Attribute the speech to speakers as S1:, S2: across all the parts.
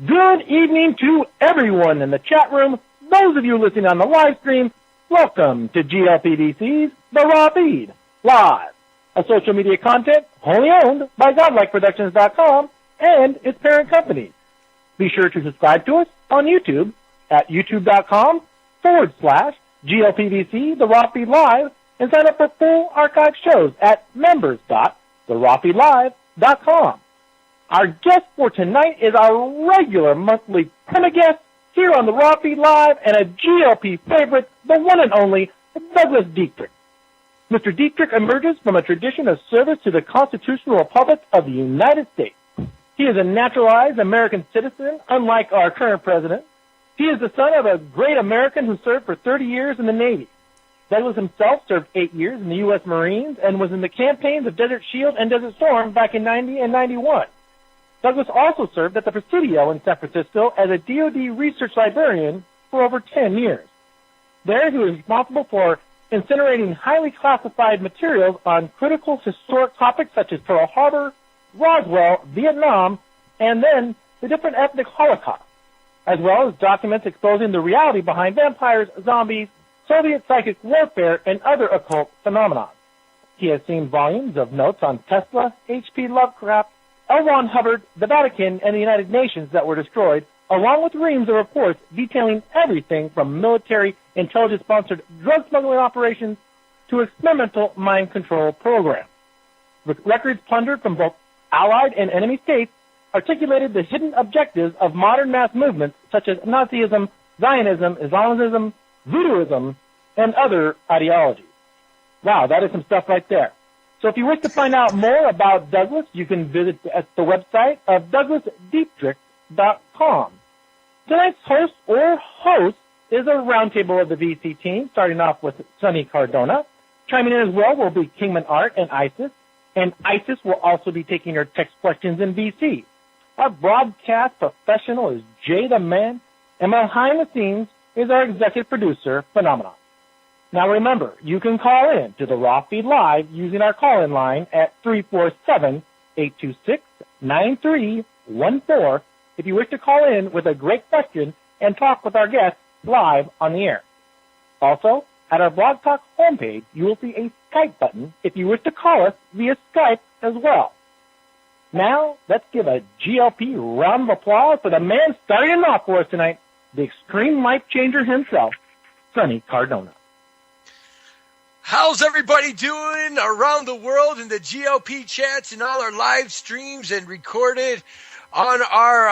S1: Good evening to everyone in the chat room. Those of you listening on the live stream, welcome to GLPDC's The Raw Feed Live, a social media content wholly owned by GodLikeProductions.com and its parent company. Be sure to subscribe to us on YouTube at youtube.com/GLPDC The Raw Feed Live and sign up for full archive shows at members.therawfeedlive.com. Our guest for tonight is our regular monthly perma guest here on the Raw Feed Live and a GLP favorite, the one and only Douglas Dietrich. Mr. Dietrich emerges from a tradition of service to the Constitutional Republic of the United States. He is a naturalized American citizen, unlike our current president. He is the son of a great American who served for 30 years in the Navy. Douglas himself served 8 years in the U.S. Marines and was in the campaigns of Desert Shield and Desert Storm back in 90 and 91. Douglas also served at the Presidio in San Francisco as a DoD research librarian for over 10 years. There, he was responsible for incinerating highly classified materials on critical historic topics such as Pearl Harbor, Roswell, Vietnam, and then the different ethnic holocausts, as well as documents exposing the reality behind vampires, zombies, Soviet psychic warfare, and other occult phenomena. He has seen volumes of notes on Tesla, H.P. Lovecraft, L. Ron Hubbard, the Vatican, and the United Nations that were destroyed, along with reams of reports detailing everything from military intelligence-sponsored drug smuggling operations to experimental mind control programs. Records plundered from both Allied and enemy states articulated the hidden objectives of modern mass movements such as Nazism, Zionism, Islamism, Voodooism, and other ideologies. Wow, that is some stuff right there. So if you wish to find out more about Douglas, you can visit the website of DouglasDietrich.com. Tonight's host is a roundtable of the VC team, starting off with Sonny Cardona. Chiming in as well will be Kingman Art and ISIS will also be taking your text questions in VC. Our broadcast professional is Jay the Man, and behind the scenes is our executive producer, Phenomenon. Now remember, you can call in to the Raw Feed Live using our call-in line at 347-826-9314 if you wish to call in with a great question and talk with our guests live on the air. Also, at our Blog Talk homepage, you will see a Skype button if you wish to call us via Skype as well. Now, let's give a GLP round of applause for the man starting it off for us tonight, the extreme life changer himself, Sonny Cardona.
S2: How's everybody doing around the world in the GLP chats and all our live streams and recorded on our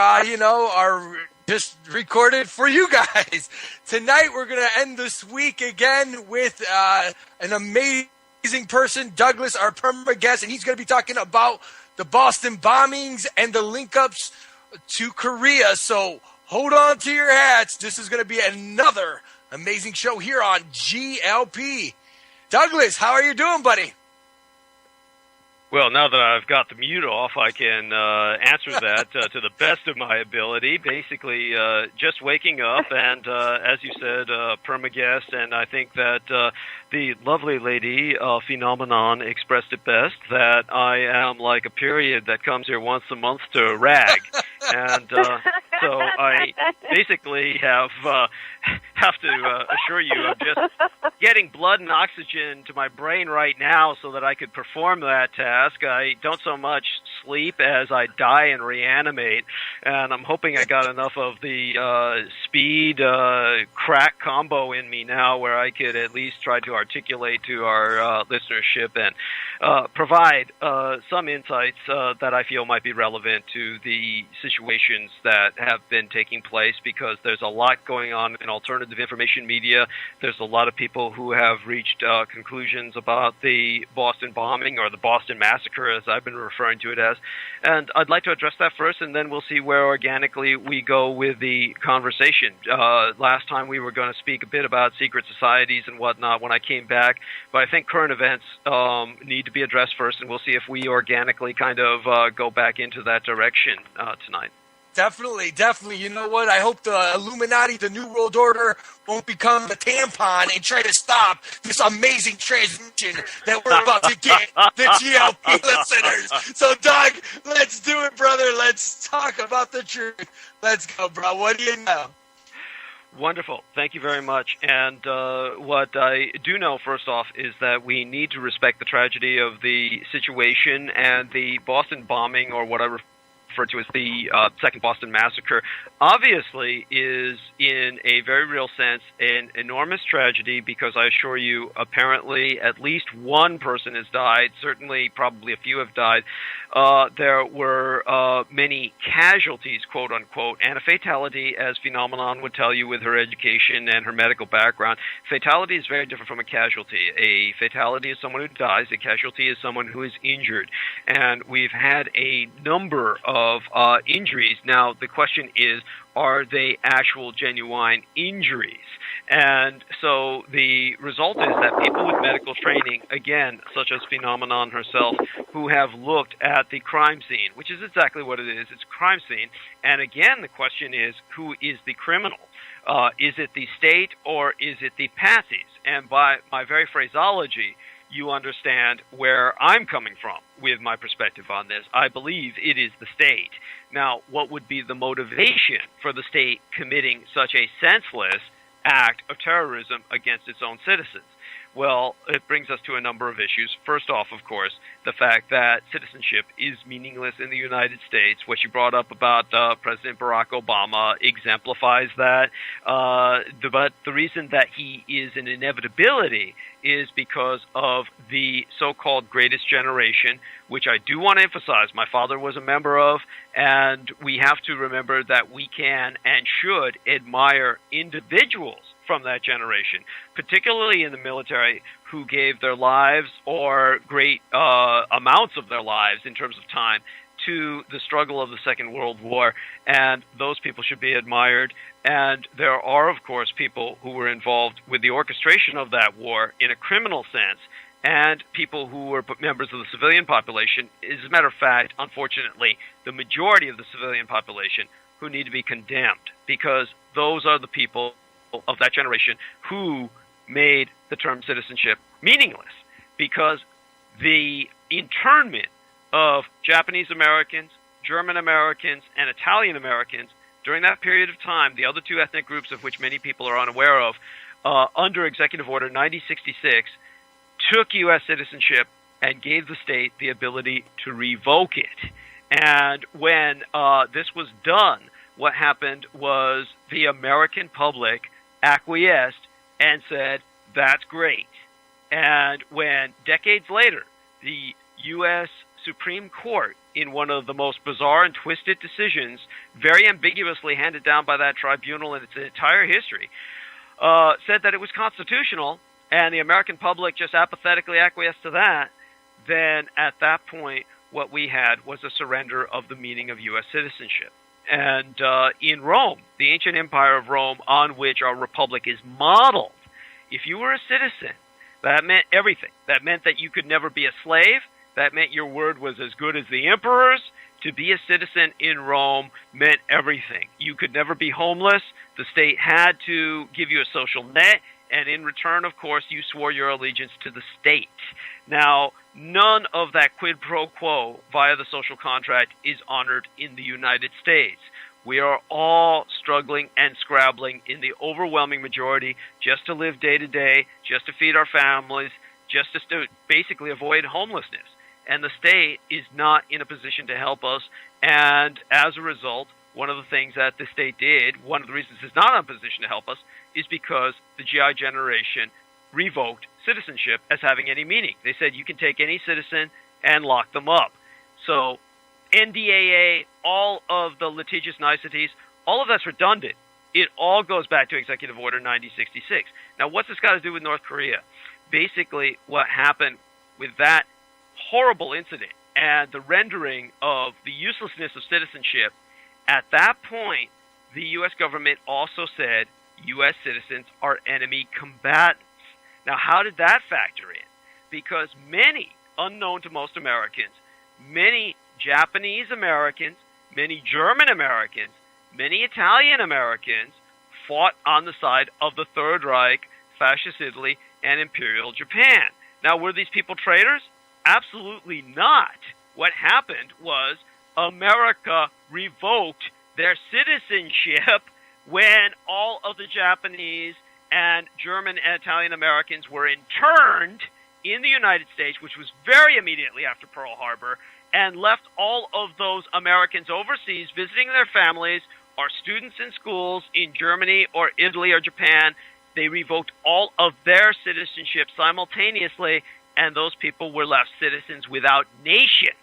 S2: just recorded for you guys. Tonight we're going to end this week again with an amazing person, Douglas, our permanent guest, and he's going to be talking about the Boston bombings and the link-ups to Korea. So hold on to your hats. This is going to be another amazing show here on GLP. Douglas, how are you doing, buddy?
S3: Well, now that I've got the mute off, I can answer that to the best of my ability. Basically, just waking up, and as you said, perma-guest, and I think that the lovely lady, Phenomenon, expressed it best, that I am like a period that comes here once a month to rag. And so I basically have to assure you I'm just getting blood and oxygen to my brain right now so that I could perform that task. I don't so much sleep as I die and reanimate, and I'm hoping I got enough of the speed crack combo in me now where I could at least try to articulate to our listenership and provide some insights that I feel might be relevant to the situations that have been taking place, because there's a lot going on in alternative information media. There's a lot of people who have reached conclusions about the Boston bombing, or the Boston massacre as I've been referring to it as, and I'd like to address that first, and then we'll see where organically we go with the conversation. Last time we were going to speak a bit about secret societies and whatnot when I came back, but I think current events need to be addressed first, and we'll see if we organically kind of go back into that direction tonight.
S2: Definitely, definitely. You know what? I hope the Illuminati, the New World Order, won't become the tampon and try to stop this amazing transmission that we're about to get the GOP listeners. So, Doug, let's do it, brother. Let's talk about the truth. Let's go, bro. What do you know?
S3: Wonderful. Thank you very much. And what I do know, first off, is that we need to respect the tragedy of the situation, and the Boston bombing, or what I refer to as the Second Boston Massacre, obviously is, in a very real sense, an enormous tragedy, because I assure you, apparently at least one person has died, certainly probably a few have died. There were many casualties, quote unquote, and a fatality, as Phenomenon would tell you with her education and her medical background. Fatality is very different from a casualty. A fatality is someone who dies. A casualty is someone who is injured. And we've had a number of injuries. Now, the question is, are they actual, genuine injuries? And so the result is that people with medical training, again, such as Phenomenon herself, who have looked at the crime scene, which is exactly what it is, it's a crime scene, and again, the question is, who is the criminal? Is it the state, or is it the patsies? And by my very phraseology, you understand where I'm coming from with my perspective on this. I believe it is the state. Now, what would be the motivation for the state committing such a senseless act of terrorism against its own citizens? Well, it brings us to a number of issues. First off, of course, the fact that citizenship is meaningless in the United States. What you brought up about President Barack Obama exemplifies that. But the reason that he is an inevitability is because of the so-called greatest generation, which I do want to emphasize my father was a member of, and we have to remember that we can and should admire individuals from that generation, particularly in the military, who gave their lives, or great amounts of their lives in terms of time, to the struggle of the Second World War, and those people should be admired. And there are, of course, people who were involved with the orchestration of that war in a criminal sense, and people who were members of the civilian population. As a matter of fact, unfortunately, the majority of the civilian population who need to be condemned, because those are the people of that generation who made the term citizenship meaningless, because the internment of Japanese Americans, German Americans, and Italian Americans during that period of time, the other two ethnic groups of which many people are unaware of, under Executive Order 9066, took U.S. citizenship and gave the state the ability to revoke it. And when this was done, what happened was the American public acquiesced and said, that's great. And when decades later, the U.S. Supreme Court, in one of the most bizarre and twisted decisions, very ambiguously handed down by that tribunal in its entire history, said that it was constitutional, and the American public just apathetically acquiesced to that, then at that point, what we had was a surrender of the meaning of U.S. citizenship. And in Rome, the ancient empire of Rome, on which our republic is modeled, if you were a citizen, that meant everything. That meant that you could never be a slave. That meant your word was as good as the emperor's. To be a citizen in Rome meant everything. You could never be homeless. The state had to give you a social net, and in return, of course, you swore your allegiance to the state. Now, none of that quid pro quo via the social contract is honored in the United States. We are all struggling and scrabbling in the overwhelming majority just to live day to day, just to feed our families, just to basically avoid homelessness. And the state is not in a position to help us. And as a result, one of the things that the state did, one of the reasons it's not in a position to help us, is because the GI generation revoked citizenship as having any meaning. They said you can take any citizen and lock them up. So NDAA, all of the litigious niceties, all of that's redundant. It all goes back to Executive Order 9066. Now, what's this got to do with North Korea? Basically, what happened with that horrible incident and the rendering of the uselessness of citizenship, at that point, the U.S. government also said U.S. citizens are enemy combatants. Now, how did that factor in? Because many, unknown to most Americans, many Japanese Americans, many German Americans, many Italian Americans fought on the side of the Third Reich, Fascist Italy, and Imperial Japan. Now, were these people traitors? Absolutely not. What happened was America revoked their citizenship when all of the Japanese and German and Italian Americans were interned in the United States, which was very immediately after Pearl Harbor, and left all of those Americans overseas visiting their families or students in schools in Germany or Italy or Japan. They revoked all of their citizenship simultaneously, and those people were left citizens without nations.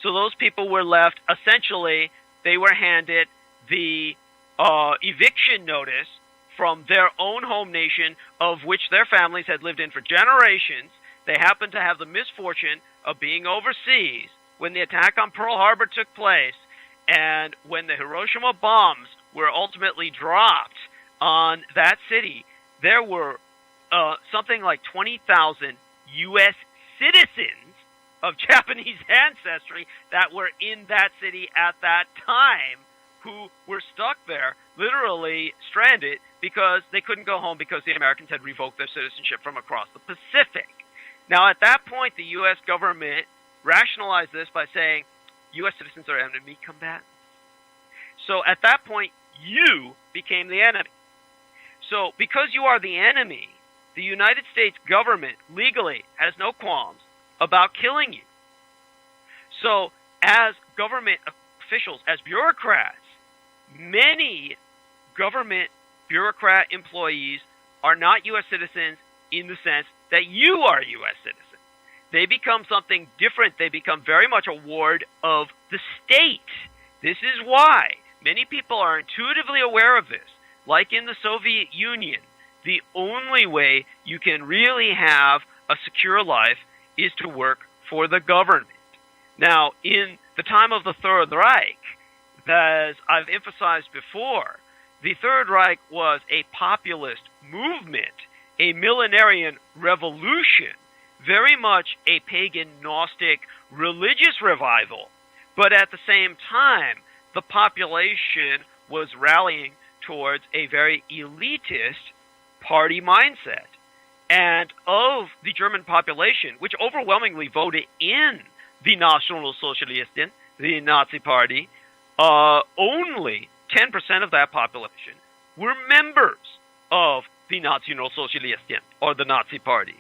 S3: So those people were left, essentially, they were handed the eviction notice from their own home nation, of which their families had lived in for generations. They happened to have the misfortune of being overseas when the attack on Pearl Harbor took place, and when the Hiroshima bombs were ultimately dropped on that city, there were something like 20,000 U.S. citizens of Japanese ancestry that were in that city at that time, who were stuck there, literally stranded, because they couldn't go home because the Americans had revoked their citizenship from across the Pacific. Now, at that point, the U.S. government rationalized this by saying, U.S. citizens are enemy combatants. So at that point, you became the enemy. So because you are the enemy, the United States government legally has no qualms about killing you. So as government officials, as bureaucrats, many government bureaucrat employees are not U.S. citizens in the sense that you are a U.S. citizen. They become something different. They become very much a ward of the state. This is why many people are intuitively aware of this. Like in the Soviet Union, the only way you can really have a secure life is to work for the government. Now, in the time of the Third Reich, as I've emphasized before, the Third Reich was a populist movement, a millenarian revolution, very much a pagan, Gnostic, religious revival. But at the same time, the population was rallying towards a very elitist party mindset. And of the German population, which overwhelmingly voted in the National Socialisten, the Nazi Party, only 10% of that population were members of the National Socialisten, or the Nazi Party.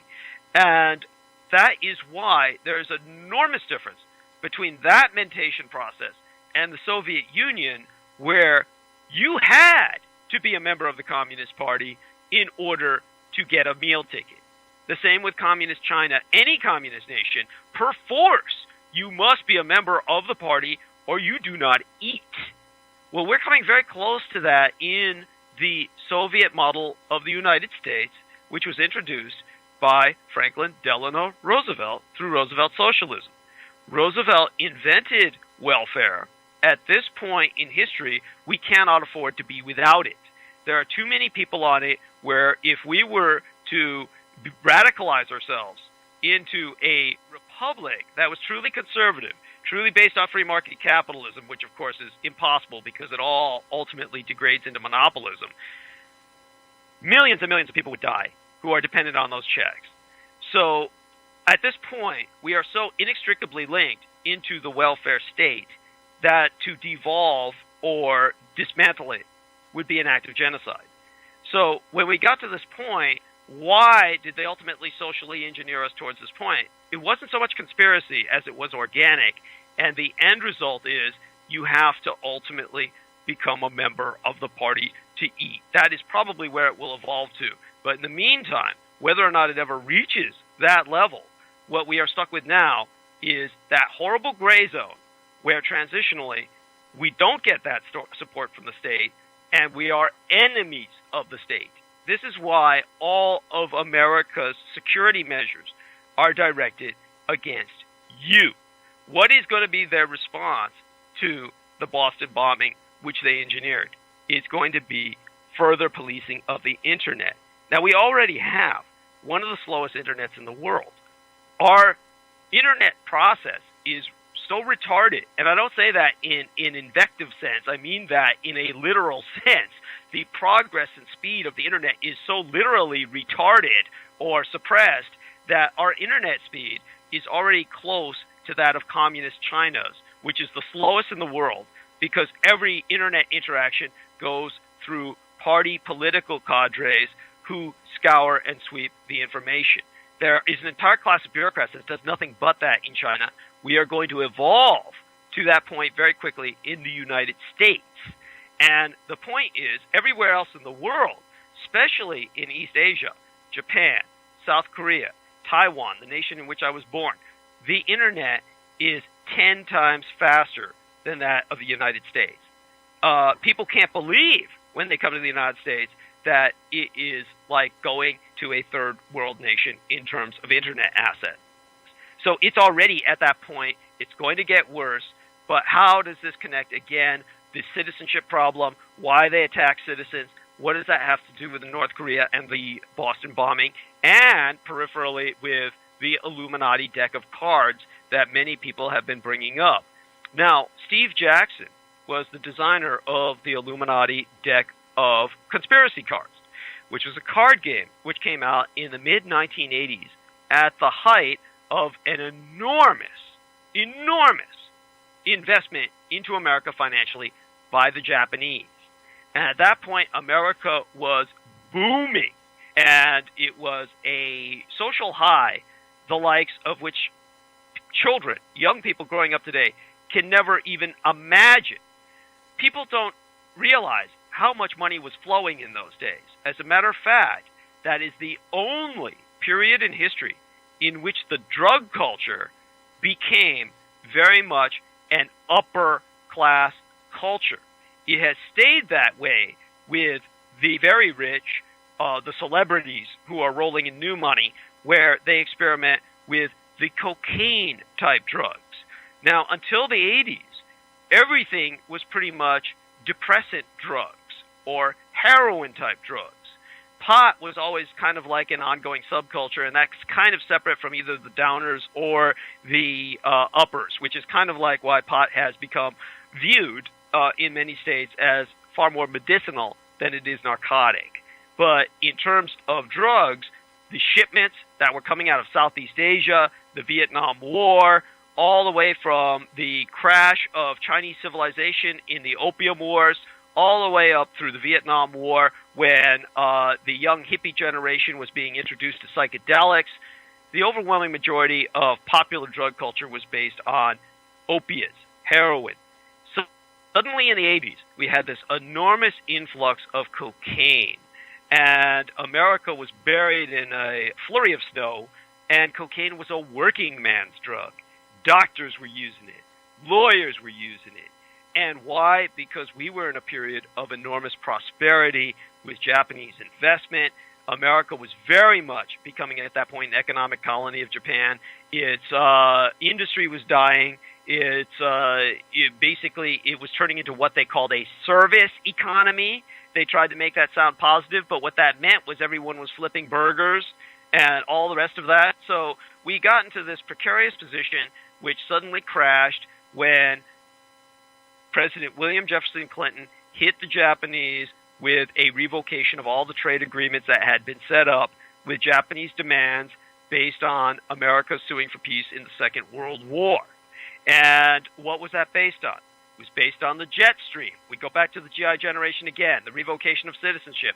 S3: And that is why there is an enormous difference between that mentation process and the Soviet Union, where you had to be a member of the Communist Party in order to get a meal ticket. The same with Communist China. Any communist nation, per force, you must be a member of the party or you do not eat. Well, we're coming very close to that in the Soviet model of the United States, which was introduced by Franklin Delano Roosevelt through Roosevelt socialism. Roosevelt invented welfare. At this point in history, we cannot afford to be without it. There are too many people on it where if we were to radicalize ourselves into a republic that was truly conservative, truly based on free market capitalism, which of course is impossible because it all ultimately degrades into monopolism, millions and millions of people would die who are dependent on those checks. So at this point, we are so inextricably linked into the welfare state that to devolve or dismantle it would be an act of genocide. So when we got to this point, why did they ultimately socially engineer us towards this point? It wasn't so much conspiracy as it was organic, and the end result is you have to ultimately become a member of the party to eat. That is probably where it will evolve to. But in the meantime, whether or not it ever reaches that level, what we are stuck with now is that horrible gray zone where transitionally we don't get that support from the state and we are enemies of the state. This is why all of America's security measures are directed against you. What is going to be their response to the Boston bombing, which they engineered? It's going to be further policing of the internet. Now, we already have one of the slowest internets in the world. Our internet process is so retarded, and I don't say that in invective sense, I mean that in a literal sense. The progress and speed of the internet is so literally retarded or suppressed that our internet speed is already close to that of communist China's, which is the slowest in the world because every internet interaction goes through party political cadres who scour and sweep the information. There is an entire class of bureaucrats that does nothing but that in China. We are going to evolve to that point very quickly in the United States. And the point is, everywhere else in the world, especially in East Asia, Japan, South Korea, Taiwan, the nation in which I was born, the internet is 10 times faster than that of the United States. People can't believe when they come to the United States that it is like going to a third world nation in terms of internet assets. So it's already at that point. It's going to get worse. But how does this connect? Again, the citizenship problem, why they attack citizens, what does that have to do with North Korea and the Boston bombing, and peripherally with the Illuminati deck of cards that many people have been bringing up. Now, Steve Jackson was the designer of the Illuminati deck of conspiracy cards, which was a card game which came out in the mid-1980s at the height of an enormous investment into America financially by the Japanese. And at that point, America was booming, and it was a social high, the likes of which children, young people growing up today, can never even imagine. People don't realize how much money was flowing in those days. As a matter of fact, that is the only period in history in which the drug culture became very much an upper class culture. It has stayed that way with the very rich, the celebrities who are rolling in new money, where they experiment with the cocaine type drugs. Now, until the 80s, everything was pretty much depressant drugs or heroin type drugs. Pot was always kind of like an ongoing subculture, and that's kind of separate from either the downers or the uppers, which is kind of like why pot has become viewed in many states as far more medicinal than it is narcotic. But in terms of drugs, the shipments that were coming out of Southeast Asia, the Vietnam War, all the way from the crash of Chinese civilization in the Opium Wars, all the way up through the Vietnam War when the young hippie generation was being introduced to psychedelics, the overwhelming majority of popular drug culture was based on opiates, heroin. So suddenly in the 80s, we had this enormous influx of cocaine, and America was buried in a flurry of snow, and cocaine was a working man's drug. Doctors were using it. Lawyers were using it. And why? Because we were in a period of enormous prosperity with Japanese investment. America was very much becoming, at that point, an economic colony of Japan. Its industry was dying. It was turning into what they called a service economy. They tried to make that sound positive, but what that meant was everyone was flipping burgers and all the rest of that. So we got into this precarious position, which suddenly crashed when President William Jefferson Clinton hit the Japanese with a revocation of all the trade agreements that had been set up with Japanese demands based on America suing for peace in the Second World War. And what was that based on? It was based on the jet stream. We go back to the GI generation again, the revocation of citizenship.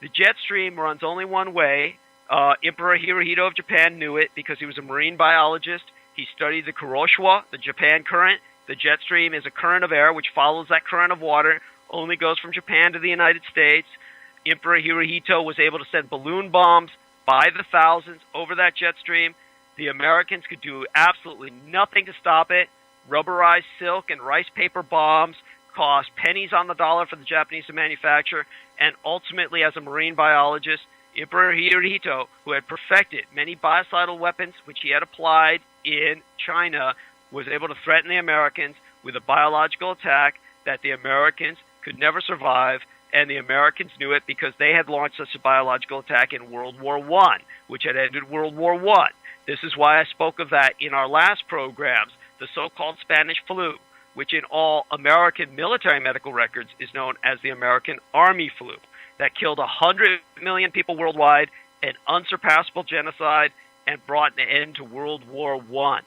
S3: The jet stream runs only one way. Emperor Hirohito of Japan knew it because he was a marine biologist. He studied the Kuroshwa, the Japan current. The jet stream is a current of air which follows that current of water, only goes from Japan to the United States. Emperor Hirohito was able to send balloon bombs by the thousands over that jet stream. The Americans could do absolutely nothing to stop it. Rubberized silk and rice paper bombs cost pennies on the dollar for the Japanese to manufacture. And ultimately, as a marine biologist, Emperor Hirohito, who had perfected many biocidal weapons which he had applied in China, was able to threaten the Americans with a biological attack that the Americans could never survive, and the Americans knew it because they had launched such a biological attack in World War I, which had ended World War I. This is why I spoke of that in our last programs, the so-called Spanish flu, which in all American military medical records is known as the American Army flu, that killed 100 million people worldwide, an unsurpassable genocide, and brought an end to World War I.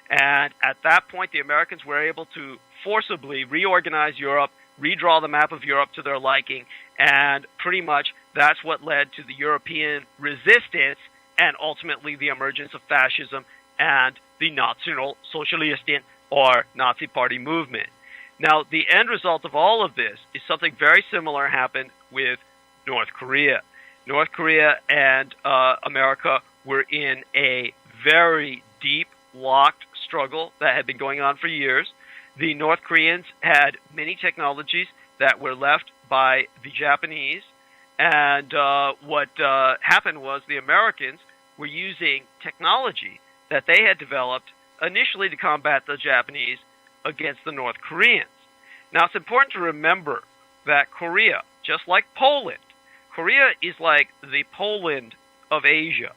S3: And at that point, the Americans were able to forcibly reorganize Europe, redraw the map of Europe to their liking, and pretty much that's what led to the European resistance and ultimately the emergence of fascism and the National Socialisten or Nazi Party movement. Now, the end result of all of this is something very similar happened with North Korea. North Korea and America were in a very deep, locked struggle that had been going on for years. The North Koreans had many technologies that were left by the Japanese, and what happened was the Americans were using technology that they had developed initially to combat the Japanese against the North Koreans. Now, it's important to remember that Korea, just like Poland, Korea is like the Poland of Asia,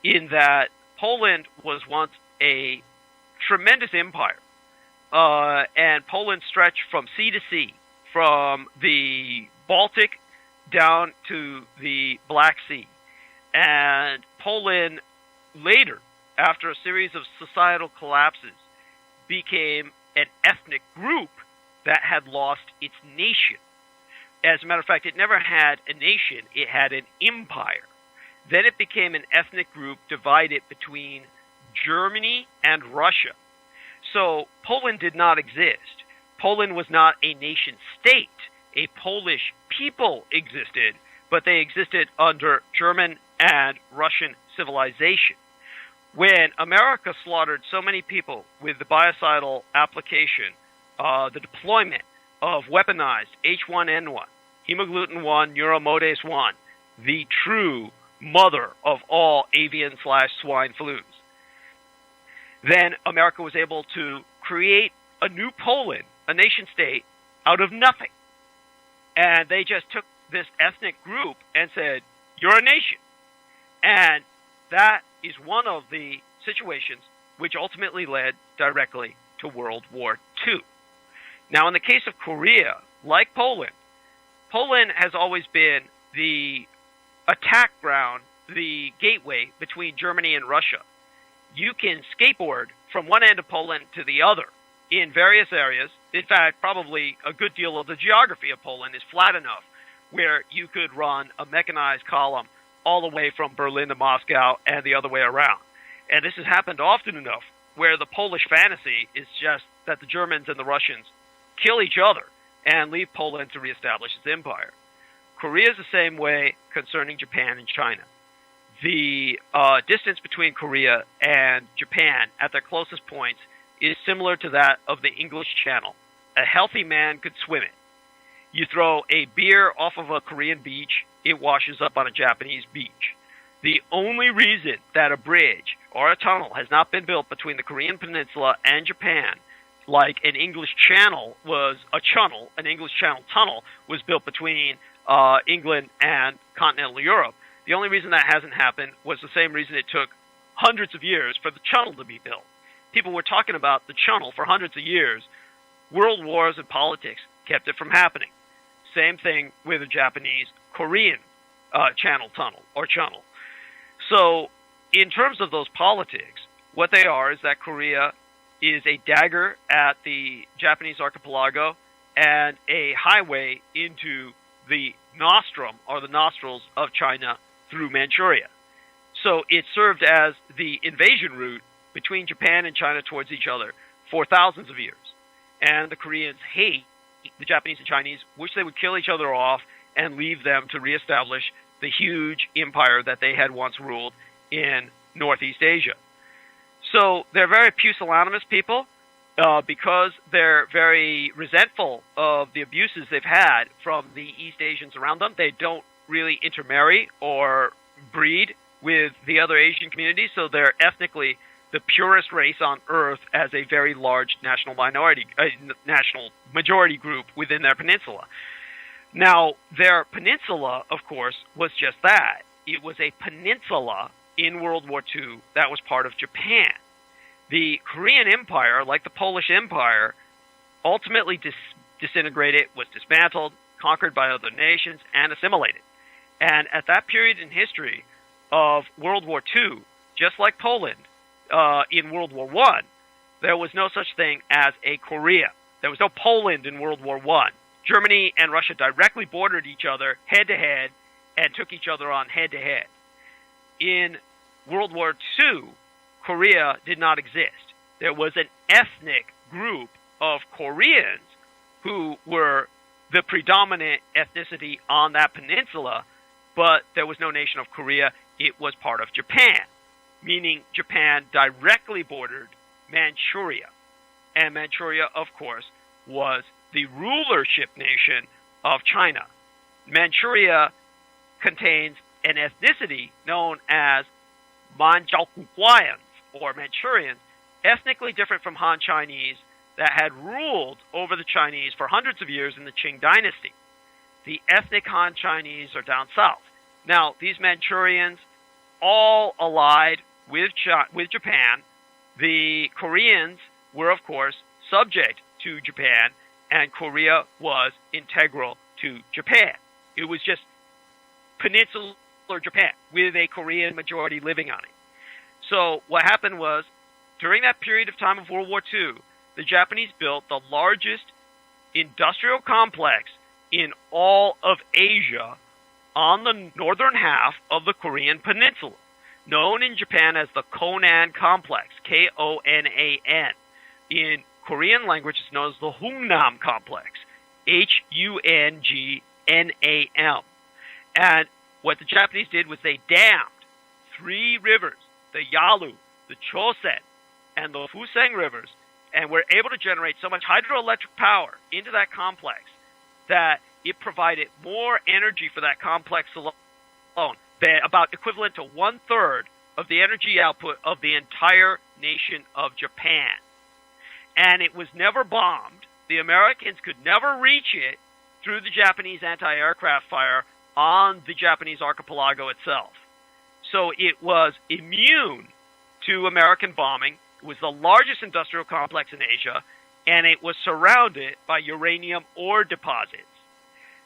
S3: in that Poland was once a tremendous empire, and Poland stretched from sea to sea, from the Baltic down to the Black Sea. And Poland later, after a series of societal collapses, became an ethnic group that had lost its nation. As a matter of fact, it never had a nation, it had an empire. Then it became an ethnic group divided between Germany and Russia. So Poland did not exist. Poland was not a nation state. A Polish people existed, but they existed under German and Russian civilization. When America slaughtered so many people with the biocidal application, the deployment of weaponized H1N1, hemagglutinin 1, neuromodase 1, the true mother of all avian/swine flus, then America was able to create a new Poland, a nation state, out of nothing. And they just took this ethnic group and said, you're a nation. And that is one of the situations which ultimately led directly to World War II. Now, in the case of Korea, like Poland, Poland has always been the attack ground, the gateway between Germany and Russia. You can skateboard from one end of Poland to the other in various areas. In fact, probably a good deal of the geography of Poland is flat enough where you could run a mechanized column all the way from Berlin to Moscow and the other way around. And this has happened often enough where the Polish fantasy is just that the Germans and the Russians kill each other and leave Poland to reestablish its empire. Korea is the same way concerning Japan and China. The distance between Korea and Japan at their closest points is similar to that of the English Channel. A healthy man could swim it. You throw a beer off of a Korean beach, it washes up on a Japanese beach. The only reason that a bridge or a tunnel has not been built between the Korean Peninsula and Japan, like an English Channel was a channel, an English Channel tunnel was built between England and continental Europe. The only reason that hasn't happened was the same reason it took hundreds of years for the channel to be built. People were talking about the channel for hundreds of years. World wars and politics kept it from happening. Same thing with the Japanese-Korean channel tunnel or channel. So in terms of those politics, what they are is that Korea is a dagger at the Japanese archipelago and a highway into the nostrum or the nostrils of China through Manchuria. So it served as the invasion route between Japan and China towards each other for thousands of years. And the Koreans hate the Japanese and Chinese, wish they would kill each other off and leave them to reestablish the huge empire that they had once ruled in Northeast Asia. So they're very pusillanimous people because they're very resentful of the abuses they've had from the East Asians around them. They don't really intermarry or breed with the other Asian communities, so they're ethnically the purest race on earth as a very large national majority group within their peninsula. Now, their peninsula, of course, was just that. It was a peninsula in World War II that was part of Japan. The Korean Empire, like the Polish Empire, ultimately disintegrated, was dismantled, conquered by other nations, and assimilated. And at that period in history of World War II, just like Poland in World War I, there was no such thing as a Korea. There was no Poland in World War I. Germany and Russia directly bordered each other head-to-head and took each other on head-to-head. In World War II, Korea did not exist. There was an ethnic group of Koreans who were the predominant ethnicity on that peninsula, but there was no nation of Korea. It was part of Japan, meaning Japan directly bordered Manchuria. And Manchuria, of course, was the rulership nation of China. Manchuria contains an ethnicity known as Manchukuoans, or Manchurians, ethnically different from Han Chinese that had ruled over the Chinese for hundreds of years in the Qing dynasty. The ethnic Han Chinese are down south. Now, these Manchurians all allied with Japan. The Koreans were, of course, subject to Japan, and Korea was integral to Japan. It was just peninsular Japan with a Korean majority living on it. So what happened was, during that period of time of World War II, the Japanese built the largest industrial complex in all of Asia on the northern half of the Korean peninsula, known in Japan as the Konan Complex, Konan. In Korean language, it's known as the Hungnam Complex, Hungnam. And what the Japanese did was they dammed 3 rivers, the Yalu, the Chosen, and the Fusang rivers, and were able to generate so much hydroelectric power into that complex that it provided more energy for that complex alone, than about equivalent to 1/3 of the energy output of the entire nation of Japan. And it was never bombed. The Americans could never reach it through the Japanese anti-aircraft fire on the Japanese archipelago itself. So it was immune to American bombing. It was the largest industrial complex in Asia, and it was surrounded by uranium ore deposits.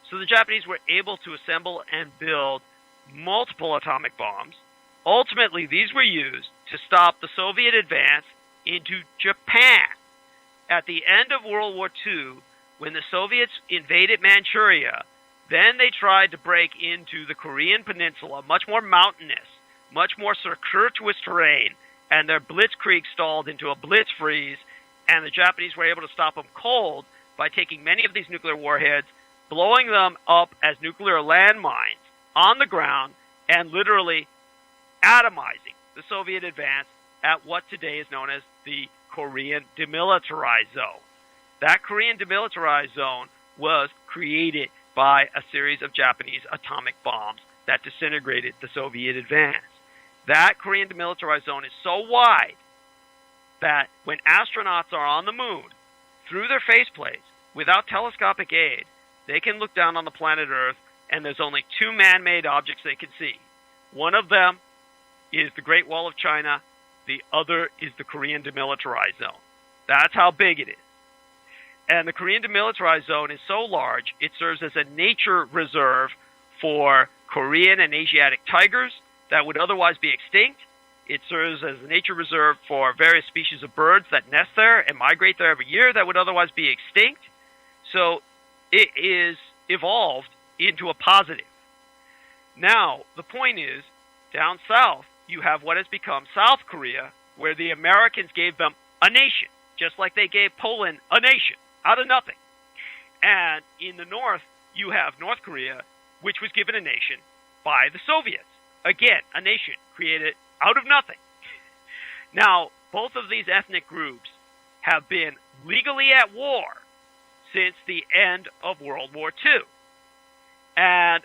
S3: So the Japanese were able to assemble and build multiple atomic bombs. Ultimately, these were used to stop the Soviet advance into Japan. At the end of World War II, when the Soviets invaded Manchuria, then they tried to break into the Korean peninsula, much more mountainous, much more circuitous terrain, and their blitzkrieg stalled into a blitzfreeze, and the Japanese were able to stop them cold by taking many of these nuclear warheads, blowing them up as nuclear landmines on the ground, and literally atomizing the Soviet advance at what today is known as the Korean Demilitarized Zone. That Korean Demilitarized Zone was created by a series of Japanese atomic bombs that disintegrated the Soviet advance. That Korean Demilitarized Zone is so wide that when astronauts are on the moon, through their faceplates, without telescopic aid, they can look down on the planet Earth, and there's only 2 man-made objects they can see. One of them is the Great Wall of China. The other is the Korean Demilitarized Zone. That's how big it is. And the Korean Demilitarized Zone is so large, it serves as a nature reserve for Korean and Asiatic tigers that would otherwise be extinct. It serves as a nature reserve for various species of birds that nest there and migrate there every year that would otherwise be extinct. So it is evolved into a positive. Now, the point is, down south, you have what has become South Korea, where the Americans gave them a nation, just like they gave Poland a nation, out of nothing. And in the north, you have North Korea, which was given a nation by the Soviets. Again, a nation created out of nothing. Now, both of these ethnic groups have been legally at war since the end of World War II. And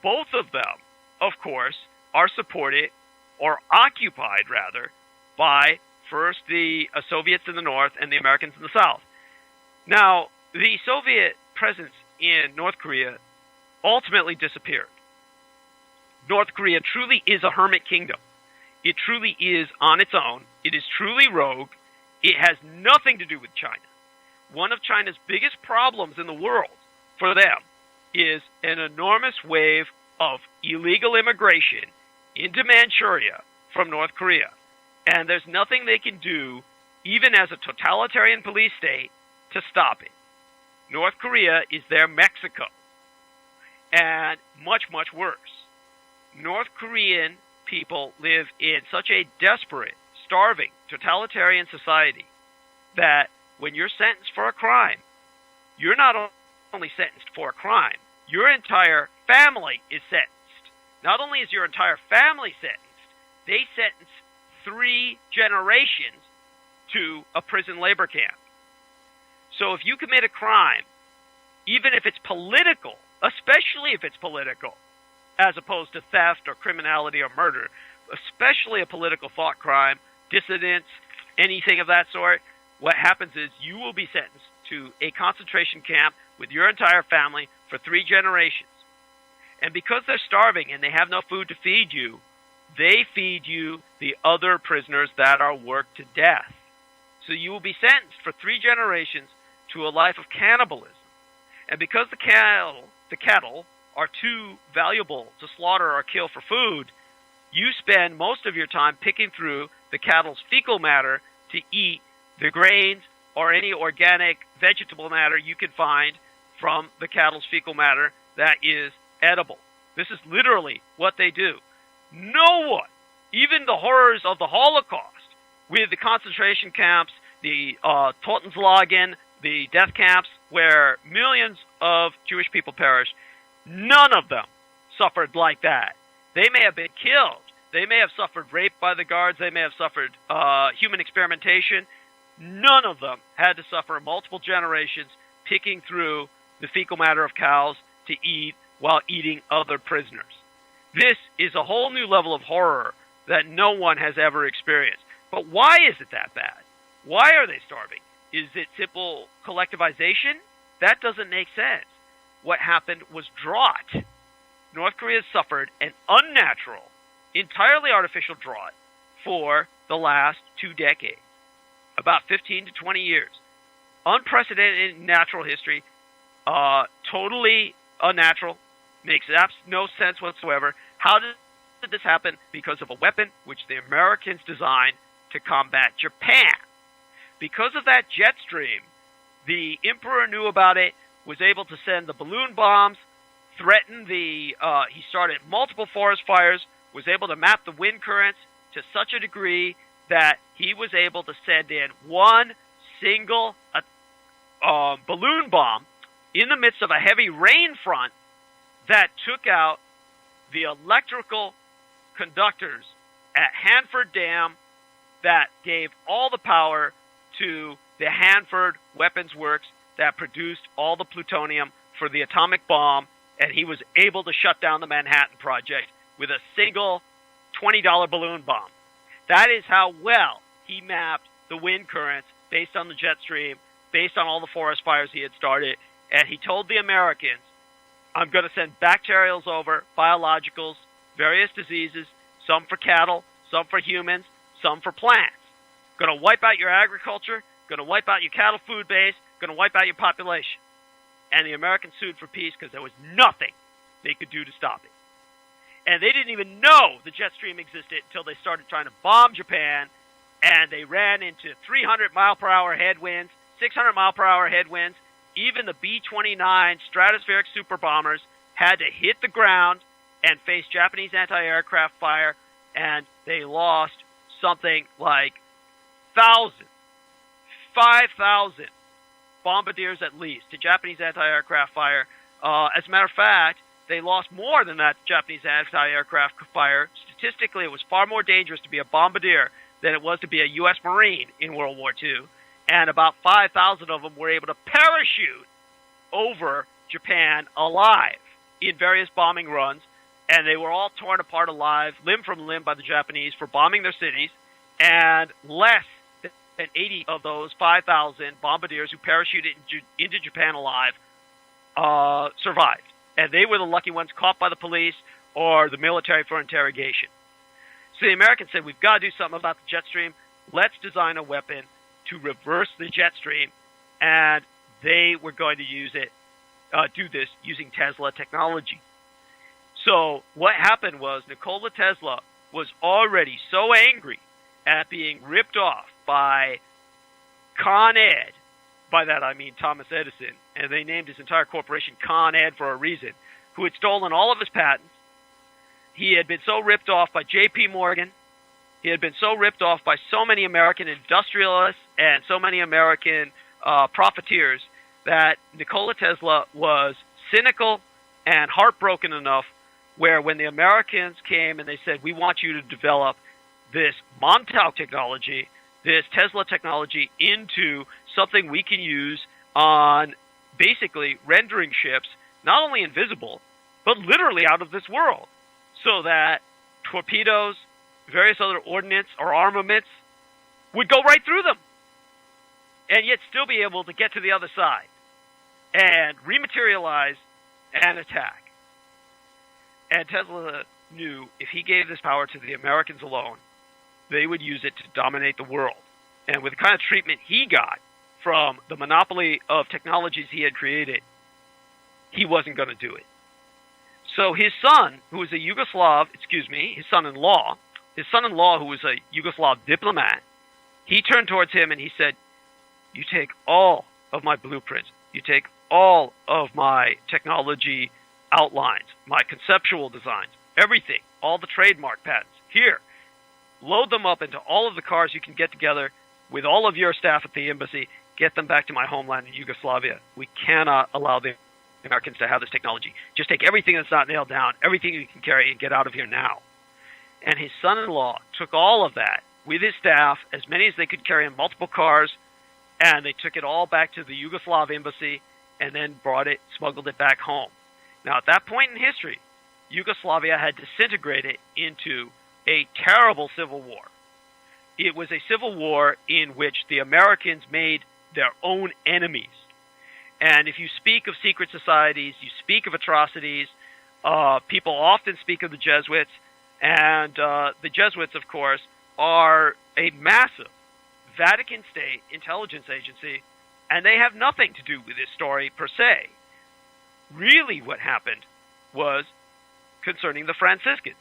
S3: both of them, of course, are supported, or occupied rather, by first the Soviets in the north and the Americans in the south. Now, the Soviet presence in North Korea ultimately disappeared. North Korea truly is a hermit kingdom. It truly is on its own. It is truly rogue. It has nothing to do with China. One of China's biggest problems in the world for them is an enormous wave of illegal immigration into Manchuria from North Korea. And there's nothing they can do, even as a totalitarian police state, to stop it. North Korea is their Mexico. And much, much worse. North Korean people live in such a desperate, starving, totalitarian society that when you're sentenced for a crime, you're not only sentenced for a crime, your entire family is sentenced. Not only is your entire family sentenced, they sentence 3 generations to a prison labor camp. So if you commit a crime, even if it's political, especially if it's political, as opposed to theft or criminality or murder, especially a political thought crime, dissidence, anything of that sort, what happens is you will be sentenced to a concentration camp with your entire family for 3 generations. And because they're starving and they have no food to feed you, they feed you the other prisoners that are worked to death. So you will be sentenced for 3 generations to a life of cannibalism. And because the cattle are too valuable to slaughter or kill for food, you spend most of your time picking through the cattle's fecal matter to eat the grains or any organic vegetable matter you can find from the cattle's fecal matter that is edible. This is literally what they do. No one, even the horrors of the Holocaust, with the concentration camps, the Totenslagen, the death camps where millions of Jewish people perished, none of them suffered like that. They may have been killed. They may have suffered rape by the guards. They may have suffered human experimentation. None of them had to suffer multiple generations picking through the fecal matter of cows to eat while eating other prisoners. This is a whole new level of horror that no one has ever experienced. But why is it that bad? Why are they starving? Is it simple collectivization? That doesn't make sense. What happened was drought. North Korea has suffered an unnatural, entirely artificial drought for the last 2 decades, about 15 to 20 years. Unprecedented in natural history, totally unnatural, makes no sense whatsoever. How did this happen? Because of a weapon which the Americans designed to combat Japan. Because of that jet stream, the emperor knew about it, was able to send the balloon bombs, threatened he started multiple forest fires, was able to map the wind currents to such a degree that he was able to send in one single balloon bomb in the midst of a heavy rain front that took out the electrical conductors at Hanford Dam that gave all the power to the Hanford Weapons Works that produced all the plutonium for the atomic bomb, and he was able to shut down the Manhattan Project with a single $20 balloon bomb. That is how well he mapped the wind currents based on the jet stream, based on all the forest fires he had started, and he told the Americans, I'm going to send bacterials over, biologicals, various diseases, some for cattle, some for humans, some for plants. Going to wipe out your agriculture, going to wipe out your cattle food base, going to wipe out your population. And the Americans sued for peace because there was nothing they could do to stop it. And they didn't even know the jet stream existed until they started trying to bomb Japan, and they ran into 300-mile-per-hour headwinds, 600-mile-per-hour headwinds. Even the B-29 stratospheric super bombers had to hit the ground and face Japanese anti-aircraft fire, and they lost something like 5,000 bombardiers at least to Japanese anti-aircraft fire. As a matter of fact, they lost more than that Japanese anti-aircraft fire. Statistically, it was far more dangerous to be a bombardier than it was to be a U.S. Marine in World War II. And about 5,000 of them were able to parachute over Japan alive in various bombing runs, and they were all torn apart alive, limb from limb, by the Japanese for bombing their cities, and less than 80 of those 5,000 bombardiers who parachuted into Japan alive survived. And they were the lucky ones caught by the police or the military for interrogation. So the Americans said, we've got to do something about the jet stream. let's design a weapon to reverse the jet stream, and they were going to do this using Tesla technology. So what happened was Nikola Tesla was already so angry at being ripped off by Con Ed. By that I mean Thomas Edison, and they named his entire corporation Con Ed for a reason, who had stolen all of his patents. He had been so ripped off by J.P. Morgan. He had been so ripped off by so many American industrialists and so many American profiteers that Nikola Tesla was cynical and heartbroken enough where when the Americans came and they said, we want you to develop this Montauk technology, this Tesla technology into something we can use on basically rendering ships not only invisible, but literally out of this world, so that torpedoes, various other ordnance or armaments would go right through them and yet still be able to get to the other side and rematerialize and attack. And Tesla knew if he gave this power to the Americans alone, they would use it to dominate the world. And with the kind of treatment he got from the monopoly of technologies he had created, he wasn't going to do it. So his son, who was a his son-in-law, who was a Yugoslav diplomat, he turned towards him and he said, you take all of my blueprints, you take all of my technology outlines, my conceptual designs, everything, all the trademark patents, here, load them up into all of the cars you can get together with all of your staff at the embassy, get them back to my homeland in Yugoslavia. We cannot allow the Americans to have this technology. Just take everything that's not nailed down, everything you can carry, and get out of here now. And his son-in-law took all of that with his staff, as many as they could carry in multiple cars, and they took it all back to the Yugoslav embassy and then smuggled it back home. Now, at that point in history, Yugoslavia had disintegrated into a terrible civil war. It was a civil war in which the Americans made their own enemies. And if you speak of secret societies, you speak of atrocities, people often speak of the Jesuits, and the Jesuits, of course, are a massive Vatican State intelligence agency, and they have nothing to do with this story per se. Really what happened was concerning the Franciscans.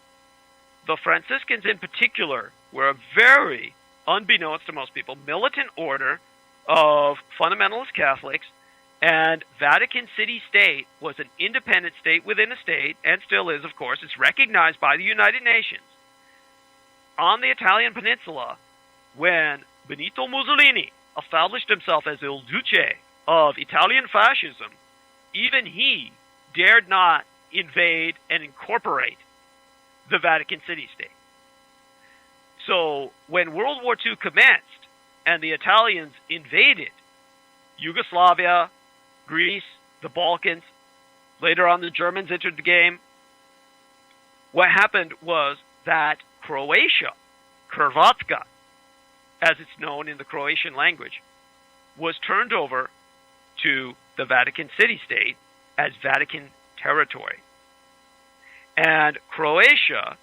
S3: The Franciscans in particular were a very, unbeknownst to most people, militant order of fundamentalist Catholics, and Vatican City State was an independent state within a state, and still is, of course. It's recognized by the United Nations. On the Italian peninsula, when Benito Mussolini established himself as Il Duce of Italian fascism, even he dared not invade and incorporate the Vatican City State. So when World War II commenced and the Italians invaded Yugoslavia, Greece, the Balkans, later on the Germans entered the game, what happened was that Croatia, Hrvatska, as it's known in the Croatian language, was turned over to the Vatican City State as Vatican territory. And Croatia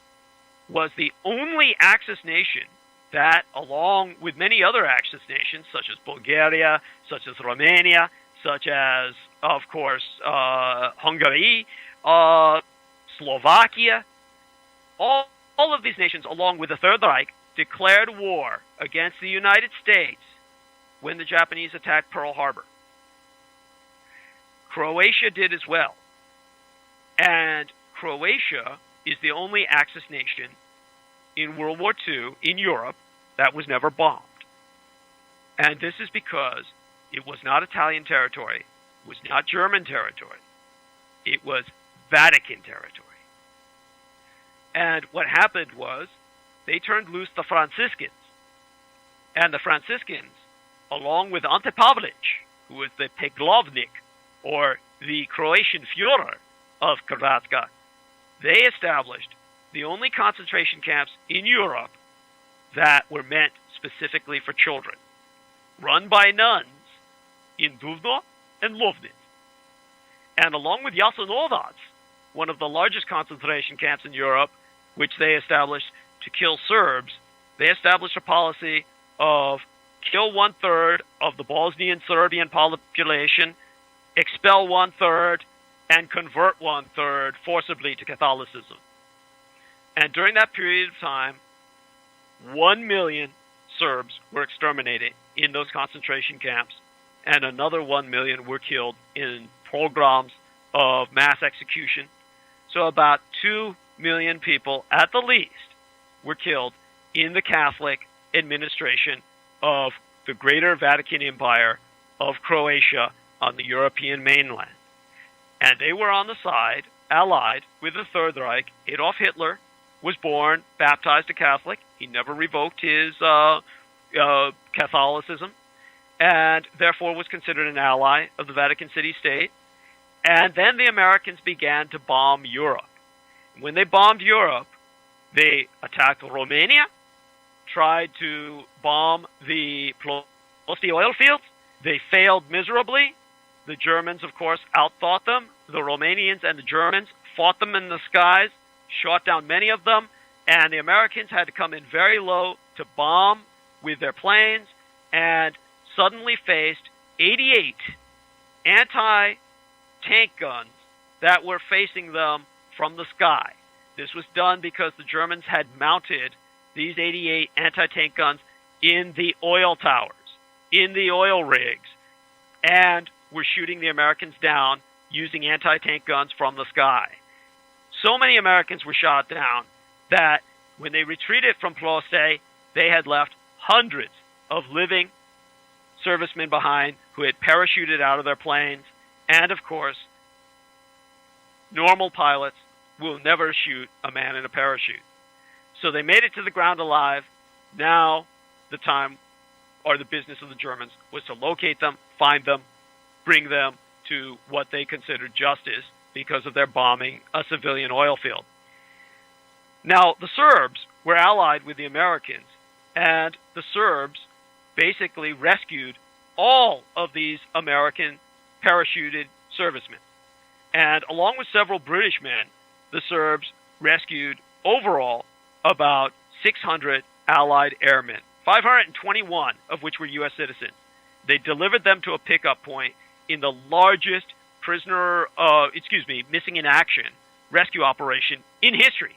S3: was the only Axis nation that, along with many other Axis nations, such as Bulgaria, such as Romania, such as, of course, Hungary, Slovakia, all of these nations, along with the Third Reich, declared war against the United States when the Japanese attacked Pearl Harbor. Croatia did as well. And Croatia is the only Axis nation in World War II in Europe that was never bombed. And this is because it was not Italian territory, it was not German territory, it was Vatican territory. And what happened was they turned loose the Franciscans. And the Franciscans, along with Ante Pavlich, who was the Peglovnik, or the Croatian Führer of Hrvatska, they established the only concentration camps in Europe that were meant specifically for children, run by nuns in Duvno and Lovnin. And along with Jasenovac, one of the largest concentration camps in Europe, which they established to kill Serbs, they established a policy of kill 1/3 of the Bosnian Serbian population, expel 1/3, and convert 1/3 forcibly to Catholicism. And during that period of time, 1 million Serbs were exterminated in those concentration camps, and another 1 million were killed in pogroms of mass execution. So about 2 million people, at the least, were killed in the Catholic administration of the Greater Vatican Empire of Croatia on the European mainland. And they were on the side, allied with the Third Reich. Adolf Hitler was born, baptized a Catholic. He never revoked his Catholicism, and therefore was considered an ally of the Vatican City State. And then the Americans began to bomb Europe. When they bombed Europe, they attacked Romania, tried to bomb the Ploesti oil fields. They failed miserably. The Germans, of course, outthought them. The Romanians and the Germans fought them in the skies, shot down many of them, and the Americans had to come in very low to bomb with their planes, and suddenly faced 88 anti-tank guns that were facing them from the sky. This was done because the Germans had mounted these 88 anti-tank guns in the oil towers, in the oil rigs, and were shooting the Americans down using anti-tank guns from the sky. So many Americans were shot down that when they retreated from Ploesti, they had left hundreds of living servicemen behind who had parachuted out of their planes. And of course, normal pilots will never shoot a man in a parachute. So they made it to the ground alive. Now the time, or the business of the Germans, was to locate them, find them, bring them to what they considered justice because of their bombing a civilian oil field. Now, the Serbs were allied with the Americans, and the Serbs basically rescued all of these American parachuted servicemen. And along with several British men, the Serbs rescued overall about 600 Allied airmen, 521 of which were U.S. citizens. They delivered them to a pickup point in the largest missing in action rescue operation in history.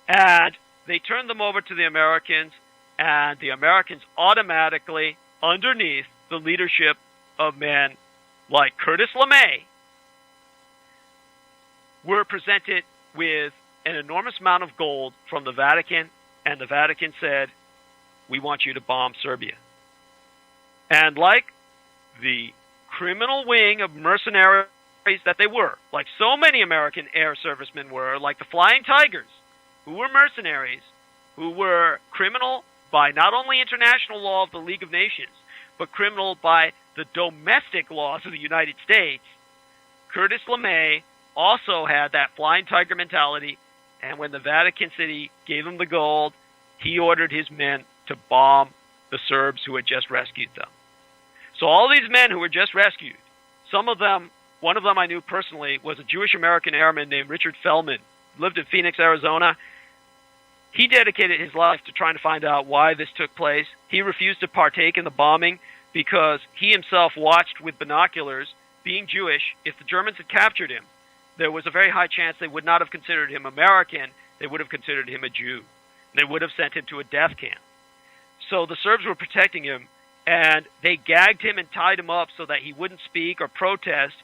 S3: And they turned them over to the Americans, and the Americans automatically, underneath the leadership of men like Curtis LeMay, were presented with an enormous amount of gold from the Vatican, and the Vatican said, "We want you to bomb Serbia." And like the criminal wing of mercenaries that they were, like so many American air servicemen were, like the Flying Tigers, who were mercenaries, who were criminal by not only international law of the League of Nations, but criminal by the domestic laws of the United States, Curtis LeMay also had that Flying Tiger mentality, and when the Vatican City gave him the gold, he ordered his men to bomb the Serbs who had just rescued them. So all these men who were just rescued, some of them, one of them I knew personally, was a Jewish-American airman named Richard Feldman, lived in Phoenix, Arizona. He dedicated his life to trying to find out why this took place. He refused to partake in the bombing because he himself watched with binoculars. Being Jewish, if the Germans had captured him, there was a very high chance they would not have considered him American. They would have considered him a Jew. They would have sent him to a death camp. So the Serbs were protecting him, and they gagged him and tied him up so that he wouldn't speak or protest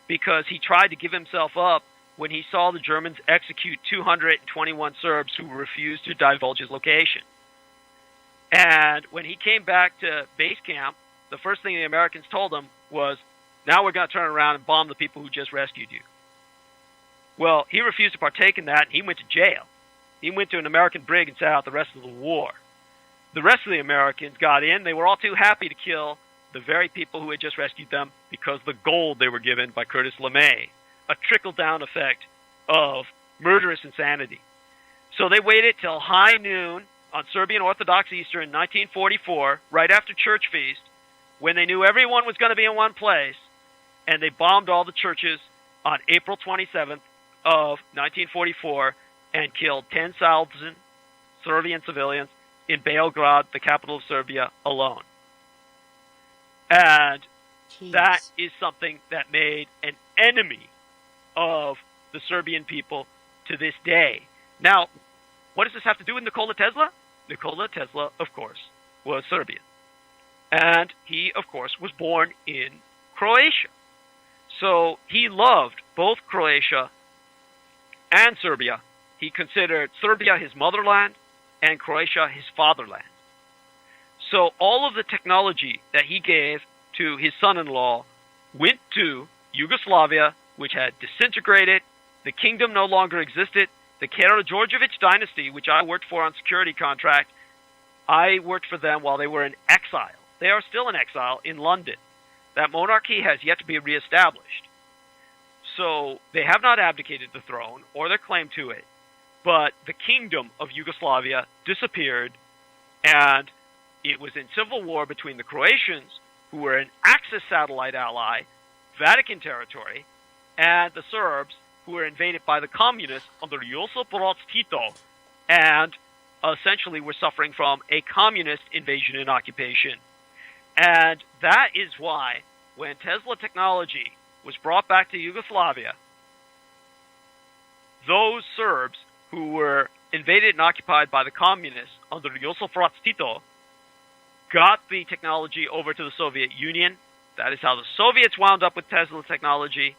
S3: because he tried to give himself up when he saw the Germans execute 221 Serbs who refused to divulge his location. And when he came back to base camp, the first thing the Americans told him was, "Now we're going to turn around and bomb the people who just rescued you." Well, he refused to partake in that, and he went to jail. He went to an American brig and sat out the rest of the war. The rest of the Americans got in. They were all too happy to kill the very people who had just rescued them because of the gold they were given by Curtis LeMay, a trickle-down effect of murderous insanity. So they waited till high noon on Serbian Orthodox Easter in 1944, right after church feast, when they knew everyone was going to be in one place, and they bombed all the churches on April 27th of 1944 and killed 10,000 Serbian civilians in Belgrade, the capital of Serbia, alone. And that is something that made an enemy of the Serbian people to this day. Now, what does this have to do with Nikola Tesla? Nikola Tesla, of course, was Serbian. And he, of course, was born in Croatia. So he loved both Croatia and Serbia. He considered Serbia his motherland and Croatia his fatherland. So all of the technology that he gave to his son-in-law went to Yugoslavia, which had disintegrated. The kingdom no longer existed. The Karađorđević dynasty, which I worked for on security contract, I worked for them while they were in exile. They are still in exile in London. That monarchy has yet to be reestablished. So they have not abdicated the throne or their claim to it, but the kingdom of Yugoslavia disappeared, and it was in civil war between the Croatians, who were an Axis satellite ally, Vatican territory, and the Serbs, who were invaded by the communists under Josip Broz Tito, and essentially were suffering from a communist invasion and occupation. And that is why, when Tesla technology was brought back to Yugoslavia, those Serbs who were invaded and occupied by the communists under Josip Broz Tito got the technology over to the Soviet Union. That is how the Soviets wound up with Tesla technology.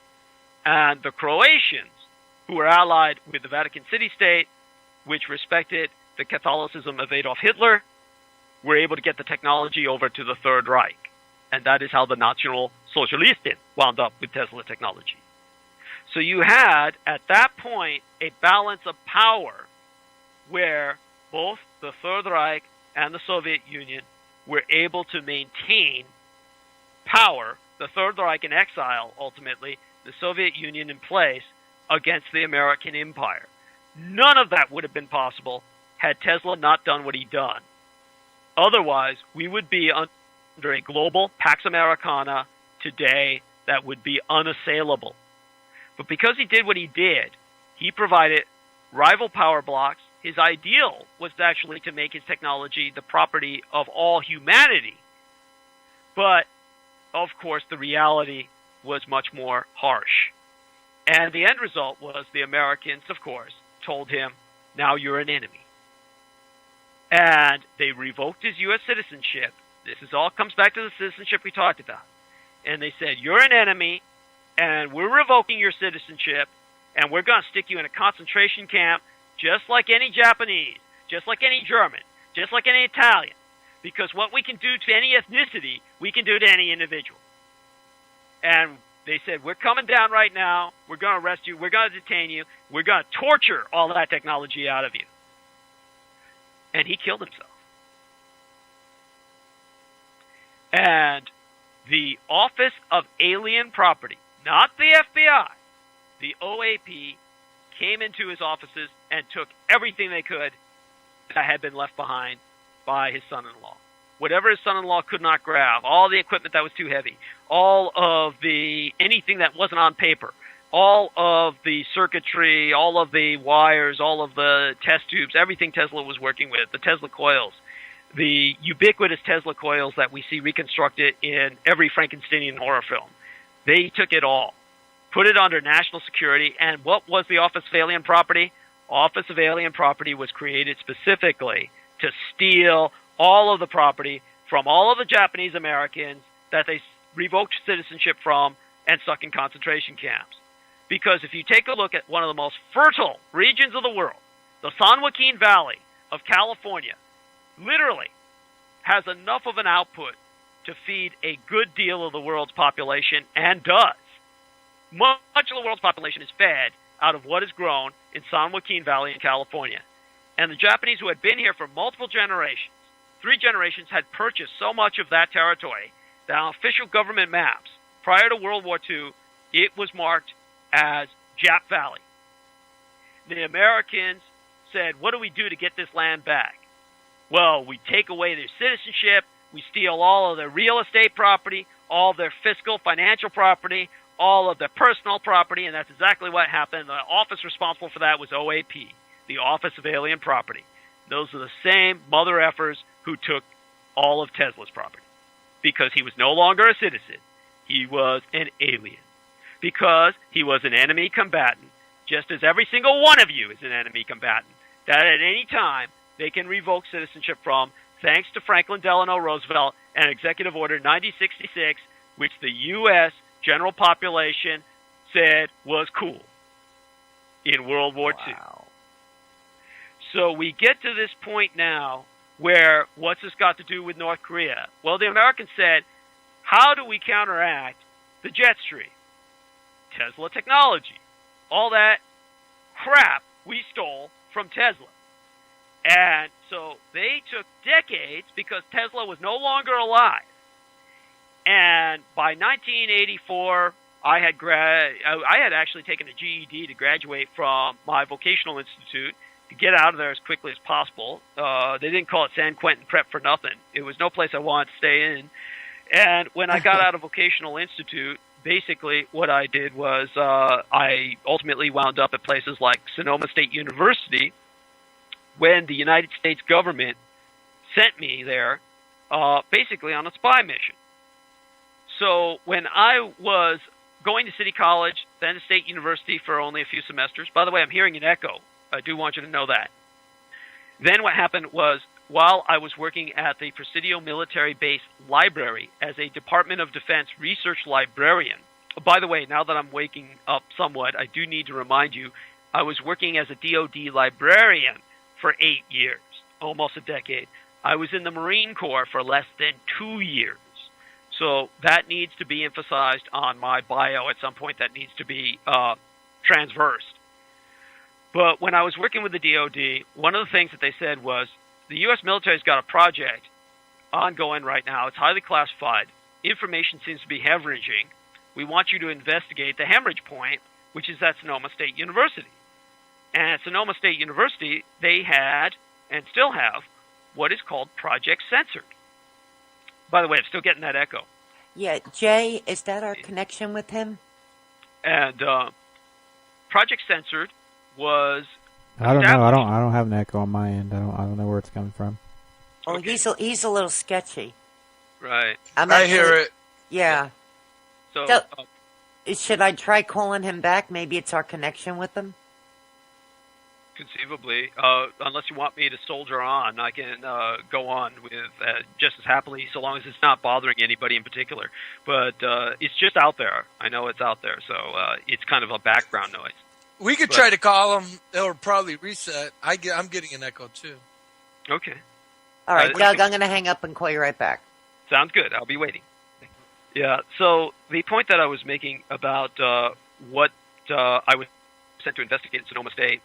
S3: And the Croatians, who were allied with the Vatican City State, which respected the Catholicism of Adolf Hitler, were able to get the technology over to the Third Reich. And that is how the National Socialisten wound up with Tesla technology. So you had, at that point, a balance of power where both the Third Reich and the Soviet Union were able to maintain power, the Third Reich in exile, ultimately, the Soviet Union in place against the American empire. None of that would have been possible had Tesla not done what he done. Otherwise, we would be under a global Pax Americana today that would be unassailable. But because he did what he did, he provided rival power blocks. His ideal was actually to make his technology the property of all humanity. But, of course, the reality was much more harsh. And the end result was the Americans, of course, told him, now you're an enemy. And they revoked his U.S. citizenship. This all comes back to the citizenship we talked about. And they said, you're an enemy, and we're revoking your citizenship, and we're going to stick you in a concentration camp just like any Japanese, just like any German, just like any Italian. Because what we can do to any ethnicity, we can do to any individual. And they said, we're coming down right now. We're going to arrest you. We're going to detain you. We're going to torture all that technology out of you. And he killed himself. And the Office of Alien Property, not the FBI, the OAP, came into his offices and took everything they could that had been left behind by his son-in-law. Whatever his son-in-law could not grab, all the equipment that was too heavy, all of the anything that wasn't on paper, all of the circuitry, all of the wires, all of the test tubes, everything Tesla was working with, the Tesla coils, the ubiquitous Tesla coils that we see reconstructed in every Frankensteinian horror film. They took it all, put it under national security, and what was the Office of Alien Property? Office of Alien Property was created specifically to steal all of the property from all of the Japanese Americans that they revoked citizenship from and stuck in concentration camps. Because if you take a look at one of the most fertile regions of the world, the San Joaquin Valley of California, literally has enough of an output to feed a good deal of the world's population, and does. Much of the world's population is fed out of what is grown in San Joaquin Valley in California. And the Japanese, who had been here for multiple generations, 3 generations, had purchased so much of that territory that on official government maps, prior to World War II, it was marked as Jap Valley. The Americans said, what do we do to get this land back? Well, we take away their citizenship, we steal all of their real estate property, all of their fiscal, financial property, all of their personal property, and that's exactly what happened. The office responsible for that was OAP, the Office of Alien Property. Those are the same mother effers who took all of Tesla's property because he was no longer a citizen. He was an alien because he was an enemy combatant, just as every single one of you is an enemy combatant, that at any time they can revoke citizenship from, thanks to Franklin Delano Roosevelt and Executive Order 9066, which the U.S. general population said was cool in World War II. So we get to this point now where what's this got to do with North Korea? Well, the Americans said, how do we counteract the jet stream? Tesla technology. All that crap we stole from Tesla. And so they took decades because Tesla was no longer alive. And by 1984, I had actually taken a GED to graduate from my vocational institute to get out of there as quickly as possible. They didn't call it San Quentin Prep for nothing. It was no place I wanted to stay in. And when I got out of vocational institute, basically what I did was I ultimately wound up at places like Sonoma State University when the United States government sent me there basically on a spy mission. So when I was going to City College, then to State University for only a few semesters. By the way, I'm hearing an echo. I do want you to know that. Then what happened was, while I was working at the Presidio Military Base Library as a Department of Defense research librarian. By the way, now that I'm waking up somewhat, I do need to remind you, I was working as a DoD librarian for 8 years, almost a decade. I was in the Marine Corps for less than 2 years. So that needs to be emphasized on my bio at some point. That needs to be transversed. But when I was working with the DoD, one of the things that they said was, the U.S. military's got a project ongoing right now. It's highly classified. Information seems to be hemorrhaging. We want you to investigate the hemorrhage point, which is at Sonoma State University. And at Sonoma State University, they had, and still have, what is called Project Censored. By the way, I'm still getting that echo.
S4: Yeah, Jay, is that our connection with him?
S3: And Project Censored was...
S5: I don't know. I don't have an echo on my end. I don't know where it's coming from.
S4: Oh, okay. He's a little sketchy.
S3: Right.
S2: I hear it.
S4: Yeah.
S3: So
S4: should I try calling him back? Maybe it's our connection with him.
S3: Conceivably, unless you want me to soldier on, I can go on with just as happily, so long as it's not bothering anybody in particular. But it's just out there. I know it's out there, so it's kind of a background noise.
S2: We could try to call him. It'll probably reset. I'm getting an echo, too.
S3: Okay.
S4: All right, Doug, I'm going to hang up and call you right back.
S3: Sounds good. I'll be waiting. Yeah, so the point that I was making about what I was sent to investigate in Sonoma State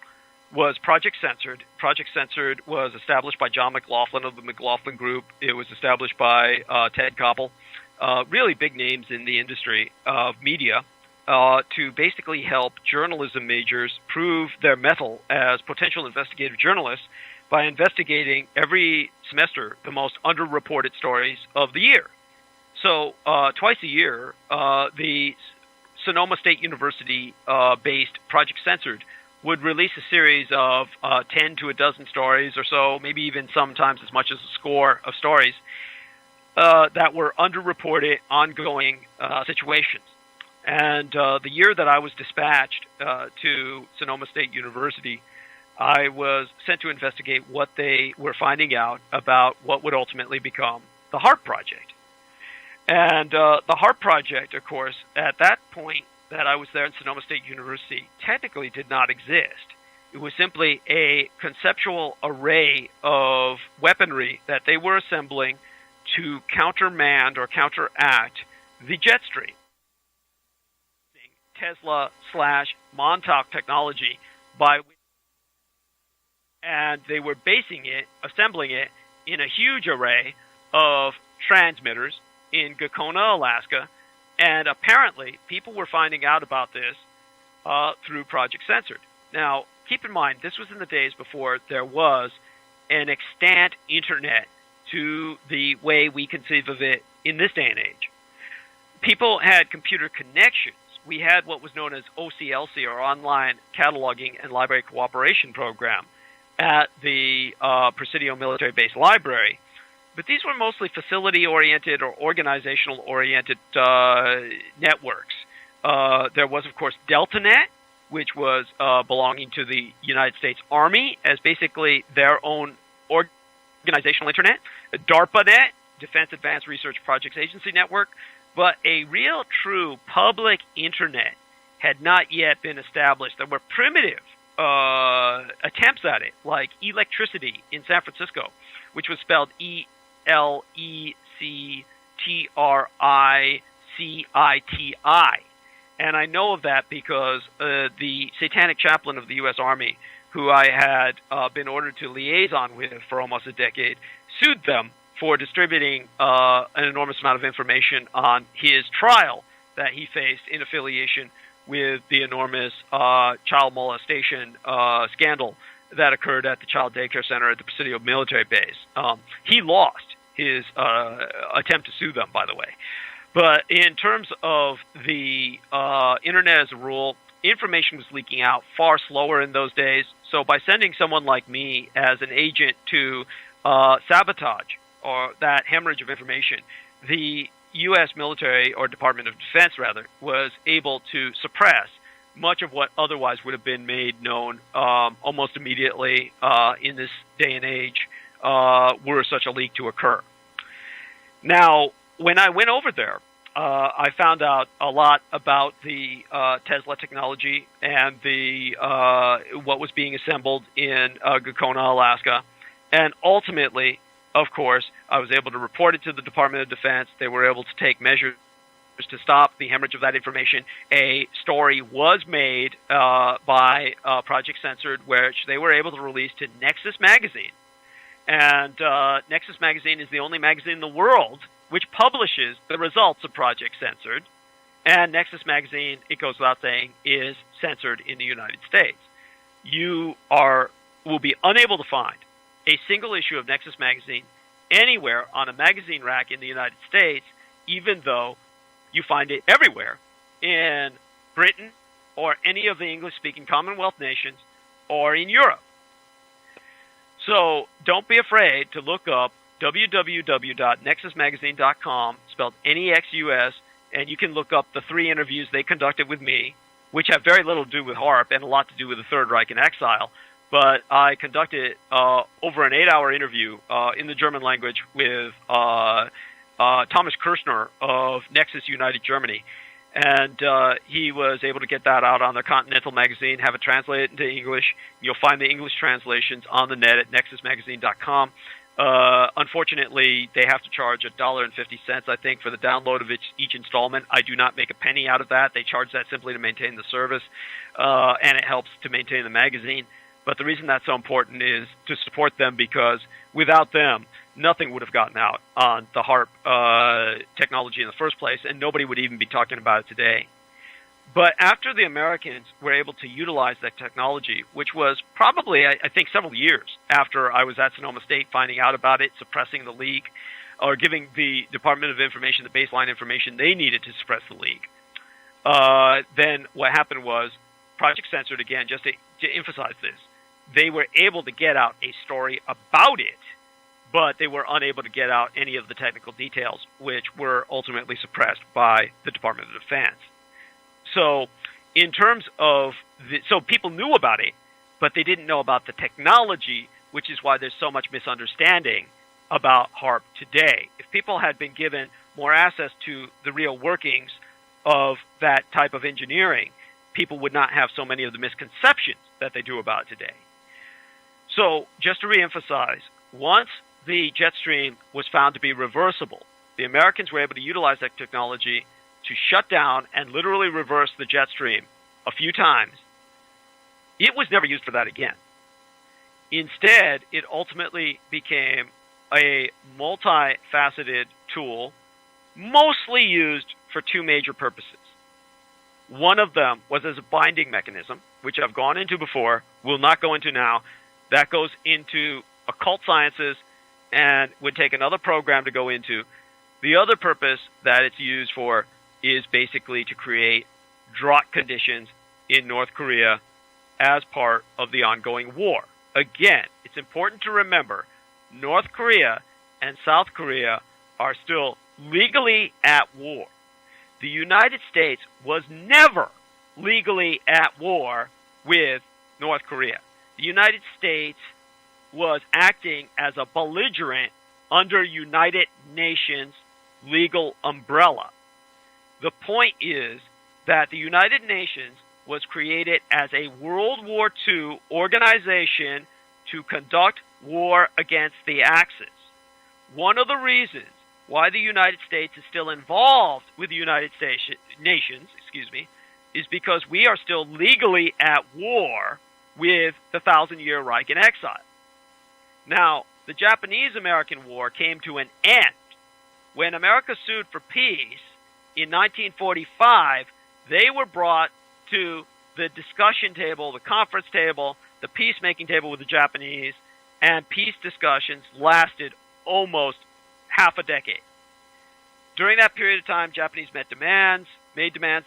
S3: was Project Censored. Project Censored was established by John McLaughlin of the McLaughlin Group. It was established by Ted Koppel, really big names in the industry of media, to basically help journalism majors prove their mettle as potential investigative journalists by investigating every semester the most underreported stories of the year. So twice a year, the Sonoma State University-based Project Censored would release a series of 10 to a dozen stories or so, maybe even sometimes as much as a score of stories that were underreported, ongoing situations. And the year that I was dispatched to Sonoma State University, I was sent to investigate what they were finding out about what would ultimately become the HARP Project. And the HARP Project, of course, at that point that I was there in Sonoma State University, technically did not exist. It was simply a conceptual array of weaponry that they were assembling to countermand or counteract the jet stream. Tesla/Montauk technology and they were basing it, assembling it in a huge array of transmitters in Gakona, Alaska, and apparently people were finding out about this through Project Censored. Now, keep in mind, this was in the days before there was an extant internet to the way we conceive of it in this day and age. People had computer connections. We had what was known as OCLC, or Online Cataloging and Library Cooperation Program. at the Presidio Military Base Library. But these were mostly facility-oriented or organizational-oriented networks. There was, of course, DeltaNet, which was belonging to the United States Army as basically their own organizational internet. DARPANet, Defense Advanced Research Projects Agency Network. But a real, true public internet had not yet been established. There were primitive attempts at it, like Electricity in San Francisco, which was spelled ELECTRICITI. And I know of that because the satanic chaplain of the U.S. Army, who I had been ordered to liaison with for almost a decade, sued them for distributing an enormous amount of information on his trial that he faced in affiliation with the enormous child molestation scandal that occurred at the child daycare center at the Presidio military base. He lost his attempt to sue them, by the way. But in terms of the internet as a rule, information was leaking out far slower in those days. So by sending someone like me as an agent to sabotage or that hemorrhage of information, the U.S. military, or Department of Defense rather, was able to suppress much of what otherwise would have been made known almost immediately in this day and age were such a leak to occur. Now, when I went over there, I found out a lot about the Tesla technology and the what was being assembled in Gakona, Alaska. And ultimately, of course, I was able to report it to the Department of Defense. They were able to take measures to stop the hemorrhage of that information. A story was made by Project Censored, which they were able to release to Nexus Magazine. And Nexus Magazine is the only magazine in the world which publishes the results of Project Censored. And Nexus Magazine, it goes without saying, is censored in the United States. You will be unable to find a single issue of Nexus Magazine anywhere on a magazine rack in the United States, even though you find it everywhere in Britain or any of the English-speaking Commonwealth nations or in Europe. So don't be afraid to look up www.nexusmagazine.com, spelled Nexus, and you can look up the 3 interviews they conducted with me, which have very little to do with HARP and a lot to do with the Third Reich in exile. But I conducted over an 8-hour interview in the German language with Thomas Kirschner of Nexus United Germany. And he was able to get that out on the Continental magazine, have it translated into English. You'll find the English translations on the net at nexusmagazine.com. Unfortunately, they have to charge $1.50, I think, for the download of each installment. I do not make a penny out of that. They charge that simply to maintain the service, and it helps to maintain the magazine. But the reason that's so important is to support them, because without them, nothing would have gotten out on the HARP technology in the first place, and nobody would even be talking about it today. But after the Americans were able to utilize that technology, which was probably, I think, several years after I was at Sonoma State finding out about it, suppressing the leak, or giving the Department of Information the baseline information they needed to suppress the leak, then what happened was Project Censored, again, just to emphasize this, they were able to get out a story about it, but they were unable to get out any of the technical details, which were ultimately suppressed by the Department of Defense. So in terms of so people knew about it, but they didn't know about the technology, which is why there's so much misunderstanding about HARP today. If people had been given more access to the real workings of that type of engineering, people would not have so many of the misconceptions that they do about it today. So just to reemphasize, once the jet stream was found to be reversible, the Americans were able to utilize that technology to shut down and literally reverse the jet stream a few times. It was never used for that again. Instead, it ultimately became a multifaceted tool, mostly used for 2 major purposes. One of them was as a binding mechanism, which I've gone into before, will not go into now. That goes into occult sciences and would take another program to go into. The other purpose that it's used for is basically to create drought conditions in North Korea as part of the ongoing war Again, it's important to remember North Korea and South Korea are still legally at war. The United States was never legally at war with North Korea. The United States was acting as a belligerent under United Nations legal umbrella. The point is that the United Nations was created as a World War II organization to conduct war against the Axis. One of the reasons why the United States is still involved with the United Nations, is because we are still legally at war with the Thousand-Year Reich in exile. Now, the Japanese-American War came to an end. When America sued for peace in 1945, they were brought to the discussion table, the conference table, the peacemaking table with the Japanese, and peace discussions lasted almost half a decade. During that period of time, Japanese made demands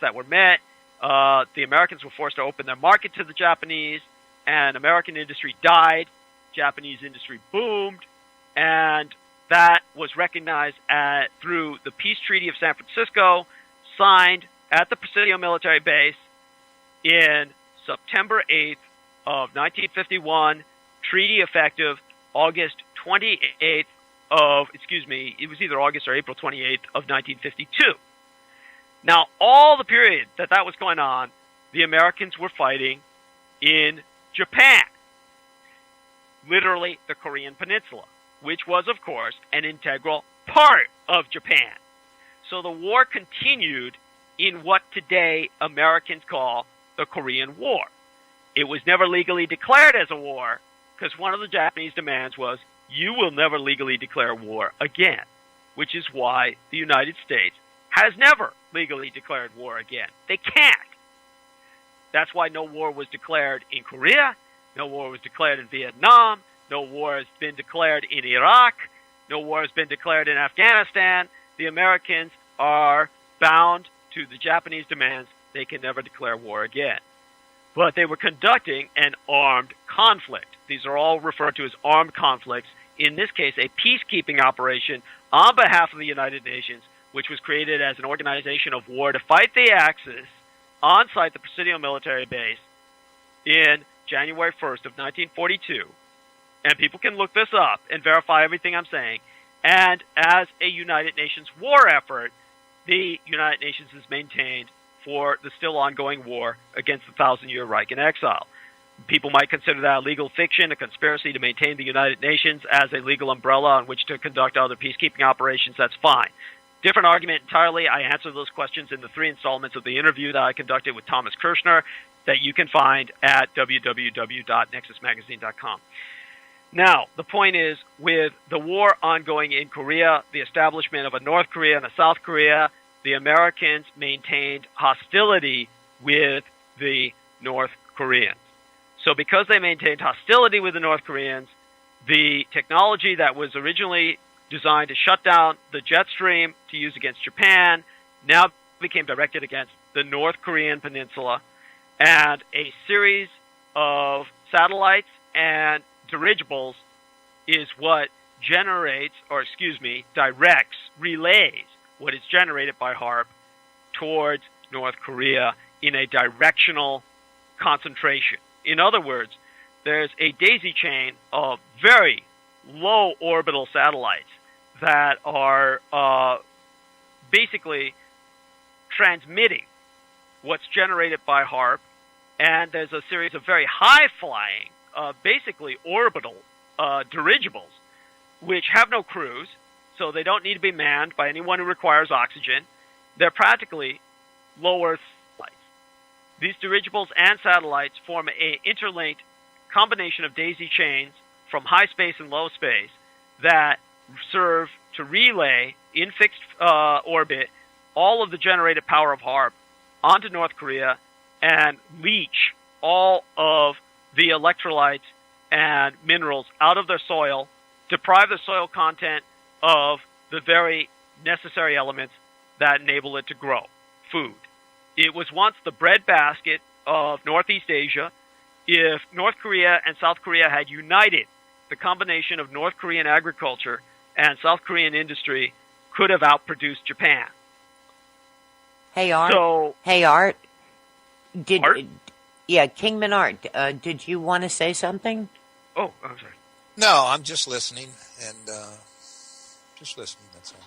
S3: that were met. The Americans were forced to open their market to the Japanese, and American industry died. Japanese industry boomed, and that was recognized through the Peace Treaty of San Francisco, signed at the Presidio military base in September 8th of 1951, treaty effective August 28th it was either August or April 28th of 1952. Now, all the period that was going on, the Americans were fighting in Japan, literally the Korean Peninsula, which was, of course, an integral part of Japan. So the war continued in what today Americans call the Korean War. It was never legally declared as a war because one of the Japanese demands was, you will never legally declare war again, which is why the United States has never legally declared war again. They can't. That's why no war was declared in Korea, no war was declared in Vietnam, no war has been declared in Iraq, no war has been declared in Afghanistan. The Americans are bound to the Japanese demands. They can never declare war again. But they were conducting an armed conflict. These are all referred to as armed conflicts. In this case, a peacekeeping operation on behalf of the United Nations, which was created as an organization of war to fight the Axis on-site the Presidio military base in January 1st of 1942. And people can look this up and verify everything I'm saying. And as a United Nations war effort, the United Nations is maintained for the still ongoing war against the Thousand-Year Reich in exile. People might consider that a legal fiction, a conspiracy to maintain the United Nations as a legal umbrella on which to conduct other peacekeeping operations. That's fine. Different argument entirely. I answered those questions in the 3 installments of the interview that I conducted with Thomas Kirshner that you can find at www.nexusmagazine.com. Now, the point is, with the war ongoing in Korea, the establishment of a North Korea and a South Korea, the Americans maintained hostility with the North Koreans. So because they maintained hostility with the North Koreans, the technology that was originally designed to shut down the jet stream to use against Japan now became directed against the North Korean peninsula, and a series of satellites and dirigibles is what relays what is generated by HARP towards North Korea in a directional concentration. In other words, there's a daisy chain of very low orbital satellites that are basically transmitting what's generated by HARP, and there's a series of very high-flying, basically orbital dirigibles, which have no crews, so they don't need to be manned by anyone who requires oxygen. They're practically low-Earth satellites. These dirigibles and satellites form an interlinked combination of daisy chains from high space and low space that serve to relay in fixed orbit all of the generated power of HARP onto North Korea and leach all of the electrolytes and minerals out of their soil, deprive the soil content of the very necessary elements that enable it to grow food. It was once the breadbasket of Northeast Asia. if North Korea and South Korea had united, the combination of North Korean agriculture and South Korean industry could have outproduced Japan.
S4: Hey, Art.
S3: So,
S4: Hey, Art.
S3: Art?
S4: Yeah, Kingman Art. Did you want to say something?
S3: oh, I'm sorry.
S6: No, I'm just listening and just listening. That's all.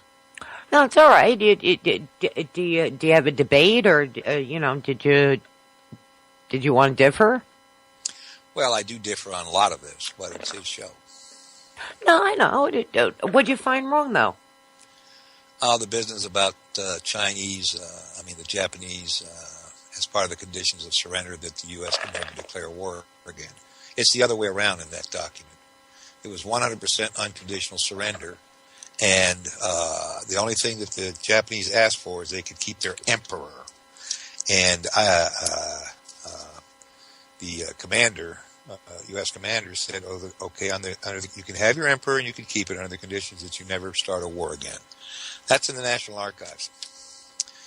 S4: No, it's all right. Do you have a debate, or did you want to differ?
S6: Well, I do differ on a lot of this, but it's his show.
S4: No, I know. What'd you find wrong, though?
S6: The business about the Japanese, as part of the conditions of surrender, that the U.S. can never declare war again. It's the other way around in that document. It was 100% unconditional surrender, and the only thing that the Japanese asked for is they could keep their emperor. And the commander, U.S. commander, said, "Okay, you can have your emperor and you can keep it under the conditions that you never start a war again." That's in the National Archives.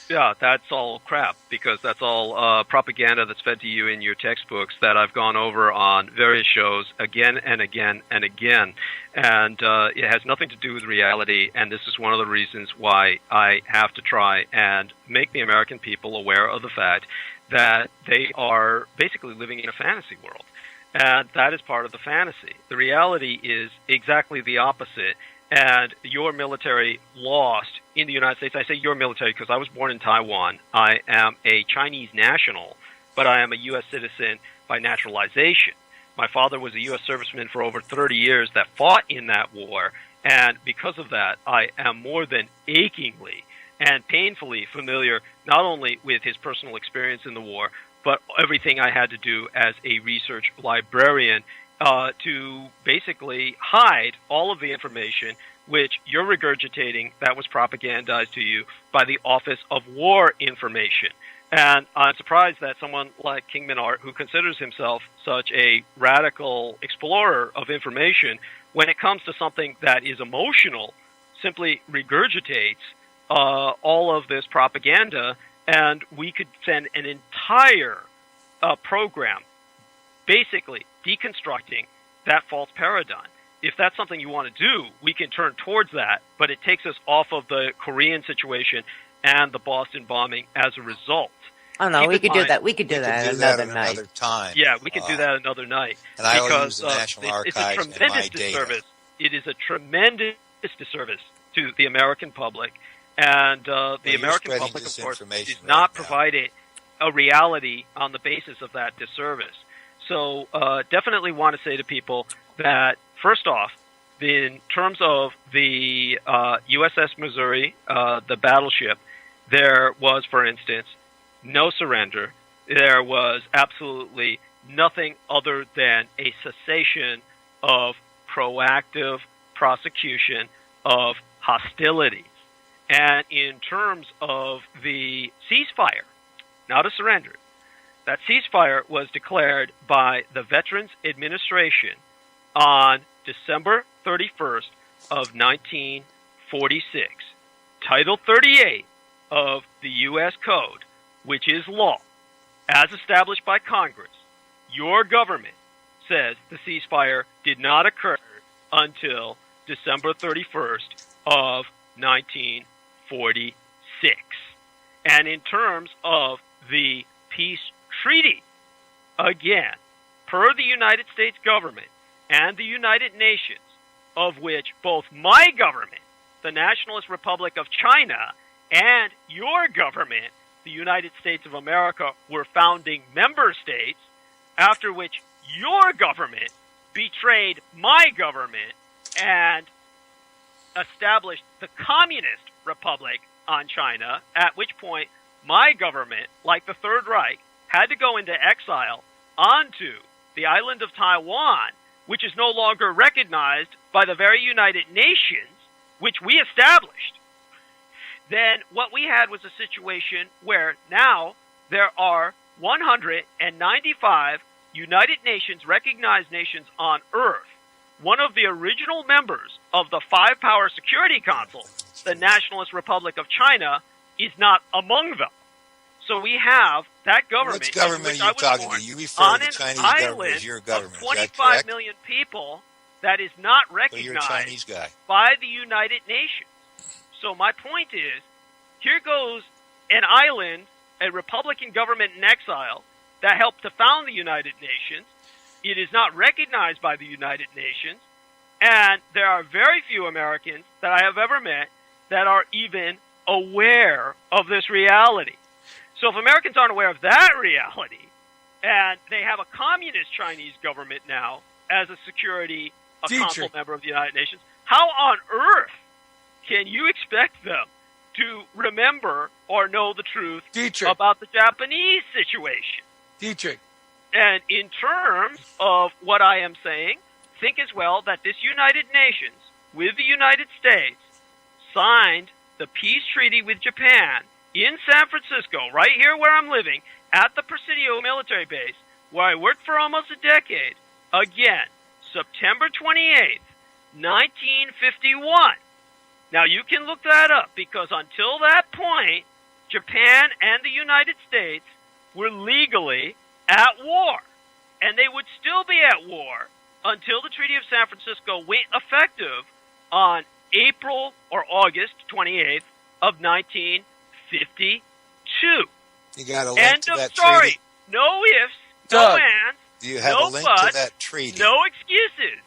S3: Yeah, that's all crap, because that's all propaganda that's fed to you in your textbooks that I've gone over on various shows again and again and again. And it has nothing to do with reality, and this is one of the reasons why I have to try and make the American people aware of the fact that they are basically living in a fantasy world. And that is part of the fantasy. The reality is exactly the opposite. And your military lost in the United States. I say your military because I was born in Taiwan. I am a Chinese national, but I am a U.S. citizen by naturalization. My father was a U.S. serviceman for over 30 years that fought in that war, and because of that, I am more than achingly and painfully familiar not only with his personal experience in the war, but everything I had to do as a research librarian to basically hide all of the information which you're regurgitating that was propagandized to you by the Office of War Information. And I'm surprised that someone like Kingman Art, who considers himself such a radical explorer of information, when it comes to something that is emotional, simply regurgitates all of this propaganda, and we could send an entire program basically deconstructing that false paradigm. If that's something you want to do, we can turn towards that, but it takes us off of the Korean situation and the Boston bombing as a result.
S4: Oh no, we could do that. We could do that another night.
S6: Another time.
S3: Yeah, we could do that another night.
S6: And I will use the National Archives
S3: it's a tremendous
S6: and my
S3: disservice.
S6: data.
S3: It is a tremendous disservice to the American public, and the American public, of course, is not provided a reality on the basis of that disservice. So definitely want to say to people that, first off, in terms of the USS Missouri, the battleship, there was, for instance, no surrender. There was absolutely nothing other than a cessation of proactive prosecution of hostilities. And in terms of the ceasefire, not a surrender, that ceasefire was declared by the Veterans Administration on December 31st of 1946. Title 38 of the U.S. Code, which is law, as established by Congress, your government says the ceasefire did not occur until December 31st of 1946. And in terms of the peace treaty, again, per the United States government and the United Nations, of which both my government, the Nationalist Republic of China, and your government, the United States of America, were founding member states, after which your government betrayed my government and established the Communist Republic on China, at which point my government, like the Third Reich, had to go into exile onto the island of Taiwan, which is no longer recognized by the very United Nations, which we established. Then what we had was a situation where now there are 195 United Nations recognized nations on Earth. One of the original members of the Five-Power Security Council, the Nationalist Republic of China, is not among them. So we have that government,
S6: Which government
S3: which
S6: are
S3: I
S6: you
S3: was
S6: talking
S3: born,
S6: to? You refer
S3: on
S6: to the
S3: an
S6: Chinese government
S3: island
S6: as your
S3: of
S6: government. Is that
S3: 25
S6: correct?
S3: million people that is not
S6: Well, you're a
S3: recognized
S6: Chinese guy.
S3: by the United Nations. So my point is, here goes an island, a Republican government in exile that helped to found the United Nations. It is not recognized by the United Nations, and there are very few Americans that I have ever met that are even aware of this reality. So if Americans aren't aware of that reality, and they have a communist Chinese government now as a security, a
S2: Dietrich.
S3: council member of the United Nations, how on earth can you expect them to remember or know the truth
S2: Dietrich.
S3: about the Japanese situation?
S2: Dietrich.
S3: And in terms of what I am saying, think as well that this United Nations, with the United States, signed the peace treaty with Japan in San Francisco, right here where I'm living, at the Presidio military base, where I worked for almost a decade. Again, September 28th, 1951. Now, you can look that up, because until that point, Japan and the United States were legally at war. And they would still be at war until the Treaty of San Francisco went effective on April or August 28th of 1952.
S6: You got a link
S3: End
S6: to
S3: of
S6: that
S3: story.
S6: treaty?
S3: No ifs,
S2: Doug,
S3: no ands,
S6: Do you have
S3: no
S6: a link
S3: buts,
S6: to that treaty?
S3: no excuses.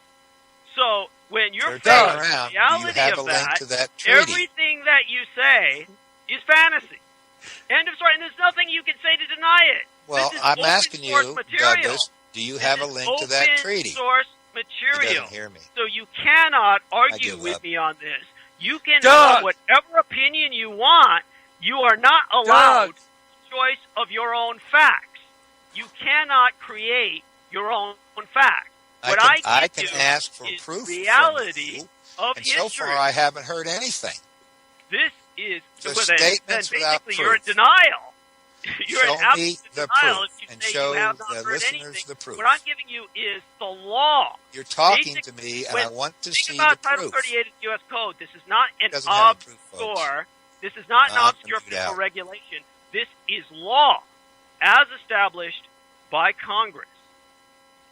S3: So when you're
S6: Turn
S3: faced
S6: that
S3: with
S6: around.
S3: the
S6: Do you
S3: reality
S6: have
S3: of
S6: a link
S3: that,
S6: to that treaty?
S3: everything that you say is fantasy. End of story. And there's nothing you can say to deny it.
S6: Well,
S3: This is
S6: I'm
S3: open
S6: asking
S3: source
S6: you,
S3: material.
S6: Douglas, do you
S3: This
S6: have a
S3: is
S6: link to that
S3: open
S6: treaty?
S3: source
S6: He
S3: material.
S6: doesn't hear me.
S3: So you cannot argue
S6: give
S3: with
S6: up.
S3: me on this. You can
S2: Doug.
S3: have whatever opinion you want. You are not allowed choice of your own facts. You cannot create your own facts. What
S6: I can
S3: give you
S6: ask for
S3: is
S6: proof
S3: reality
S6: from you,
S3: of
S6: and
S3: history.
S6: so far I haven't heard anything.
S3: This is
S6: So
S3: well, then
S6: statements without
S3: basically you're in
S6: proof.
S3: denial. You're
S6: Show
S3: in
S6: me
S3: absolute
S6: the
S3: denial
S6: proof
S3: if you
S6: and
S3: say
S6: show
S3: you have not
S6: the
S3: heard
S6: listeners
S3: anything.
S6: the proof.
S3: What I'm giving you is the law.
S6: You're talking
S3: Basic-
S6: to me, and
S3: when-
S6: I want to
S3: Think
S6: see
S3: about
S6: the
S3: Title
S6: proof.
S3: 38 of the U.S. Code. This is not an
S6: Doesn't have the proof, folks.
S3: obscure. This is not an
S6: Knock
S3: obscure
S6: it
S3: fiscal
S6: out.
S3: regulation. This is law, as established by Congress.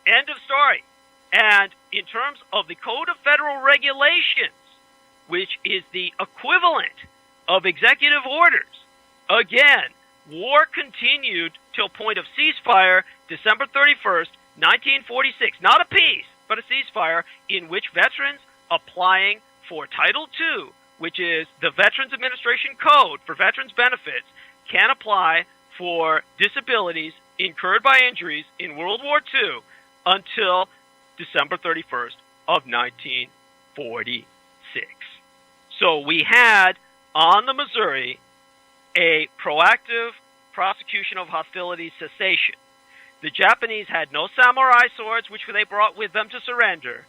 S3: End of story. And in terms of the Code of Federal Regulations, which is the equivalent of executive orders, again, war continued till point of ceasefire, December 31st, 1946. Not a peace, but a ceasefire in which veterans applying for Title II, which is the Veterans Administration Code for veterans benefits, can apply for disabilities incurred by injuries in World War II until December 31st of 1946. So we had on the Missouri a proactive prosecution of hostilities cessation. The Japanese had no samurai swords, which they brought with them to surrender.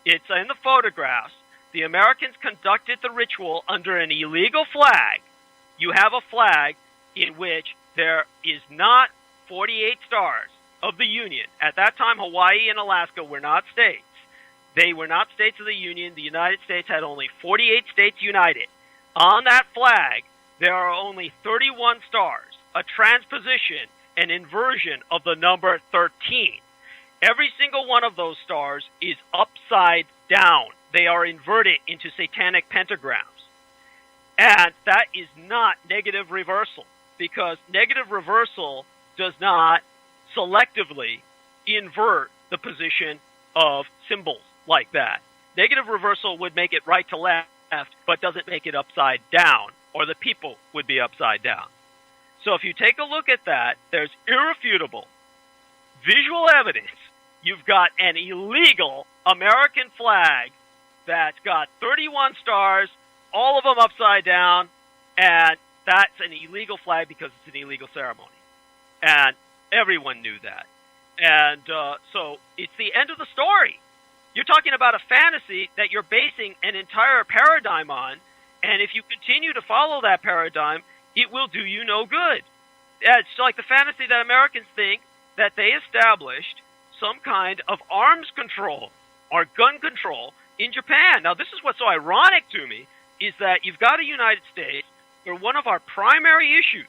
S3: It's in the photographs. The Americans conducted the ritual under an illegal flag. You have a flag in which there is not 48 stars of the Union. At that time, Hawaii and Alaska were not states. They were not states of the Union. The United States had only 48 states united. On that flag, there are only 31 stars, a transposition, an inversion of the number 13. Every single one of those stars is upside down. They are inverted into satanic pentagrams. And that is not negative reversal, because negative reversal does not selectively invert the position of symbols like that. Negative reversal would make it right to left, but doesn't make it upside down, or the people would be upside down. So if you take a look at that, there's irrefutable visual evidence. You've got an illegal American flag that's got 31 stars, all of them upside down, and that's an illegal flag because it's an illegal ceremony. And everyone knew that. And so it's the end of the story. You're talking about a fantasy that you're basing an entire paradigm on, and if you continue to follow that paradigm, it will do you no good. It's like the fantasy that Americans think that they established some kind of arms control or gun control in Japan. Now, this is what's so ironic to me, is that you've got a United States where one of our primary issues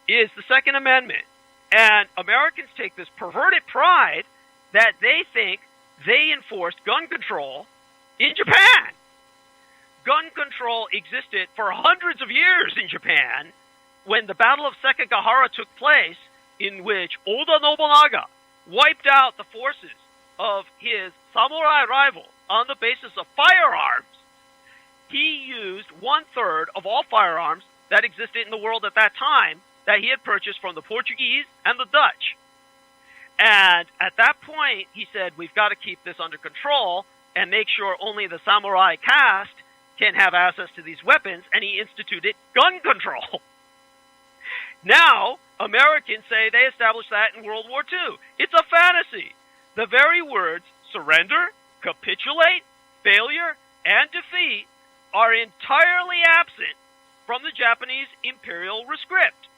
S3: is the Second Amendment. And Americans take this perverted pride that they think they enforced gun control in Japan. Gun control existed for hundreds of years in Japan when the Battle of Sekigahara took place, in which Oda Nobunaga wiped out the forces of his samurai rival on the basis of firearms. He used 1/3 of all firearms that existed in the world at that time that he had purchased from the Portuguese and the Dutch. And at that point, he said, we've got to keep this under control and make sure only the samurai caste can have access to these weapons, and he instituted gun control. Now, Americans say they established that in World War II. It's a fantasy. The very words surrender, capitulate, failure, and defeat are entirely absent from the Japanese imperial rescript,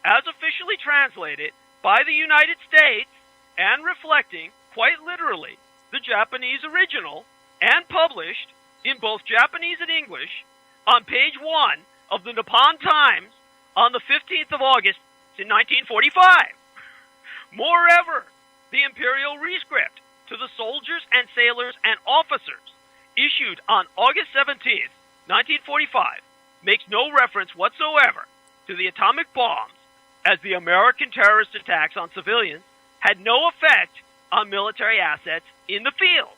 S3: as officially translated by the United States and reflecting, quite literally, the Japanese original and published in both Japanese and English on page 1 of the Nippon Times on the 15th of August in 1945. Moreover, the imperial rescript to the soldiers and sailors and officers issued on August 17th, 1945, makes no reference whatsoever to the atomic bombs, as the American terrorist attacks on civilians had no effect on military assets in the field.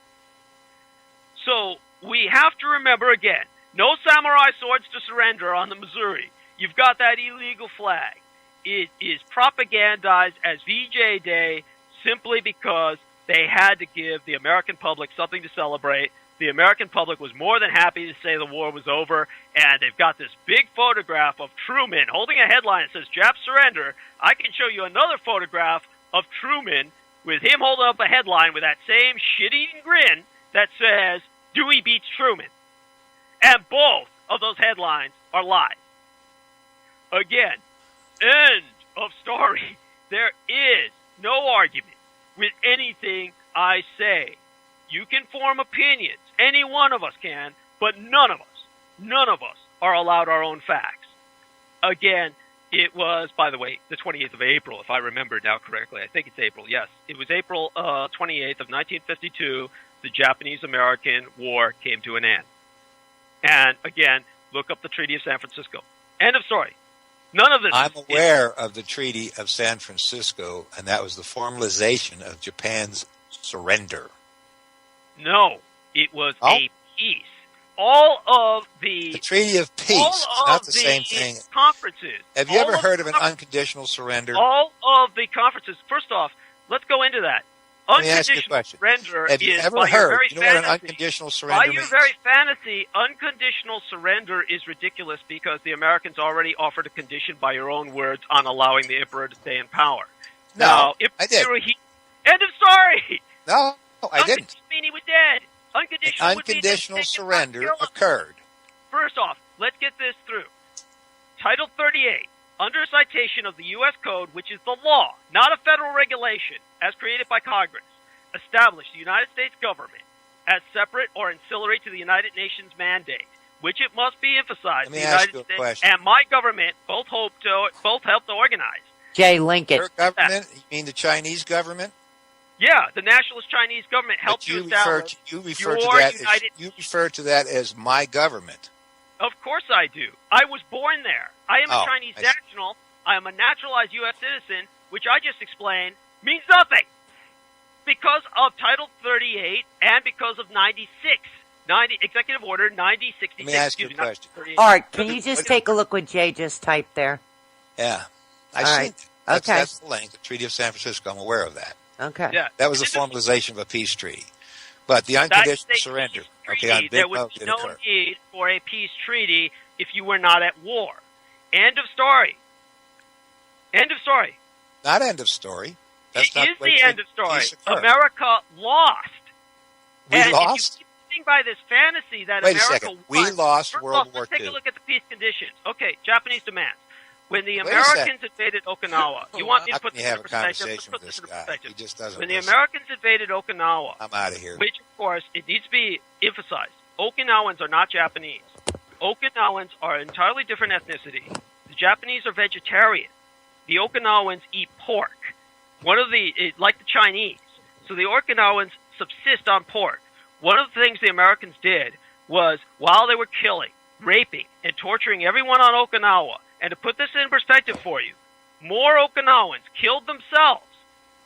S3: So we have to remember again, no samurai swords to surrender on the Missouri. You've got that illegal flag. It is propagandized as VJ Day simply because they had to give the American public something to celebrate. The American public was more than happy to say the war was over, and they've got this big photograph of Truman holding a headline that says, Japs surrender. I can show you another photograph of Truman with him holding up a headline with that same shit-eating grin that says, Dewey beats Truman. And both of those headlines are lies. Again, end of story. There is no argument with anything I say. You can form opinions. Any one of us can, but none of us are allowed our own facts. Again, it was, by the way, the 28th of April, if I remember now correctly. I think it's April, yes. It was April 28th of 1952. The Japanese-American War came to an end. And again, look up the Treaty of San Francisco. End of story. None of this.
S6: I'm aware of the Treaty of San Francisco, and that was the formalization of Japan's surrender.
S3: No, it was a peace. All of the
S6: Treaty of Peace, not the same thing.
S3: Conferences.
S6: Have you ever heard of an unconditional surrender?
S3: All of the conferences. First off, let's go into that.
S6: Let me ask you a question.
S3: Surrender
S6: Have you
S3: is,
S6: ever
S3: by your
S6: heard?
S3: very
S6: You know what an
S3: fantasy,
S6: unconditional surrender
S3: by your
S6: means?
S3: very fantasy, unconditional surrender is ridiculous because the Americans already offered a condition, by your own words, on allowing the emperor to stay in power.
S6: No,
S3: now,
S6: I did.
S3: End of story.
S6: No, I didn't.
S3: Mean he was dead.
S6: Unconditional surrender occurred.
S3: First off, let's get this through. Title 38, under citation of the U.S. Code, which is the law, not a federal regulation, as created by Congress, established the United States government as separate or ancillary to the United Nations mandate, which it must be emphasized the United States and my government both helped to organize.
S4: Jay Lincoln.
S6: Your government? You mean the Chinese government?
S3: Yeah, the nationalist Chinese government helped to establish
S6: you refer to that as my government.
S3: Of course I do. I was born there. I am a Chinese national. I am a naturalized U.S. citizen, which I just explained means nothing because of Title 38 and because of 90 Executive Order 9066.
S6: Let me ask you a question.
S4: All right, can you just take a look what Jay just typed there?
S6: Yeah, I see. That's the link, the Treaty of San Francisco. I'm aware of that.
S4: Okay.
S3: Yeah.
S6: That was the formalization of a peace treaty. But the unconditional surrender,
S3: there would be no need for a peace treaty if you were not at war. End of story. End of story.
S6: Not end of story. That's not
S3: the end of story. America lost.
S6: We lost?
S3: If you keep by this fantasy that
S6: Wait
S3: America
S6: a second. We lost World War II.
S3: Let's take a look at the peace conditions. Okay, Japanese demands. When the Americans invaded Okinawa, you want me to put this in perspective?
S6: With this guy. He just doesn't
S3: when the Americans invaded Okinawa,
S6: I'm out of here.
S3: Which, of course, it needs to be emphasized. Okinawans are not Japanese. Okinawans are an entirely different ethnicity. The Japanese are vegetarian. The Okinawans eat pork. like the Chinese. So the Okinawans subsist on pork. One of the things the Americans did was, while they were killing, raping, and torturing everyone on Okinawa, and to put this in perspective for you, more Okinawans killed themselves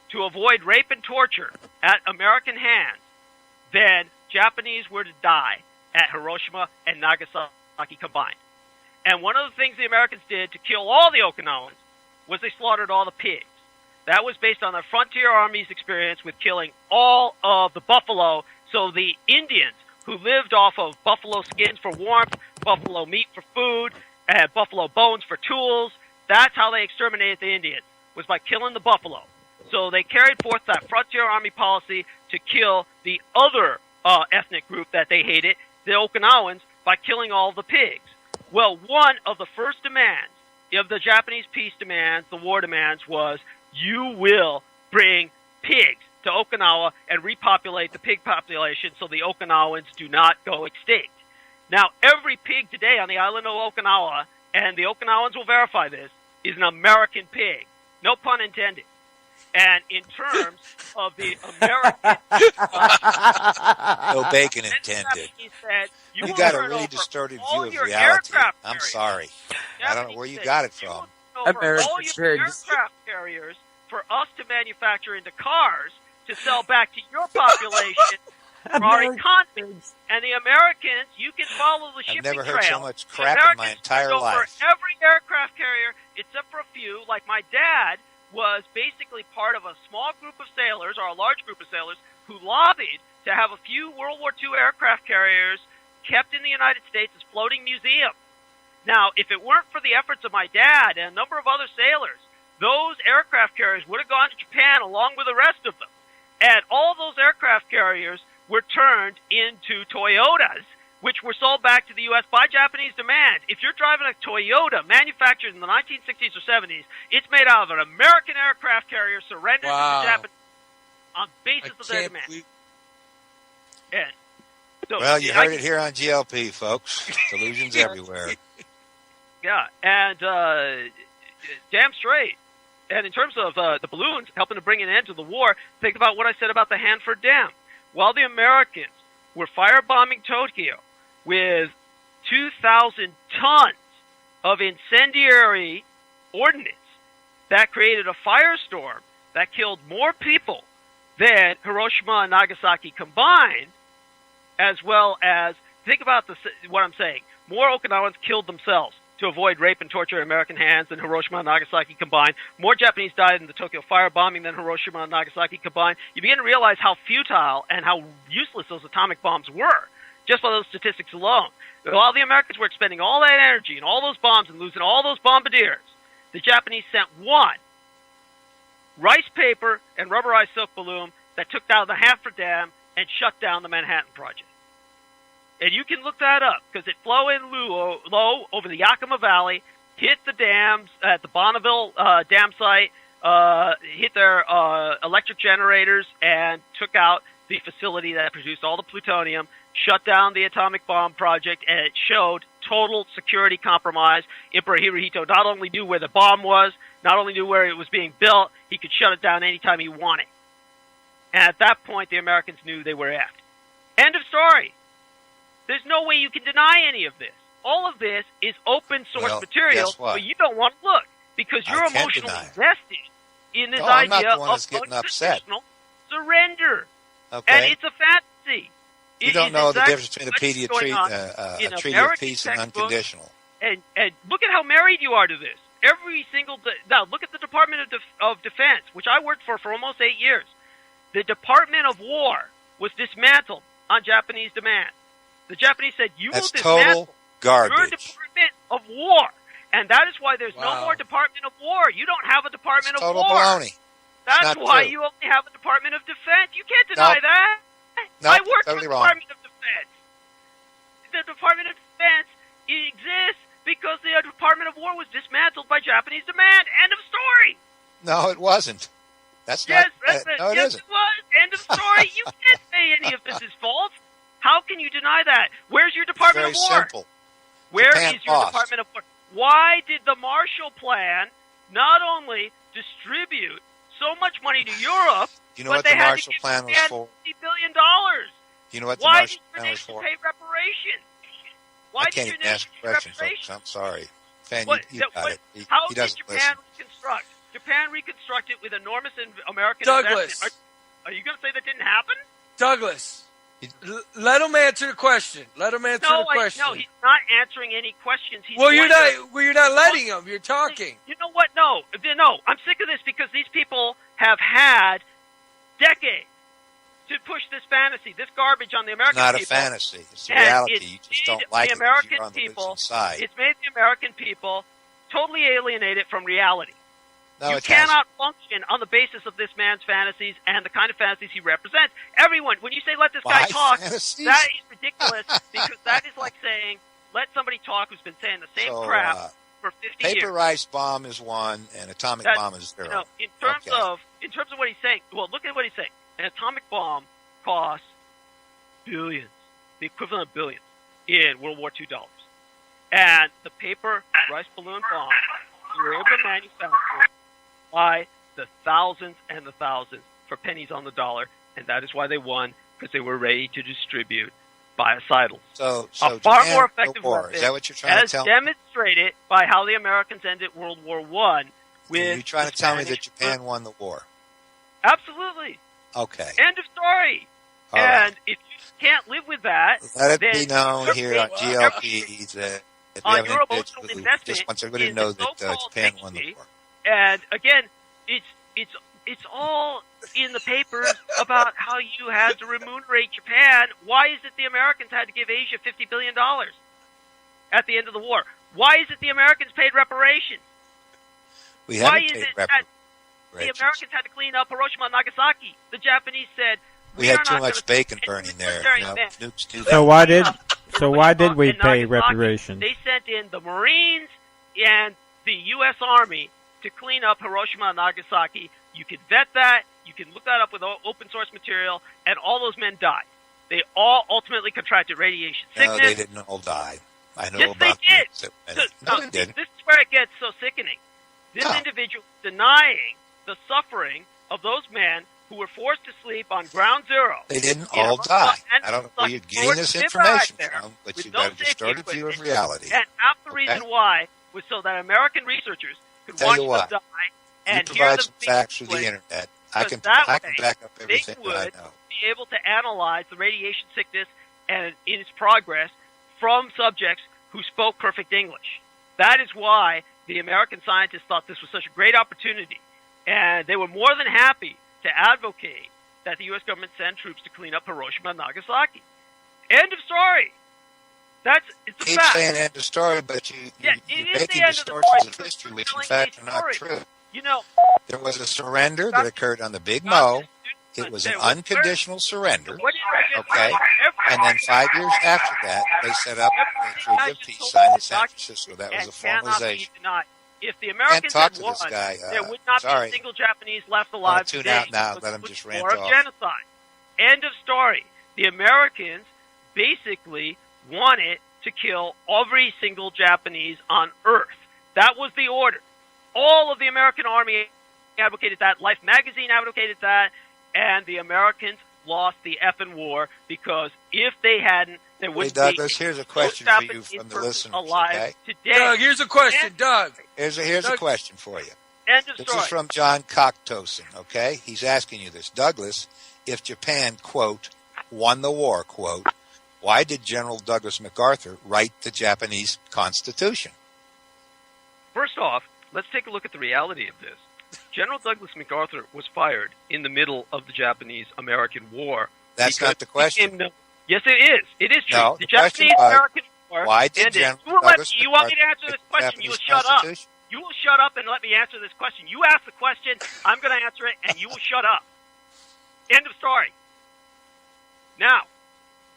S3: to avoid rape and torture at American hands than Japanese were to die at Hiroshima and Nagasaki combined. And one of the things the Americans did to kill all the Okinawans was they slaughtered all the pigs. That was based on the Frontier Army's experience with killing all of the buffalo. So the Indians, who lived off of buffalo skins for warmth, buffalo meat for food, and buffalo bones for tools, that's how they exterminated the Indians, was by killing the buffalo. So they carried forth that Frontier Army policy to kill the other ethnic group that they hated, the Okinawans, by killing all the pigs. Well, one of the first demands of the Japanese peace demands, the war demands, was you will bring pigs to Okinawa and repopulate the pig population so the Okinawans do not go extinct. Now, every pig today on the island of Okinawa, and the Okinawans will verify this, is an American pig. No pun intended. And in terms of the American...
S6: no bacon intended. You got a really distorted view of reality. I'm sorry. I don't know where you got it from.
S2: American
S3: all your
S2: pigs.
S3: Aircraft carriers for us to manufacture into cars to sell back to your population for our economy. And the Americans, you can follow the shipping trail.
S6: I've never heard so much crap in my entire life.
S3: Every aircraft carrier, except for a few, like my dad, was basically part of a small group of sailors, or a large group of sailors, who lobbied to have a few World War II aircraft carriers kept in the United States as floating museums. Now, if it weren't for the efforts of my dad and a number of other sailors, those aircraft carriers would have gone to Japan along with the rest of them. And all those aircraft carriers were turned into Toyotas, which were sold back to the U.S. by Japanese demand. If you're driving a Toyota manufactured in the 1960s or 70s, it's made out of an American aircraft carrier surrendered to the Japanese on basis of their demand. And so,
S6: well, you heard it here on GLP, folks. Delusions everywhere.
S3: Yeah, and damn straight. And in terms of the balloons helping to bring an end to the war, think about what I said about the Hanford Dam. While the Americans were firebombing Tokyo with 2,000 tons of incendiary ordnance that created a firestorm that killed more people than Hiroshima and Nagasaki combined, as well as, think about what I'm saying, more Okinawans killed themselves to avoid rape and torture in American hands than Hiroshima and Nagasaki combined. More Japanese died in the Tokyo firebombing than Hiroshima and Nagasaki combined. You begin to realize how futile and how useless those atomic bombs were, just by those statistics alone. While the Americans were expending all that energy and all those bombs and losing all those bombardiers, the Japanese sent one rice paper and rubberized silk balloon that took down the Hanford Dam and shut down the Manhattan Project. And you can look that up, because it flew in low over the Yakima Valley, hit the dams at the Bonneville dam site, hit their electric generators, and took out the facility that produced all the plutonium, shut down the atomic bomb project, and it showed total security compromise. Emperor Hirohito not only knew where the bomb was, not only knew where it was being built, he could shut it down anytime he wanted. And at that point, the Americans knew they were effed. End of story. There's no way you can deny any of this. All of this is open source material, but you don't want to look because you're emotionally invested in this idea of unconditional surrender.
S6: Okay.
S3: And it's a fantasy.
S6: You don't know the difference between a treaty of peace and unconditional.
S3: And look at how married you are to this. Every single day. Now, look at the Department of Defense, which I worked for almost 8 years. The Department of War was dismantled on Japanese demand. The Japanese said, you will dismantle your Department of War. And that is why there's no more Department of War. You don't have a Department of War.
S6: Total baloney.
S3: That's why you only have a Department of Defense. You can't deny that. I worked for the Department of Defense. The Department of Defense exists because the Department of War was dismantled by Japanese demand. End of story.
S6: No, it wasn't. That's
S3: yes,
S6: not. No,
S3: yes, it was. End of story. You can't say any of this is false. How can you deny that? Where's your Department of War?
S6: Simple.
S3: Where is your Department of War? Why did the Marshall Plan not only distribute so much money to Europe,
S6: You know
S3: but
S6: what
S3: they
S6: the
S3: had
S6: Marshall
S3: to give
S6: Plan was
S3: Japan
S6: for?
S3: $50 billion.
S6: You know what the
S3: Why
S6: Marshall
S3: did your
S6: Plan was
S3: nation
S6: for?
S3: pay reparations? Why
S6: I
S3: did
S6: can't
S3: your
S6: even ask
S3: nation
S6: a
S3: pay
S6: question,
S3: reparations?
S6: folks. I'm sorry. Fan,
S3: What,
S6: you got it.
S3: How
S6: He
S3: did
S6: doesn't
S3: Japan
S6: listen.
S3: reconstruct? Japan reconstructed with enormous American
S2: Douglas.
S3: investment. Are you going to say that didn't happen?
S2: Douglas, let him answer the question. Let him answer the question.
S3: No, he's not answering any questions.
S2: You're not letting him. You're talking.
S3: You know what? No, I'm sick of this because these people have had decades to push this fantasy, this garbage on the American
S6: It's not
S3: people.
S6: a fantasy. It's a
S3: And
S6: reality.
S3: it's
S6: You just don't
S3: made
S6: like
S3: the
S6: it because
S3: American
S6: you're on the
S3: people.
S6: losing side.
S3: It's made the American people totally alienated from reality.
S6: No,
S3: You
S6: it
S3: cannot function on the basis of this man's fantasies and the kind of fantasies he represents. Everyone, when you say let this guy
S6: My
S3: talk,
S6: fantasies?
S3: that is ridiculous because that is like saying let somebody talk who's been saying the same crap for 50 years.
S6: Paper rice bomb is one, and atomic bomb is zero.
S3: You know, in terms of what he's saying, well, look at what he's saying. An atomic bomb costs billions, the equivalent of billions in World War II dollars. And the paper rice balloon bomb, we were able to manufacture by the thousands and the thousands for pennies on the dollar, and that is why they won, because they were ready to distribute biocidals.
S6: So
S3: a far
S6: Japan,
S3: more effective
S6: war.
S3: weapon,
S6: Is that what you're trying to
S3: as
S6: tell me?
S3: demonstrated by how the Americans ended World War I.
S6: Are you trying to tell me that Japan won the war?
S3: Absolutely.
S6: Okay.
S3: End of story.
S6: All
S3: and
S6: right.
S3: if you can't live with that,
S6: Let it
S3: then
S6: be known here on GLP that we have
S3: your
S6: an
S3: emotional
S6: individual who
S3: investment
S6: just wants everybody to
S3: in
S6: know
S3: the
S6: that
S3: so-called
S6: Japan won the
S3: victory.
S6: war.
S3: And again, it's all in the papers about how you had to remunerate Japan. Why is it the Americans had to give Asia $50 billion at the end of the war? Why is it the Americans paid reparations?
S6: We
S3: Why
S6: haven't
S3: is
S6: paid
S3: it that the
S6: reparations.
S3: Americans had to clean up Hiroshima and Nagasaki? The Japanese said,
S6: We had
S3: are
S6: too
S3: not
S6: much
S3: gonna
S6: bacon
S3: send
S6: burning there.
S3: military
S6: You know,
S3: men.
S6: nukes do
S5: So
S6: that.
S5: why did we
S3: In
S5: pay
S3: Nagasaki,
S5: reparations?
S3: They sent in the Marines and the U.S. Army to clean up Hiroshima and Nagasaki. You can vet that. You can look that up with open source material, and all those men died. They all ultimately contracted radiation sickness.
S6: No, they didn't all die. I know
S3: Yes,
S6: about
S3: they did.
S6: this. No, they didn't.
S3: This is where it gets so sickening. This
S6: No.
S3: individual is denying the suffering of those men who were forced to sleep on ground zero.
S6: They didn't
S3: in
S6: all
S3: Russia
S6: die.
S3: and
S6: I don't know
S3: Kentucky.
S6: where you're getting this
S3: They were
S6: information
S3: back there
S6: from, but
S3: with
S6: you've
S3: no
S6: got a
S3: safety
S6: distorted view of
S3: equipment.
S6: reality.
S3: And half the
S6: Okay.
S3: reason why was so that American researchers could
S6: Tell
S3: watch
S6: you
S3: them
S6: what,
S3: die
S6: You
S3: and hear
S6: provide
S3: them
S6: some facts through the
S3: speak
S6: internet. I can
S3: that way,
S6: back up
S3: they
S6: everything that I
S3: would
S6: know.
S3: be able to analyze the radiation sickness and its progress from subjects who spoke perfect English. That is why the American scientists thought this was such a great opportunity, and they were more than happy to advocate that the U.S. government send troops to clean up Hiroshima and Nagasaki. End of story. It's a
S6: Keep
S3: fact.
S6: saying end of story, but
S3: Yeah,
S6: you're
S3: it is
S6: making
S3: the end of the
S6: distortions
S3: story.
S6: of history, which in
S3: Telling
S6: fact
S3: a
S6: are not
S3: story.
S6: true.
S3: You know,
S6: There was a surrender that occurred on the Big Mo. It was an unconditional surrender.
S3: what did I just
S6: Okay.
S3: say?
S6: And then 5 years after that, they set up the Treaty of Peace signed in San Francisco. That was a formalization.
S3: If the Americans
S6: talk
S3: had
S6: to
S3: won,
S6: this guy.
S3: there would not be
S6: Sorry.
S3: a single Japanese left alive
S6: tune
S3: today.
S6: out now.
S3: because
S6: Let
S3: it
S6: him
S3: was
S6: just
S3: a
S6: rant
S3: war of
S6: off.
S3: genocide. End of story. The Americans basically wanted to kill every single Japanese on Earth. That was the order. All of the American Army advocated that. Life magazine advocated that. And the Americans lost the effing war because if they hadn't, there
S6: Hey,
S3: wouldn't
S6: Douglas,
S3: be
S6: here's a question for you
S3: Japanese
S6: from the
S3: person
S6: listeners.
S3: alive
S6: Okay?
S3: today.
S2: Doug, here's a question, Doug.
S6: Here's a
S2: Doug-
S6: question for you.
S3: End of
S6: This
S3: story.
S6: is from John Cocktoson, okay? He's asking you this. Douglas, if Japan, quote, won the war, quote, why did General Douglas MacArthur write the Japanese Constitution?
S3: First off, let's take a look at the reality of this. General Douglas MacArthur was fired in the middle of the Japanese-American War.
S6: That's not the question.
S3: Yes, it is. It is true.
S6: No,
S3: the
S6: the question
S3: Japanese-American War.
S6: why did
S3: ended.
S6: General Douglas
S3: You want me to
S6: MacArthur
S3: answer this
S6: write the
S3: question? You will
S6: Japanese
S3: shut up.
S6: Constitution?
S3: You will shut up and let me answer this question. You ask the question, I'm going to answer it, and you will shut up. End of story. Now,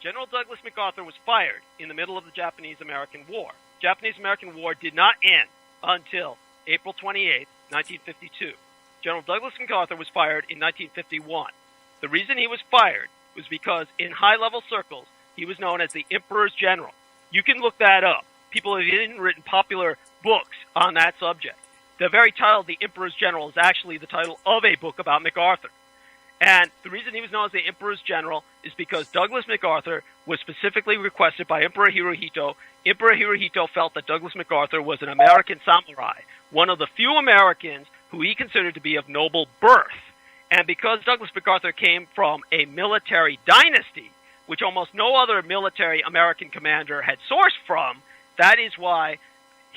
S3: General Douglas MacArthur was fired in the middle of the Japanese-American War. Japanese-American War did not end until April 28, 1952. General Douglas MacArthur was fired in 1951. The reason he was fired was because in high-level circles, he was known as the Emperor's General. You can look that up. People have even written popular books on that subject. the very title, The Emperor's General, is actually the title of a book about MacArthur. And the reason he was known as the Emperor's General is because Douglas MacArthur was specifically requested by Emperor Hirohito. Emperor Hirohito felt that Douglas MacArthur was an American samurai, one of the few Americans who he considered to be of noble birth. And because Douglas MacArthur came from a military dynasty, which almost no other military American commander had sourced from, that is why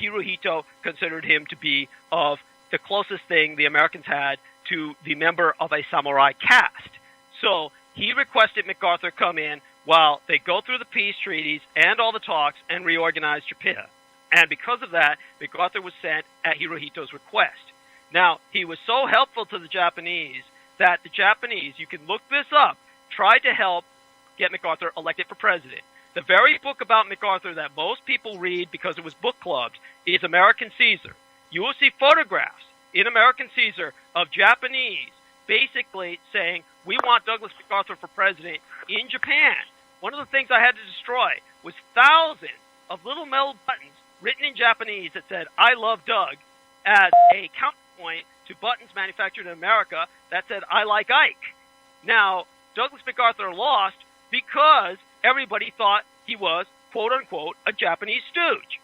S3: Hirohito considered him to be of the closest thing the Americans had to the member of a samurai caste. So he requested MacArthur come in while they go through the peace treaties and all the talks and reorganize Japan. And because of that, MacArthur was sent at Hirohito's request. Now, he was so helpful to the Japanese that the Japanese, you can look this up, tried to help get MacArthur elected for president. The very book about MacArthur that most people read because it was book clubs is American Caesar. You will see photographs in American Caesar of Japanese basically saying, we want Douglas MacArthur for president in Japan. One of the things I had to destroy was thousands of little metal buttons written in Japanese that said, I love Doug, as a counterpoint to buttons manufactured in America that said, I like Ike. Now, Douglas MacArthur lost because everybody thought he was, quote unquote, a Japanese stooge.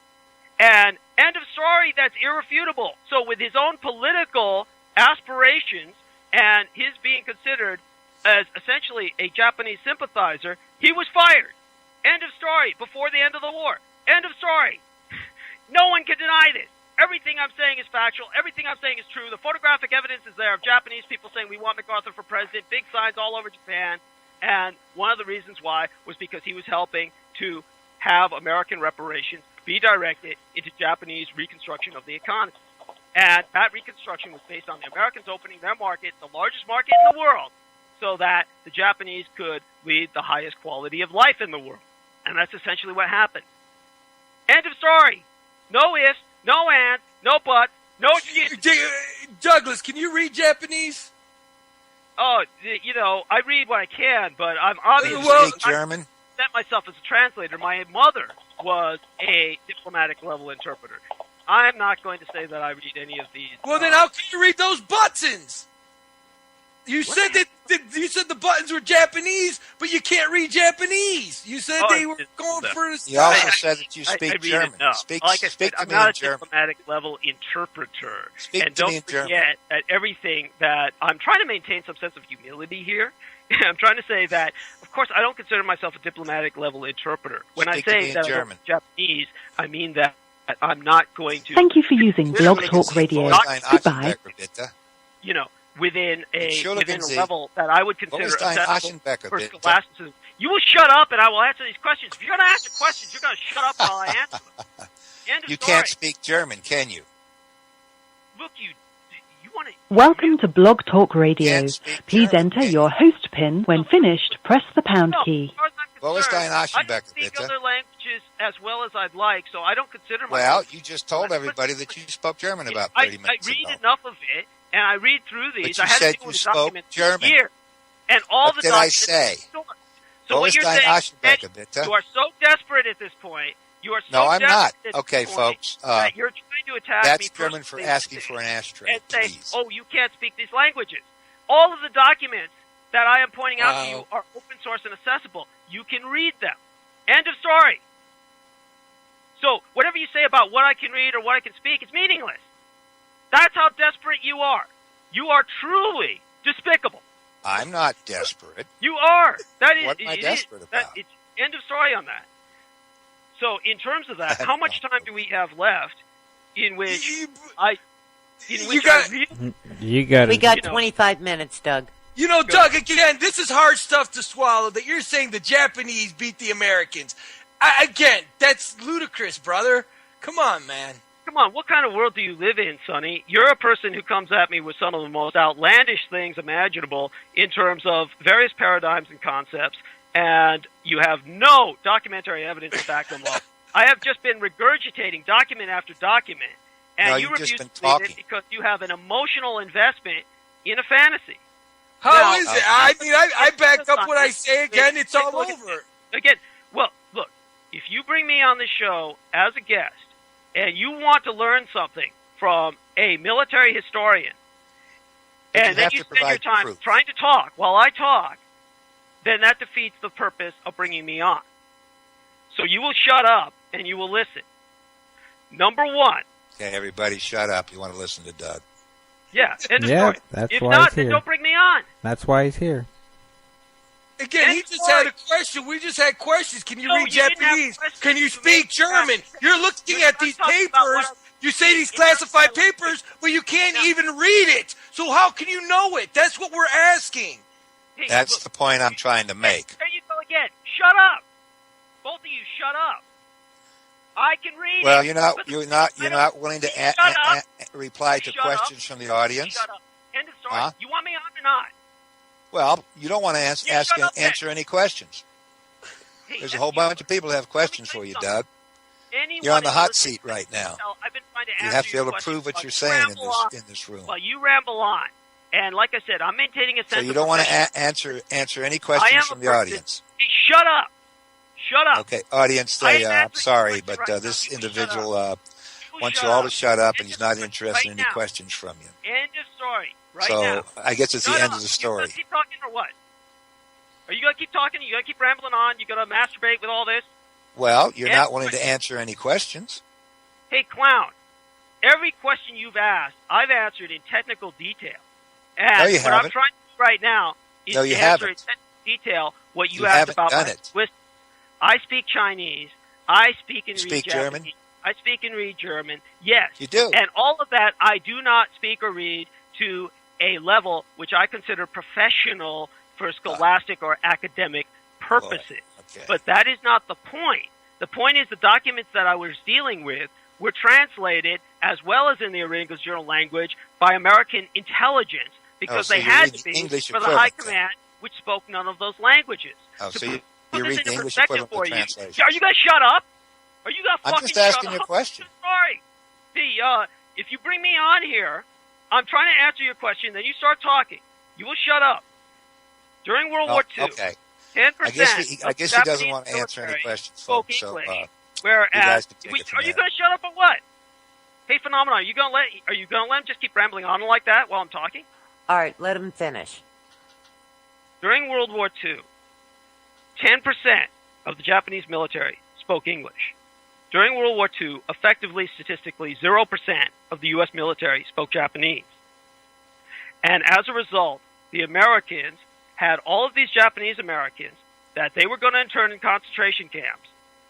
S3: And end of story, that's irrefutable. So with his own political aspirations and his being considered as essentially a Japanese sympathizer, he was fired. End of story. Before the end of the war. End of story. No one can deny this. Everything I'm saying is factual. Everything I'm saying is true. The photographic evidence is there of Japanese people saying we want MacArthur for president, big signs all over Japan. And one of the reasons why was because he was helping to have American reparations be directed into Japanese reconstruction of the economy. And that reconstruction was based on the Americans opening their market, the largest market in the world, so that the Japanese could lead the highest quality of life in the world. And that's essentially what happened. End of story. No ifs, no ands, no buts, no excuses.
S2: Douglas, can you read Japanese?
S3: Oh, you know, I read what I can, but I'm obviously...
S6: Well, speak German?
S3: I set myself as a translator. My mother was a diplomatic level interpreter. I'm not going to say that I read any of these.
S2: Well, then how can you read those buttons? You said that you said the buttons were Japanese, but you can't read Japanese. You said they were going for the.
S6: You also said that you speak German.
S3: No.
S6: Speak,
S3: like I
S6: speak
S3: said,
S6: to
S3: I'm
S6: me
S3: not
S6: in
S3: a
S6: German.
S3: diplomatic level interpreter.
S6: Speak
S3: and
S6: to me
S3: don't
S6: in German.
S3: forget that everything that I'm trying to maintain some sense of humility here. I'm trying to say that, of course, I don't consider myself a diplomatic level interpreter. When
S6: Speak
S3: I
S6: to me
S3: say
S6: in
S3: that
S6: German.
S3: I'm Japanese, I mean that I'm not going to.
S7: Thank you for using Blog Talk Radio. Goodbye.
S3: You know, within a
S6: Entschuldigen Sie.
S3: level that I would consider
S6: Wo ist ein
S3: acceptable
S6: Aschenbecher,
S3: for
S6: bitte?
S3: scholasticism. You will shut up, and I will answer these questions. If you're going to ask questions, you're going to shut up while I answer them. End of
S6: You
S3: story.
S6: can't speak German, can you?
S3: Look, you want to.
S7: Welcome to Blog Talk Radio.
S6: Can't speak
S7: Please
S6: German,
S7: enter
S6: can
S7: your host PIN. When finished, press the pound
S3: No,
S7: key.
S3: as far as I'm
S6: Wo ist
S3: concerned,
S6: ein
S3: I
S6: Aschenbecher,
S3: can speak
S6: bitte?
S3: other languages as well as I'd like, so I don't consider myself.
S6: Well, you just told everybody that you spoke German about 30 minutes
S3: I read
S6: ago.
S3: enough of it, and I read through these.
S6: But you
S3: I had
S6: said
S3: to deal
S6: you
S3: with
S6: spoke
S3: documents
S6: German.
S3: here, and all
S6: What
S3: the
S6: did I
S3: documents.
S6: say?
S3: So
S6: Wo
S3: what
S6: ist
S3: you're
S6: ein
S3: saying,
S6: Aschenbecher,
S3: Ed,
S6: bitte?
S3: you are so desperate at this point. You are so
S6: No, I'm
S3: desperate
S6: not.
S3: at this
S6: Okay,
S3: point
S6: folks.
S3: that you're trying to attack
S6: That's
S3: me
S6: German for
S3: personally
S6: asking for an ashtray,
S3: and say,
S6: please.
S3: "Oh, you can't speak these languages." All of the documents that I am pointing out to you are open source and accessible. You can read them. End of story. So whatever you say about what I can read or what I can speak is meaningless. That's how desperate you are. You are truly despicable.
S6: I'm not desperate.
S3: You are. That is.
S6: What am I desperate about?
S3: It's end of story on that. So in terms of that, how much time do we have left? In which
S2: You
S3: I
S2: got-
S3: really
S5: You got
S4: We
S5: it.
S4: got
S3: You know.
S4: 25 minutes, Doug.
S2: You know, Doug, again, this is hard stuff to swallow, that you're saying the Japanese beat the Americans. Again, that's ludicrous, brother. Come on, man.
S3: Come on, what kind of world do you live in, Sonny? You're a person who comes at me with some of the most outlandish things imaginable in terms of various paradigms and concepts, and you have no documentary evidence to back them up. I have just been regurgitating document after document, and
S6: No,
S3: you
S6: you've just
S3: refuse
S6: been
S3: to believe
S6: talking.
S3: it because you have an emotional investment in a fantasy.
S2: How
S3: Now-
S2: is it? I mean, I back up what I say again. It's all
S3: Look at
S2: over.
S3: this. Again, well, look, if you bring me on the show as a guest and you want to learn something from a military historian,
S6: But
S3: and then
S6: have
S3: you
S6: to
S3: spend your
S6: provide
S3: time
S6: proof.
S3: trying to talk while I talk, then that defeats the purpose of bringing me on. So you will shut up and you will listen. Number one.
S6: Okay, everybody shut up. You want to listen to Doug.
S3: Yeah, end of
S5: Yeah,
S3: story.
S5: that's
S3: If
S5: why
S3: not,
S5: he's
S3: then
S5: here.
S3: don't bring me on.
S5: That's why he's here.
S2: Again, he just had a question. We just had questions. Can you
S3: No,
S2: read
S3: you didn't have
S2: Japanese?
S3: questions.
S2: Can you
S3: You
S2: speak
S3: made
S2: German?
S3: questions.
S2: You're looking
S3: You're
S2: at these
S3: not talking about what
S2: papers.
S3: I'm-
S2: You say these
S3: It's not
S2: classified
S3: my
S2: papers, but you can't
S3: No.
S2: even read it. So how can you know it? That's what we're asking.
S3: Hey,
S6: That's
S3: look,
S6: the point I'm trying to make.
S3: There you go again. Shut up. Both of you, shut up. I can read
S6: Well,
S3: it.
S6: you're
S3: But
S6: not willing to
S3: Shut up.
S6: reply to
S3: Shut up.
S6: questions from the audience.
S3: Shut up. End of story.
S6: Huh?
S3: You want me on or not?
S6: Well, you don't want to
S3: Yeah, shut up then.
S6: answer any questions.
S3: Hey,
S6: There's a whole bunch of people who have questions for you, Doug.
S3: Anyone
S6: You're on the
S3: who
S6: hot
S3: listens
S6: seat right now.
S3: I've been trying to
S6: You
S3: answer
S6: have to be
S3: your
S6: able to
S3: questions
S6: prove what
S3: while
S6: you're
S3: you
S6: saying
S3: ramble on.
S6: in this room.
S3: While you ramble on. And like I said, I'm maintaining a sense
S6: So
S3: of
S6: you don't want to
S3: professionalism.
S6: answer any
S3: I am
S6: questions
S3: a
S6: from the
S3: person-
S6: audience.
S3: Hey, shut up. Shut up.
S6: Okay, audience,
S3: I am
S6: I'm
S3: answering
S6: sorry,
S3: your
S6: but
S3: question right
S6: this
S3: now. You shut
S6: individual
S3: You
S6: wants
S3: shut
S6: you all to
S3: up.
S6: shut up, and
S3: End
S6: he's
S3: of
S6: not
S3: story.
S6: interested
S3: Right
S6: in any
S3: now.
S6: questions from you.
S3: End of story. Right
S6: So
S3: now.
S6: I guess it's the
S3: Shut
S6: end
S3: up.
S6: of the
S3: You
S6: story.
S3: gonna keep talking or what? Are you gonna keep talking? You gonna keep rambling on? You gonna masturbate with all this?
S6: Well, you're
S3: End
S6: not
S3: of
S6: willing to
S3: story.
S6: answer any questions.
S3: Hey, clown. Every question you've asked, I've answered in technical detail. And
S6: No, you
S3: what I'm
S6: haven't.
S3: trying to do right now is
S6: No, you
S3: answer in
S6: haven't.
S3: technical detail what you
S6: You
S3: asked
S6: haven't
S3: about
S6: done
S3: my
S6: it.
S3: linguistics. I speak Chinese. I speak and
S6: Speak
S3: read
S6: German?
S3: Japanese. I speak and read German. Yes.
S6: You do.
S3: And all of that I do not speak or read to a level which I consider professional for scholastic or academic purposes.
S6: Okay.
S3: But that is not the point. The point is the documents that I was dealing with were translated, as well as in the original language, by American intelligence because
S6: so
S3: they
S6: you
S3: had
S6: read
S3: to
S6: the
S3: be
S6: English
S3: for the High
S6: equivalent then.
S3: Command, which spoke none of those languages.
S6: Oh,
S3: To
S6: so you
S3: put this
S6: read
S3: into
S6: the English
S3: perspective
S6: equivalent
S3: for
S6: of
S3: you,
S6: translation.
S3: are you guys shut up? Are you guys
S6: I'm
S3: fucking
S6: just asking
S3: shut
S6: you a
S3: up?
S6: question.
S3: Sorry. See, if you bring me on here, I'm trying to answer your question, then you start talking. You will shut up. During World War II,
S6: Okay.
S3: 10%
S6: I guess he
S3: of
S6: doesn't
S3: Japanese
S6: want to answer any
S3: military
S6: questions,
S3: spoke
S6: folks. So,
S3: English.
S6: you
S3: Whereas,
S6: guys can take it from
S3: are you
S6: there.
S3: going to shut up or what? Hey, Phenomenon, are you going to let him just keep rambling on like that while I'm talking?
S4: All right, let him finish.
S3: During World War II, 10% of the Japanese military spoke English. During World War II, effectively, statistically, 0% of the U.S. military spoke Japanese. And as a result, the Americans had all of these Japanese Americans that they were going to intern in concentration camps.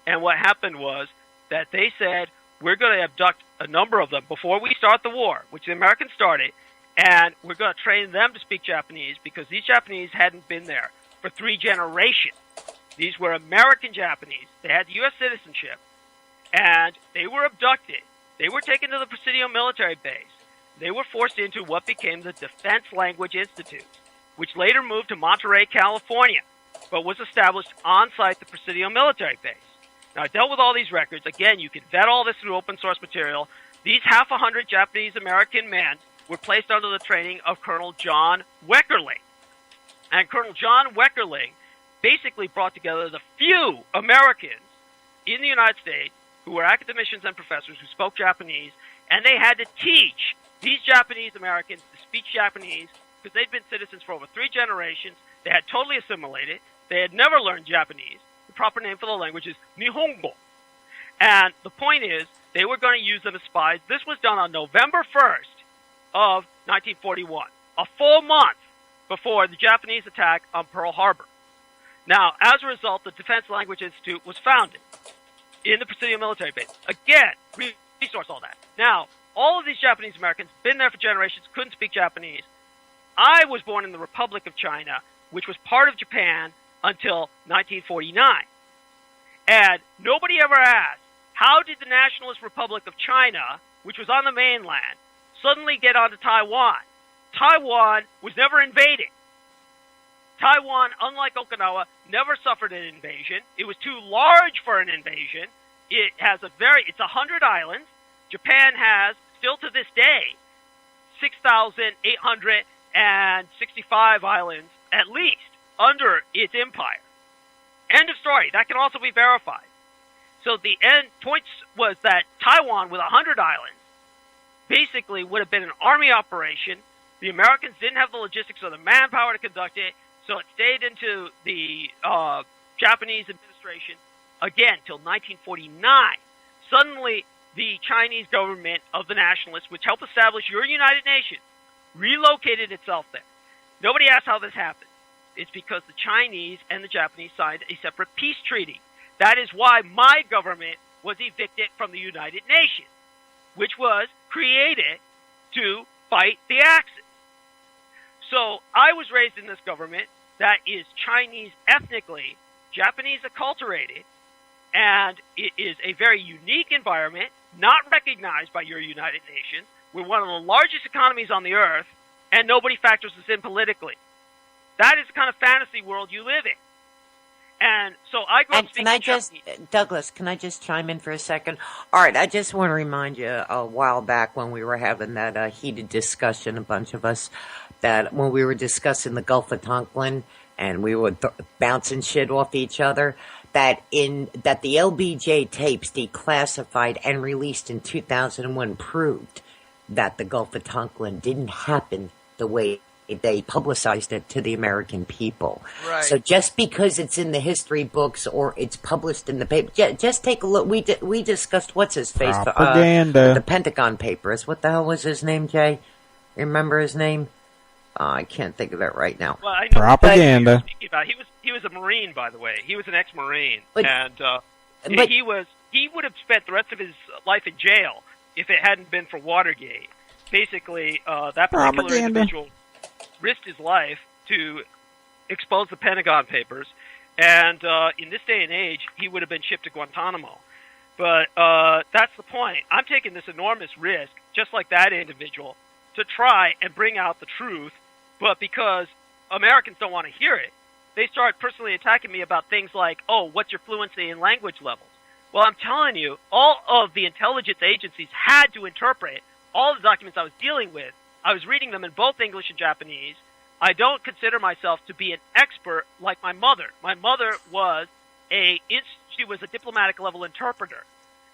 S3: And what happened was that they said, we're going to abduct a number of them before we start the war, which the Americans started, and we're going to train them to speak Japanese because these Japanese hadn't been there for 3 generations. These were American Japanese. They had U.S. citizenship, and they were abducted. They were taken to the Presidio military base. They were forced into what became the Defense Language Institute, which later moved to Monterey, California, but was established on-site at the Presidio military base. Now, I dealt with all these records. Again, you can vet all this through open source material. These 100 Japanese-American men were placed under the training of Colonel John Weckerling. And Colonel John Weckerling basically brought together the few Americans in the United States who were academicians and professors who spoke Japanese, and they had to teach these Japanese Americans to speak Japanese because they'd been citizens for over 3 generations. They had totally assimilated. They had never learned Japanese. The proper name for the language is Nihongo. And the point is, they were going to use them as spies. This was done on November 1st of 1941, a full month before the Japanese attack on Pearl Harbor. Now, as a result, the Defense Language Institute was founded in the Presidio military base. Again, resource all that. Now, all of these Japanese Americans, been there for generations, couldn't speak Japanese. I was born in the Republic of China, which was part of Japan until 1949. And nobody ever asked, how did the Nationalist Republic of China, which was on the mainland, suddenly get onto Taiwan? Taiwan was never invaded. Taiwan, unlike Okinawa, never suffered an invasion. It was too large for an invasion. It's 100 islands. Japan has, still to this day, 6,865 islands, at least, under its empire. End of story. That can also be verified. So the end point was that Taiwan, with 100 islands, basically would have been an army operation. The Americans didn't have the logistics or the manpower to conduct it, so it stayed into the Japanese administration, again, till 1949. Suddenly, the Chinese government of the nationalists, which helped establish your United Nations, relocated itself there. Nobody asked how this happened. It's because the Chinese and the Japanese signed a separate peace treaty. That is why my government was evicted from the United Nations, which was created to fight the Axis. So I was raised in this government that is Chinese ethnically, Japanese acculturated, and it is a very unique environment, not recognized by your United Nations. We're one of the largest economies on the earth, and nobody factors us in politically. That is the kind of fantasy world you live in. And so I grew up speaking Japanese.
S4: Douglas, can I just chime in for a second? All right, I just want to remind you a while back when we were having that heated discussion, a bunch of us, that when we were discussing the Gulf of Tonkin and we were bouncing shit off each other, that the LBJ tapes declassified and released in 2001 proved that the Gulf of Tonkin didn't happen the way they publicized it to the American people.
S2: Right.
S4: So just because it's in the history books or it's published in the paper, just take a look. We discussed what's his face,
S5: propaganda.
S4: The Pentagon Papers. What the hell was his name, Jay? Remember his name? I can't think of it right now.
S3: Well, I know
S5: Propaganda.
S3: He was a Marine, by the way. He was an ex-Marine,
S4: But
S3: he would have spent the rest of his life in jail if it hadn't been for Watergate. Basically, that particular individual risked his life to expose the Pentagon Papers, and in this day and age, he would have been shipped to Guantanamo. But that's the point. I'm taking this enormous risk, just like that individual, to try and bring out the truth, but because Americans don't want to hear it, they start personally attacking me about things like, oh, what's your fluency in language levels? Well, I'm telling you, all of the intelligence agencies had to interpret all the documents I was dealing with. I was reading them in both English and Japanese. I don't consider myself to be an expert like my mother. My mother was she was a diplomatic level interpreter.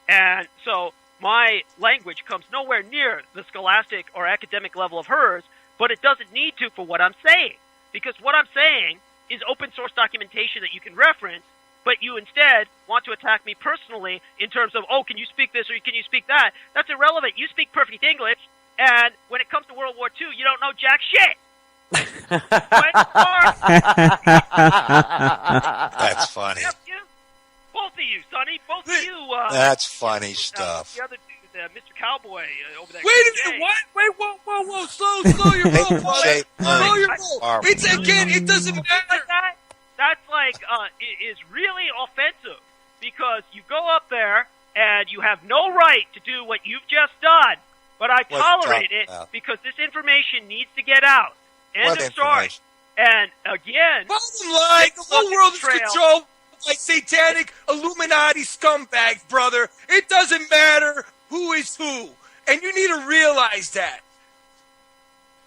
S3: And so my language comes nowhere near the scholastic or academic level of hers, but it doesn't need to for what I'm saying. Because what I'm saying is open source documentation that you can reference, but you instead want to attack me personally in terms of, oh, can you speak this or can you speak that? That's irrelevant. You speak perfect English, and when it comes to World War II, you don't know jack shit.
S6: That's funny.
S3: Both of you, Sonny. Both of you.
S6: That's funny stuff.
S3: The other dude, Mr. Cowboy over there.
S2: Wait a minute, what? Wait, whoa. Slow your roll, brother. Slow your roll. It's, again, it doesn't matter.
S3: That's like, it is really offensive because you go up there and you have no right to do what you've just done, but I tolerate it because this information needs to get out. End of story. And again,
S2: bottom line, the whole world is controlled by satanic Illuminati scumbags, brother. It doesn't matter who is who, and you need to realize that.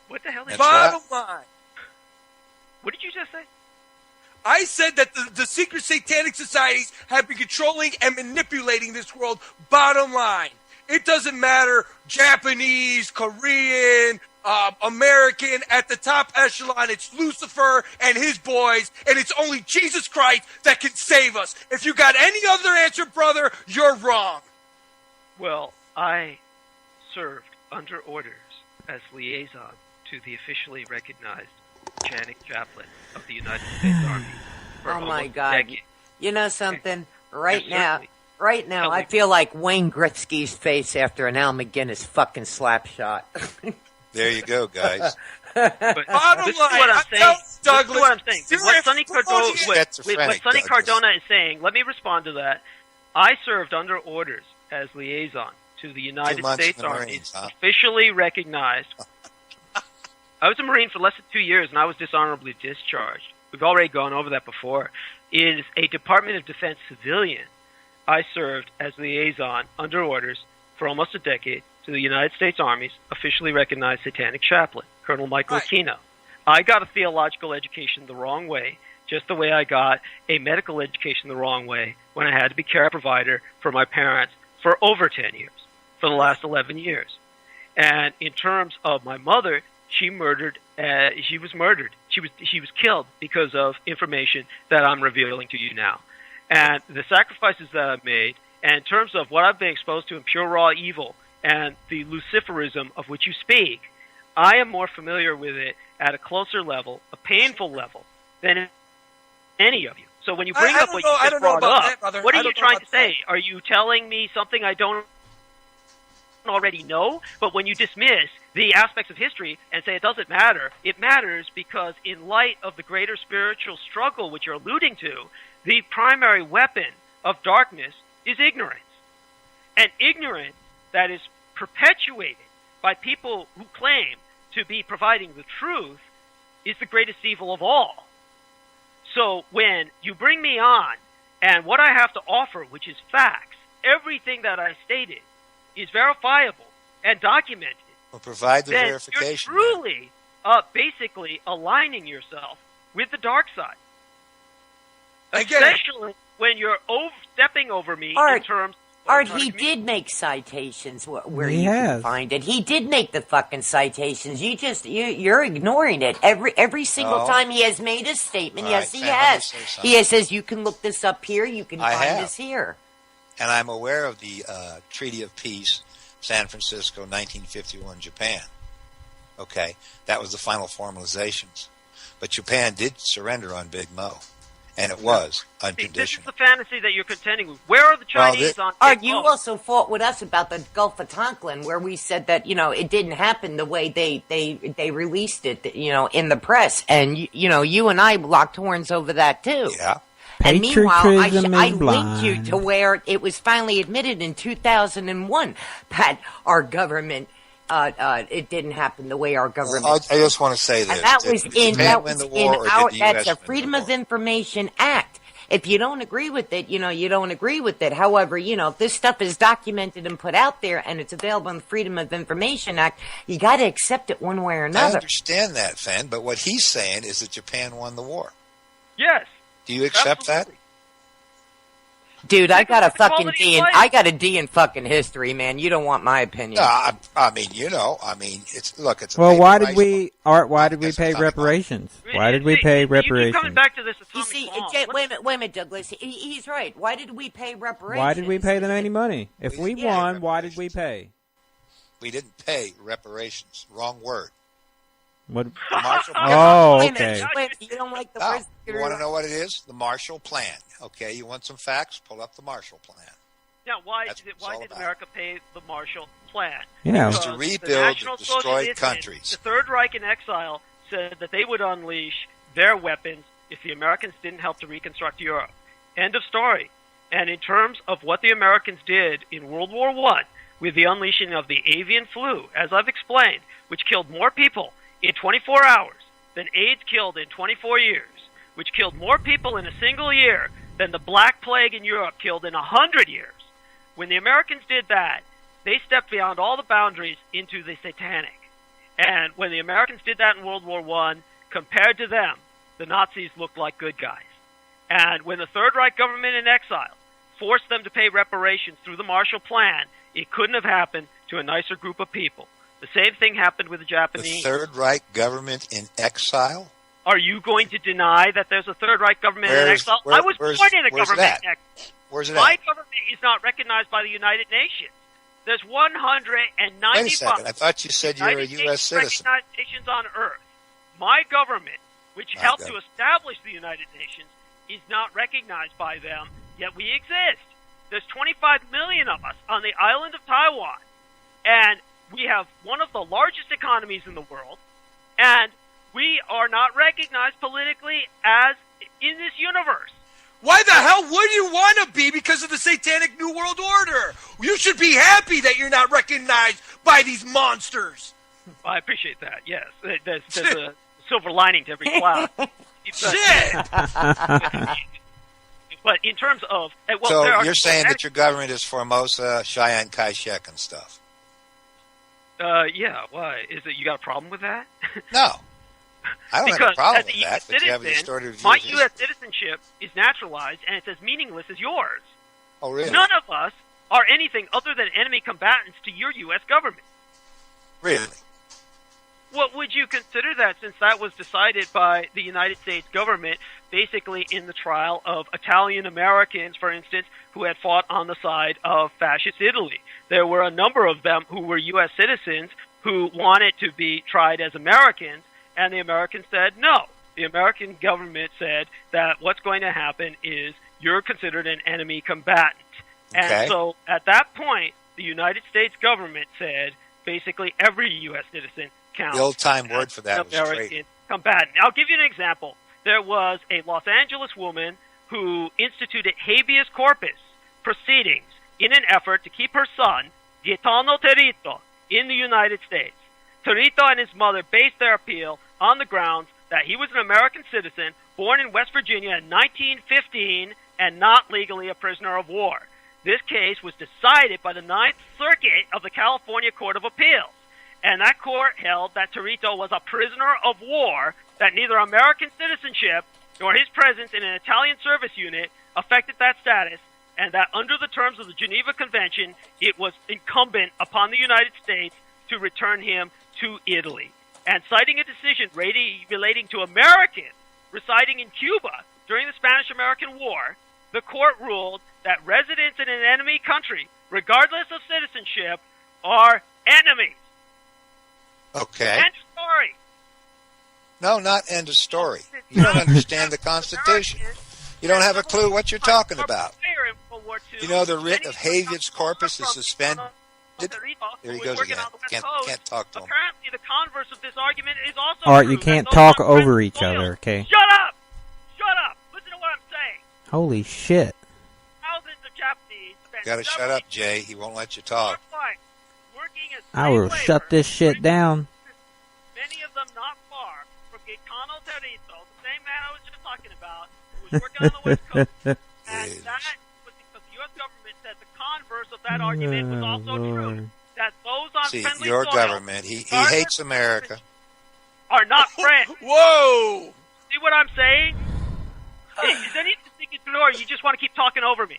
S3: What the hell is
S2: bottom line?
S3: What did you just say?
S2: I said that the secret satanic societies have been controlling and manipulating this world. Bottom line. It doesn't matter, Japanese, Korean, American, at the top echelon, it's Lucifer and his boys, and it's only Jesus Christ that can save us. If you got any other answer, brother, you're wrong.
S3: Well, I served under orders as liaison to the officially recognized Janet Chaplain of the United States Army.
S4: Oh my God! You know something? Right now,
S3: Certainly.
S4: I feel like Wayne Gretzky's face after an Al McGinnis fucking slap shot.
S6: There you go, guys.
S3: But
S2: bottom
S3: this
S2: line,
S3: is what I'm saying.
S2: Douglas,
S3: this is what I'm saying. What Sonny Cardona is saying, let me respond to that. I served under orders as liaison to the United States Army, officially recognized. I was a Marine for less than 2 years, and I was dishonorably discharged. We've already gone over that before. It is a Department of Defense civilian. I served as liaison under orders for almost a decade to the United States Army's officially recognized satanic chaplain, Colonel Michael Aquino. I got a theological education the wrong way, just the way I got a medical education the wrong way when I had to be care provider for my parents for over 10 years, for the last 11 years. And in terms of my mother, she was murdered. She was killed because of information that I'm revealing to you now. And the sacrifices that I've made, and in terms of what I've been exposed to in pure raw evil and the Luciferism of which you speak, I am more familiar with it at a closer level, a painful level, than any of you. So when you bring up what you just brought up, what are you trying to say? Are you telling me something I don't already know? But when you dismiss the aspects of history and say it doesn't matter, it matters because in light of the greater spiritual struggle which you're alluding to, the primary weapon of darkness is ignorance. And ignorance that is perpetuated by people who claim to be providing the truth is the greatest evil of all. So when you bring me on, and what I have to offer, which is facts, everything that I stated is verifiable and documented,
S6: Well, provide the
S3: then
S6: verification.
S3: you're truly basically aligning yourself with the dark side. Especially when you're stepping over me in terms
S4: Art, he did make citations where you can find it. He did make the fucking citations. You're ignoring it. Every single time he has made a statement, yes, he has. He says, you can look this up here, you can find this here.
S6: And I'm aware of the Treaty of Peace, San Francisco, 1951, Japan. Okay, that was the final formalizations. But Japan did surrender on Big Mo. And it was unconditional.
S3: This is the fantasy that you're contending with. Where are the Chinese on
S4: Art, you also fought with us about the Gulf of Tonkin, where we said that, it didn't happen the way they released it, in the press. And, you and I locked horns over that, too.
S6: Yeah.
S4: And meanwhile, I linked you to where it was finally admitted in 2001 that our government... it didn't happen the way our government.
S6: I just want to say this.
S4: And that's a Freedom of Information Act. If you don't agree with it, you don't agree with it. However, if this stuff is documented and put out there and it's available in the Freedom of Information Act, you got to accept it one way or another.
S6: I understand that, Fan, but what he's saying is that Japan won the war.
S3: Yes.
S6: Do you accept that?
S4: Dude, I got a fucking D in, I got a D in fucking history, man. You don't want my opinion.
S6: No, I mean, it's
S5: well, why did we pay reparations? Why did we pay reparations?
S3: You're coming back to this
S4: you see, wait a minute, Douglas. He's right. Why did we pay reparations?
S5: Why did we pay them any money? If we won, why did we pay?
S6: We didn't pay reparations. Wrong word.
S5: What?
S6: Okay.
S4: You don't like the word.
S6: You want to know what it is? The Marshall Plan. Okay, you want some facts? Pull up the Marshall Plan.
S3: Now, why did America pay the Marshall Plan?
S5: Yeah.
S6: It was to rebuild the destroyed countries.
S3: The Third Reich in exile said that they would unleash their weapons if the Americans didn't help to reconstruct Europe. End of story. And in terms of what the Americans did in World War I with the unleashing of the avian flu, as I've explained, which killed more people in 24 hours than AIDS killed in 24 years, which killed more people in a single year than the Black Plague in Europe killed in 100 years. When the Americans did that, they stepped beyond all the boundaries into the satanic. And when the Americans did that in World War I, compared to them, the Nazis looked like good guys. And when the Third Reich government in exile forced them to pay reparations through the Marshall Plan, it couldn't have happened to a nicer group of people. The same thing happened with the Japanese.
S6: The Third Reich government in exile?
S3: Are you going to deny that there's a Third Reich government in exile? I was born in a government in exile.
S6: Where's it
S3: My
S6: at?
S3: government is not recognized by the United Nations. There's 195.
S6: Wait a second. I thought you said you were a U.S. citizen.
S3: Recognized nations on Earth. My government, which helped to establish the United Nations, is not recognized by them, yet we exist. There's 25 million of us on the island of Taiwan, and we have one of the largest economies in the world, and we are not recognized politically as in this universe.
S2: Why the hell would you want to be because of the satanic New World Order? You should be happy that you're not recognized by these monsters.
S3: Well, I appreciate that, yes. There's a silver lining to every cloud.
S2: Shit!
S3: But in terms of...
S6: so you're saying that your government is Formosa, Cheyenne, Kai-shek and stuff?
S3: Yeah, why? Is it you got a problem with that?
S6: No. I don't have a problem with that,
S3: but you have a distorted view. My U.S. citizenship is naturalized, and it's as meaningless as yours.
S6: Oh, really?
S3: None of us are anything other than enemy combatants to your U.S. government.
S6: Really?
S3: What would you consider that, since that was decided by the United States government, basically in the trial of Italian Americans, for instance, who had fought on the side of fascist Italy? There were a number of them who were U.S. citizens who wanted to be tried as Americans, and the Americans said no. The American government said that what's going to happen is you're considered an enemy combatant.
S6: Okay.
S3: And so at that point, the United States government said basically every U.S. citizen counts.
S6: The old-time word for that was
S3: American
S6: traitor.
S3: combatant. I'll give you an example. There was a Los Angeles woman who instituted habeas corpus proceedings in an effort to keep her son, Gaetano Terito, in the United States. Terito and his mother based their appeal on the grounds that he was an American citizen born in West Virginia in 1915 and not legally a prisoner of war. This case was decided by the Ninth Circuit of the California Court of Appeals. And that court held that Terito was a prisoner of war, that neither American citizenship nor his presence in an Italian service unit affected that status, and that under the terms of the Geneva Convention, it was incumbent upon the United States to return him to Italy. And citing a decision relating to Americans residing in Cuba during the Spanish-American War, the court ruled that residents in an enemy country, regardless of citizenship, are enemies.
S6: Okay.
S3: End of story.
S6: No, not end of story. You don't understand the Constitution. You don't have a clue what you're talking about. You know the writ of habeas corpus is suspended. There he goes again. Can't talk to him.
S3: Apparently, the converse of this argument is also
S5: Art,
S3: true,
S5: you can't
S3: that those
S5: talk
S3: are
S5: over
S3: friends
S5: each
S3: of
S5: other,
S3: oil.
S5: okay?
S3: Shut up! Shut up! Listen to what I'm saying.
S5: Holy shit.
S3: Thousands of Japanese spent
S6: Gotta shut up, Jay. He won't let you talk.
S3: Working as
S5: I will
S3: slave
S5: shut this
S3: laborers,
S5: shit down.
S3: many of them not far from Gaetano Terito, the same man I was just talking about, who was working on the West Coast. And that was because the U.S. government said the converse of that argument was also true. That those on
S6: See,
S3: friendly
S6: your
S3: soil
S6: government, he hates America.
S3: are not friends.
S2: Whoa!
S3: See what I'm saying? Is anything thinking through, or you just want to keep talking over me?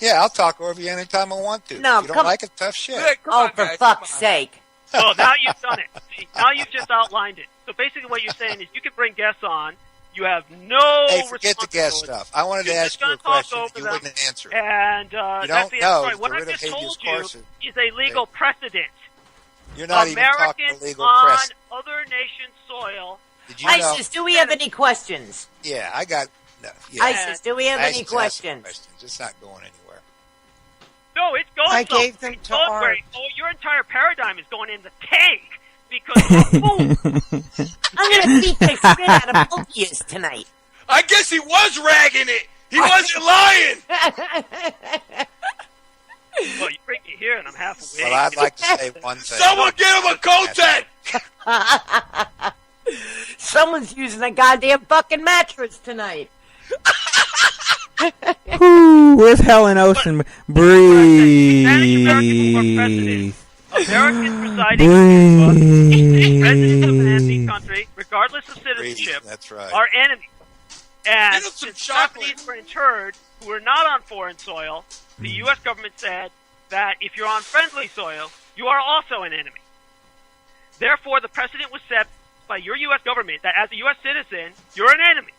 S6: Yeah, I'll talk over you anytime I want to.
S4: No,
S6: if you don't
S4: come-
S6: like it, tough shit.
S2: Hey, come
S4: Oh,
S2: on,
S4: for
S2: guys,
S4: fuck's
S2: come on.
S4: sake.
S3: Well, now you've done it. See, now you've just outlined it. So basically what you're saying is you can bring guests on. You have no
S6: Hey, forget the guest
S3: responsibility.
S6: stuff. I wanted to
S3: You're
S6: ask
S3: just
S6: you a
S3: gonna talk
S6: question.
S3: over
S6: You
S3: them.
S6: wouldn't answer it.
S3: And
S6: You
S3: that's
S6: don't
S3: the end
S6: know
S3: of the story. What
S6: the
S3: I
S6: writ of
S3: just
S6: habeas
S3: told you
S6: corpus.
S3: is a legal precedent.
S6: You're not even talking
S3: Americans
S6: to legal
S3: on
S6: press.
S3: other nations' soil.
S6: Did you know?
S4: ISIS, do we have any questions?
S6: Yeah, I got. No, yeah.
S4: ISIS, do we have
S6: ISIS
S4: any
S6: has some
S4: questions?
S6: questions. It's not going anywhere.
S3: No, it's going
S8: I
S3: somewhere.
S8: gave them
S3: It's
S8: to
S3: going
S8: Art.
S3: where- Oh, your entire paradigm is going in the tank because you're a fool.
S4: I'm going to beat the shit out of both of you tonight.
S2: I guess he was ragging it. He wasn't lying.
S3: Well, you bring me here and I'm half awake.
S6: Well, I'd like to say one thing.
S2: Someone get him a Kotek.
S4: Someone's using a goddamn fucking mattress tonight.
S5: Whew, where's Helen Ocean? Breathe.
S3: Americans residing in residents of an enemy country, regardless of citizenship,
S6: That's right.
S3: are enemies. And
S2: Get 'em some
S3: since
S2: chocolate.
S3: Japanese were interred who were not on foreign soil, the U.S. government said that if you're on friendly soil, you are also an enemy. Therefore, the precedent was set by your U.S. government that as a U.S. citizen, you're an enemy.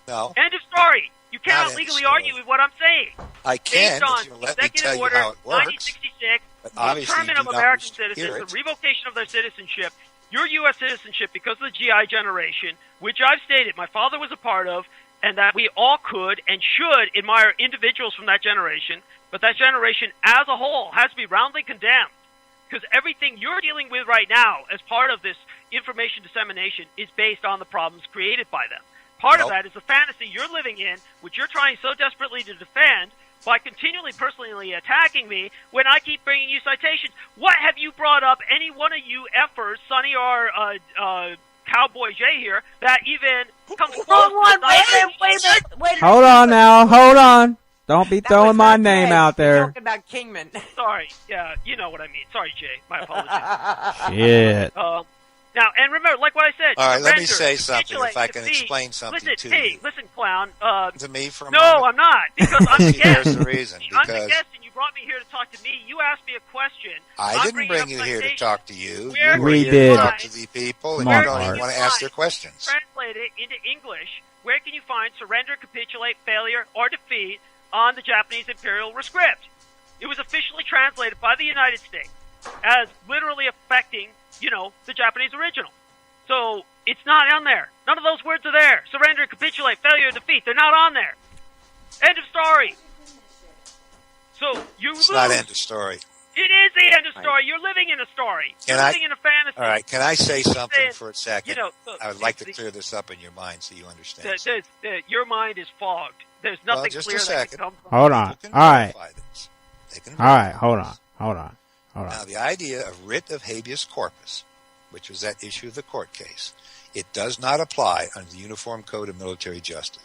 S6: No,
S3: End of story. You
S6: Not
S3: cannot
S6: end of
S3: legally
S6: story.
S3: argue with what I'm saying.
S6: I can,
S3: Based on
S6: but you let me
S3: Executive
S6: tell you
S3: Order
S6: how it works.
S3: 1966,
S6: But
S3: the
S6: obviously,
S3: internment
S6: you
S3: of
S6: do not
S3: American
S6: hear
S3: citizens,
S6: it.
S3: the revocation of their citizenship, your U.S. citizenship because of the GI generation, which I've stated my father was a part of, and that we all could and should admire individuals from that generation, but that generation as a whole has to be roundly condemned. Because everything you're dealing with right now as part of this information dissemination is based on the problems created by them. Part of
S6: Nope.
S3: that is the fantasy you're living in, which you're trying so desperately to defend by continually personally attacking me when I keep bringing you citations. What have you brought up, any one of you effers, Sonny or Cowboy Jay here, that even comes close
S4: Wrong
S3: to
S4: one. Wait a
S3: citing-
S4: minute. Wait a minute. Wait a minute.
S5: Hold on now. Hold on. Don't be
S4: That
S5: throwing
S4: was
S5: my
S4: not
S5: name
S4: Jay.
S5: out
S4: We're
S5: there.
S4: talking about Kingman.
S3: Sorry, yeah, you know what I mean. Sorry, Jay. My apologies.
S5: Shit.
S3: Now, and remember, like what I said.
S6: All right, let me
S3: surrender,
S6: say something,
S3: capitulate,
S6: if I can
S3: defeat.
S6: explain something
S3: listen,
S6: to
S3: hey,
S6: you.
S3: listen, clown.
S6: To me for a
S3: No,
S6: moment?
S3: I'm not, because I'm the guest.
S6: There's the reason.
S3: I'm the
S6: Because
S3: guest, and you brought me here to talk to me. You asked me a question.
S6: I didn't bring you here to talk to you.
S3: Where
S6: You were
S5: We
S6: here
S5: did.
S6: to talk to the people, and
S5: Come
S6: you
S5: on,
S6: don't even
S5: Art.
S6: want to ask their questions.
S3: Translate it into English. Where can you find surrender, capitulate, failure, or defeat on the Japanese imperial rescript? It was officially translated by the United States as literally affecting, the Japanese original. So it's not on there. None of those words are there. Surrender, capitulate, failure, defeat. They're not on there. End of story. So you
S6: It's
S3: lose.
S6: not end of story.
S3: It is the end of story. You're living in a story. You're living in a fantasy.
S6: All right, can I say something for a second?
S3: Look,
S6: I would like to clear this up in your mind so you understand.
S3: Your mind is fogged. There's nothing
S6: just
S3: clear
S6: a
S3: that
S6: second.
S3: can come from.
S5: Hold on.
S6: People can
S5: All right.
S6: verify this. They can
S5: All right.
S6: verify
S5: Hold
S6: this.
S5: on.
S6: Now, the idea of writ of habeas corpus, which was that issue of the court case, it does not apply under the Uniform Code of Military Justice.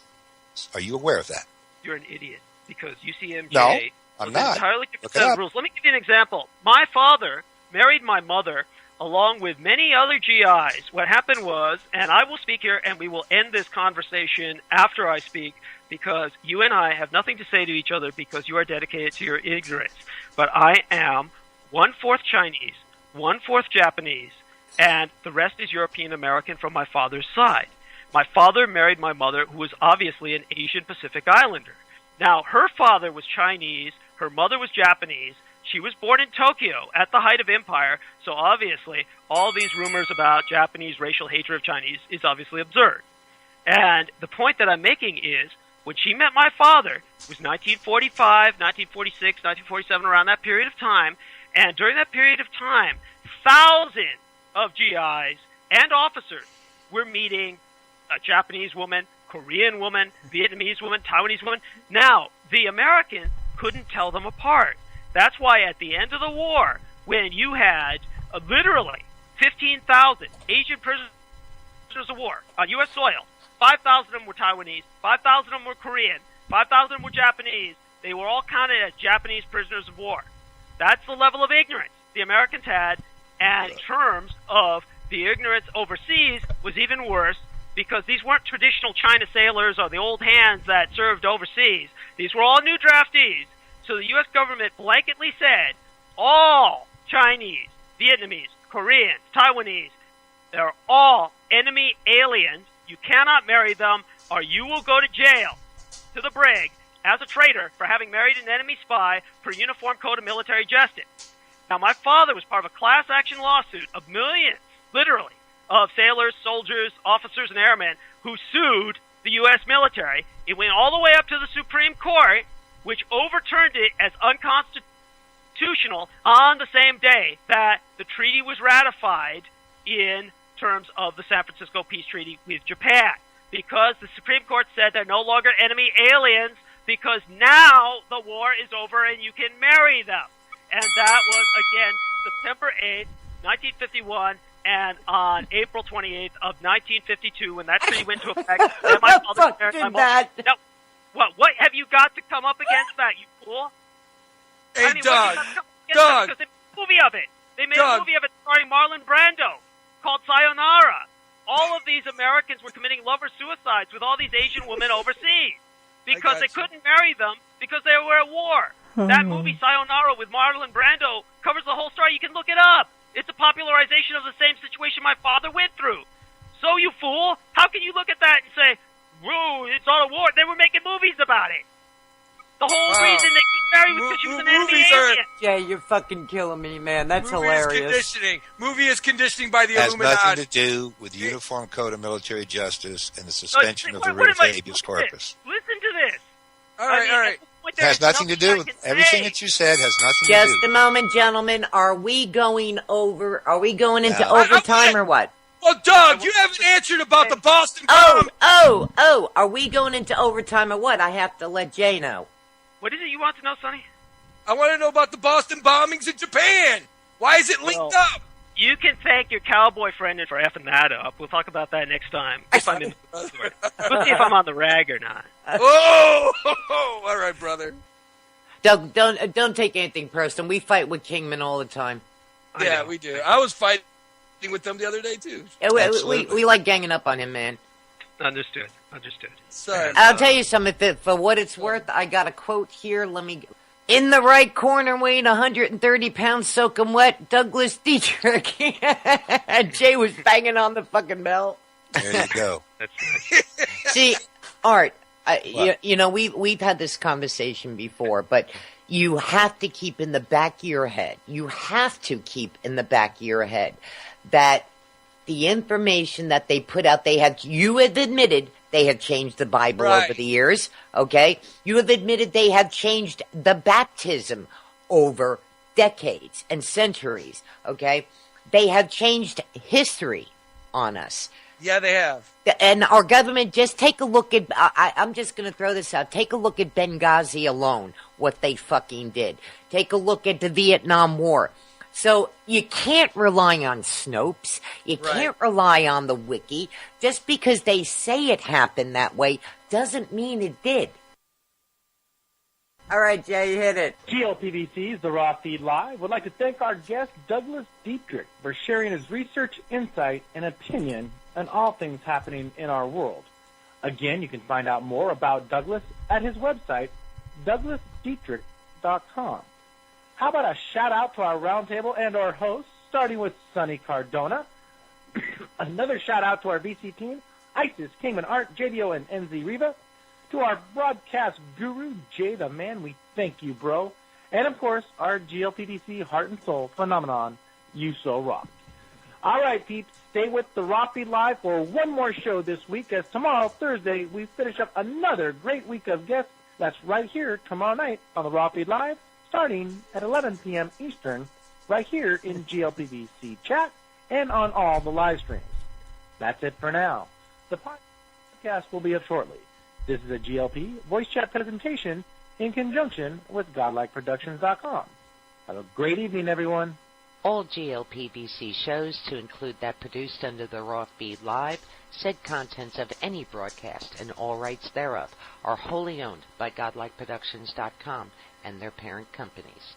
S6: Are you aware of that?
S3: You're an idiot because UCMJ
S6: No, I'm
S3: was
S6: not.
S3: entirely different
S6: Look it
S3: set of
S6: up.
S3: rules. Let me give you an example. My father married my mother along with many other GIs. What happened was, and I will speak here, and we will end this conversation after I speak, because you and I have nothing to say to each other because you are dedicated to your ignorance. But I am 1/4 Chinese, 1/4 Japanese, and the rest is European American from my father's side. My father married my mother, who was obviously an Asian Pacific Islander. Now, her father was Chinese, her mother was Japanese. She was born in Tokyo at the height of empire, so obviously all these rumors about Japanese racial hatred of Chinese is obviously absurd. And the point that I'm making is, when she met my father, it was 1945, 1946, 1947, around that period of time, and during that period of time, thousands of GIs and officers were meeting a Japanese woman, Korean woman, Vietnamese woman, Taiwanese woman. Now, the Americans couldn't tell them apart. That's why at the end of the war, when you had literally 15,000 Asian prisoners of war on U.S. soil, 5,000 of them were Taiwanese, 5,000 of them were Korean, 5,000 of them were Japanese. They were all counted as Japanese prisoners of war. That's the level of ignorance the Americans had, and in terms of the ignorance overseas was even worse, because these weren't traditional China sailors or the old hands that served overseas. These were all new draftees. So the U.S. government blanketly said, all Chinese, Vietnamese, Koreans, Taiwanese, they're all enemy aliens. You cannot marry them, or you will go to jail, to the brig, as a traitor for having married an enemy spy per Uniform Code of Military Justice. Now, my father was part of a class action lawsuit of millions, literally, of sailors, soldiers, officers, and airmen who sued the U.S. military. It went all the way up to the Supreme Court, which overturned it as unconstitutional on the same day that the treaty was ratified in terms of the San Francisco Peace Treaty with Japan, because the Supreme Court said they're no longer enemy aliens because now the war is over and you can marry them. And that was, again, September 8th, 1951, and on April 28th of 1952, when that treaty went into effect, and my father married my mother. Now, what have you got to come up against that, you fool?
S2: Hey, Doug,
S3: Because they made a movie of it. They made a movie of it starring Marlon Brando called Sayonara. All of these Americans were committing lover suicides with all these Asian women overseas because they couldn't marry them because they were at war. That movie, Sayonara, with Marlon Brando, covers the whole story. You can look it up. It's a popularization of the same situation my father went through. So, you fool, how can you look at that and say, whoa, it's not a war? They were making movies about it. The whole reason they couldn't marry was because she was an enemy alien.
S4: Jay, you're fucking killing me, man. That's
S2: Movie
S4: hilarious.
S2: Is conditioning. Movie is conditioning by the
S6: Has
S2: Illuminati.
S6: nothing to do with the Uniform Code of Military Justice and the suspension of the writ of habeas corpus.
S3: Listen to this.
S2: All right.
S6: It has nothing to do with everything that you said. Has nothing to
S4: Just
S6: do.
S4: a moment, gentlemen. Are we going into overtime or what?
S2: Well, Doug, you haven't answered about the Boston bomb.
S4: Are we going into overtime or what? I have to let Jay know.
S3: What is it you want to know, Sonny?
S2: I want to know about the Boston bombings in Japan. Why is it linked up?
S3: You can thank your cowboy friend for effing that up. We'll talk about that next time. If I'm in we'll see if I'm on the rag or not.
S2: Oh, all right, brother.
S4: Doug, don't take anything personal. We fight with Kingman all the time.
S2: Yeah, we do. I was fighting with them the other day, too.
S4: We like ganging up on him, man.
S3: Understood.
S2: Sorry.
S4: I'll tell you something. For what it's worth, I got a quote here. In the right corner, weighing 130 pounds, soaking wet, Douglas Dietrich. Jay was banging on the fucking bell.
S6: There you go.
S3: That's nice.
S4: See, Art, you know, we've had this conversation before, but you have to keep in the back of your head. You have to keep in the back of your head that the information that they put out, you have admitted they have changed the Bible over the years, okay? You have admitted they have changed the baptism over decades and centuries, okay? They have changed history on us.
S2: Yeah, they have.
S4: And our government, just take a look at, I'm just going to throw this out. Take a look at Benghazi alone, what they fucking did. Take a look at the Vietnam War. So you can't rely on Snopes. You can't rely on the wiki. Just because they say it happened that way doesn't mean it did. All right, Jay, hit it.
S1: GLPVC's The Raw Feed Live would like to thank our guest, Douglas Dietrich, for sharing his research, insight, and opinion on all things happening in our world. Again, you can find out more about Douglas at his website, douglasdietrich.com. How about a shout-out to our roundtable and our hosts, starting with Sonny Cardona. Another shout-out to our VC team, Isis, Kingman Art, JDO, and NZ Riva. To our broadcast guru, Jay the Man, we thank you, bro. And, of course, our GLPDC Heart and Soul phenomenon, You So Rock. All right, peeps, stay with the Raw Feed Live for one more show this week, as tomorrow, Thursday, we finish up another great week of guests. That's right here tomorrow night on the Raw Feed Live, starting at 11 p.m. Eastern, right here in GLPVC chat and on all the live streams. That's it for now. The podcast will be up shortly. This is a GLP voice chat presentation in conjunction with GodLikeProductions.com. Have a great evening, everyone.
S8: All GLPVC shows, to include that produced under the Raw Feed Live, said contents of any broadcast and all rights thereof are wholly owned by GodLikeProductions.com and their parent companies.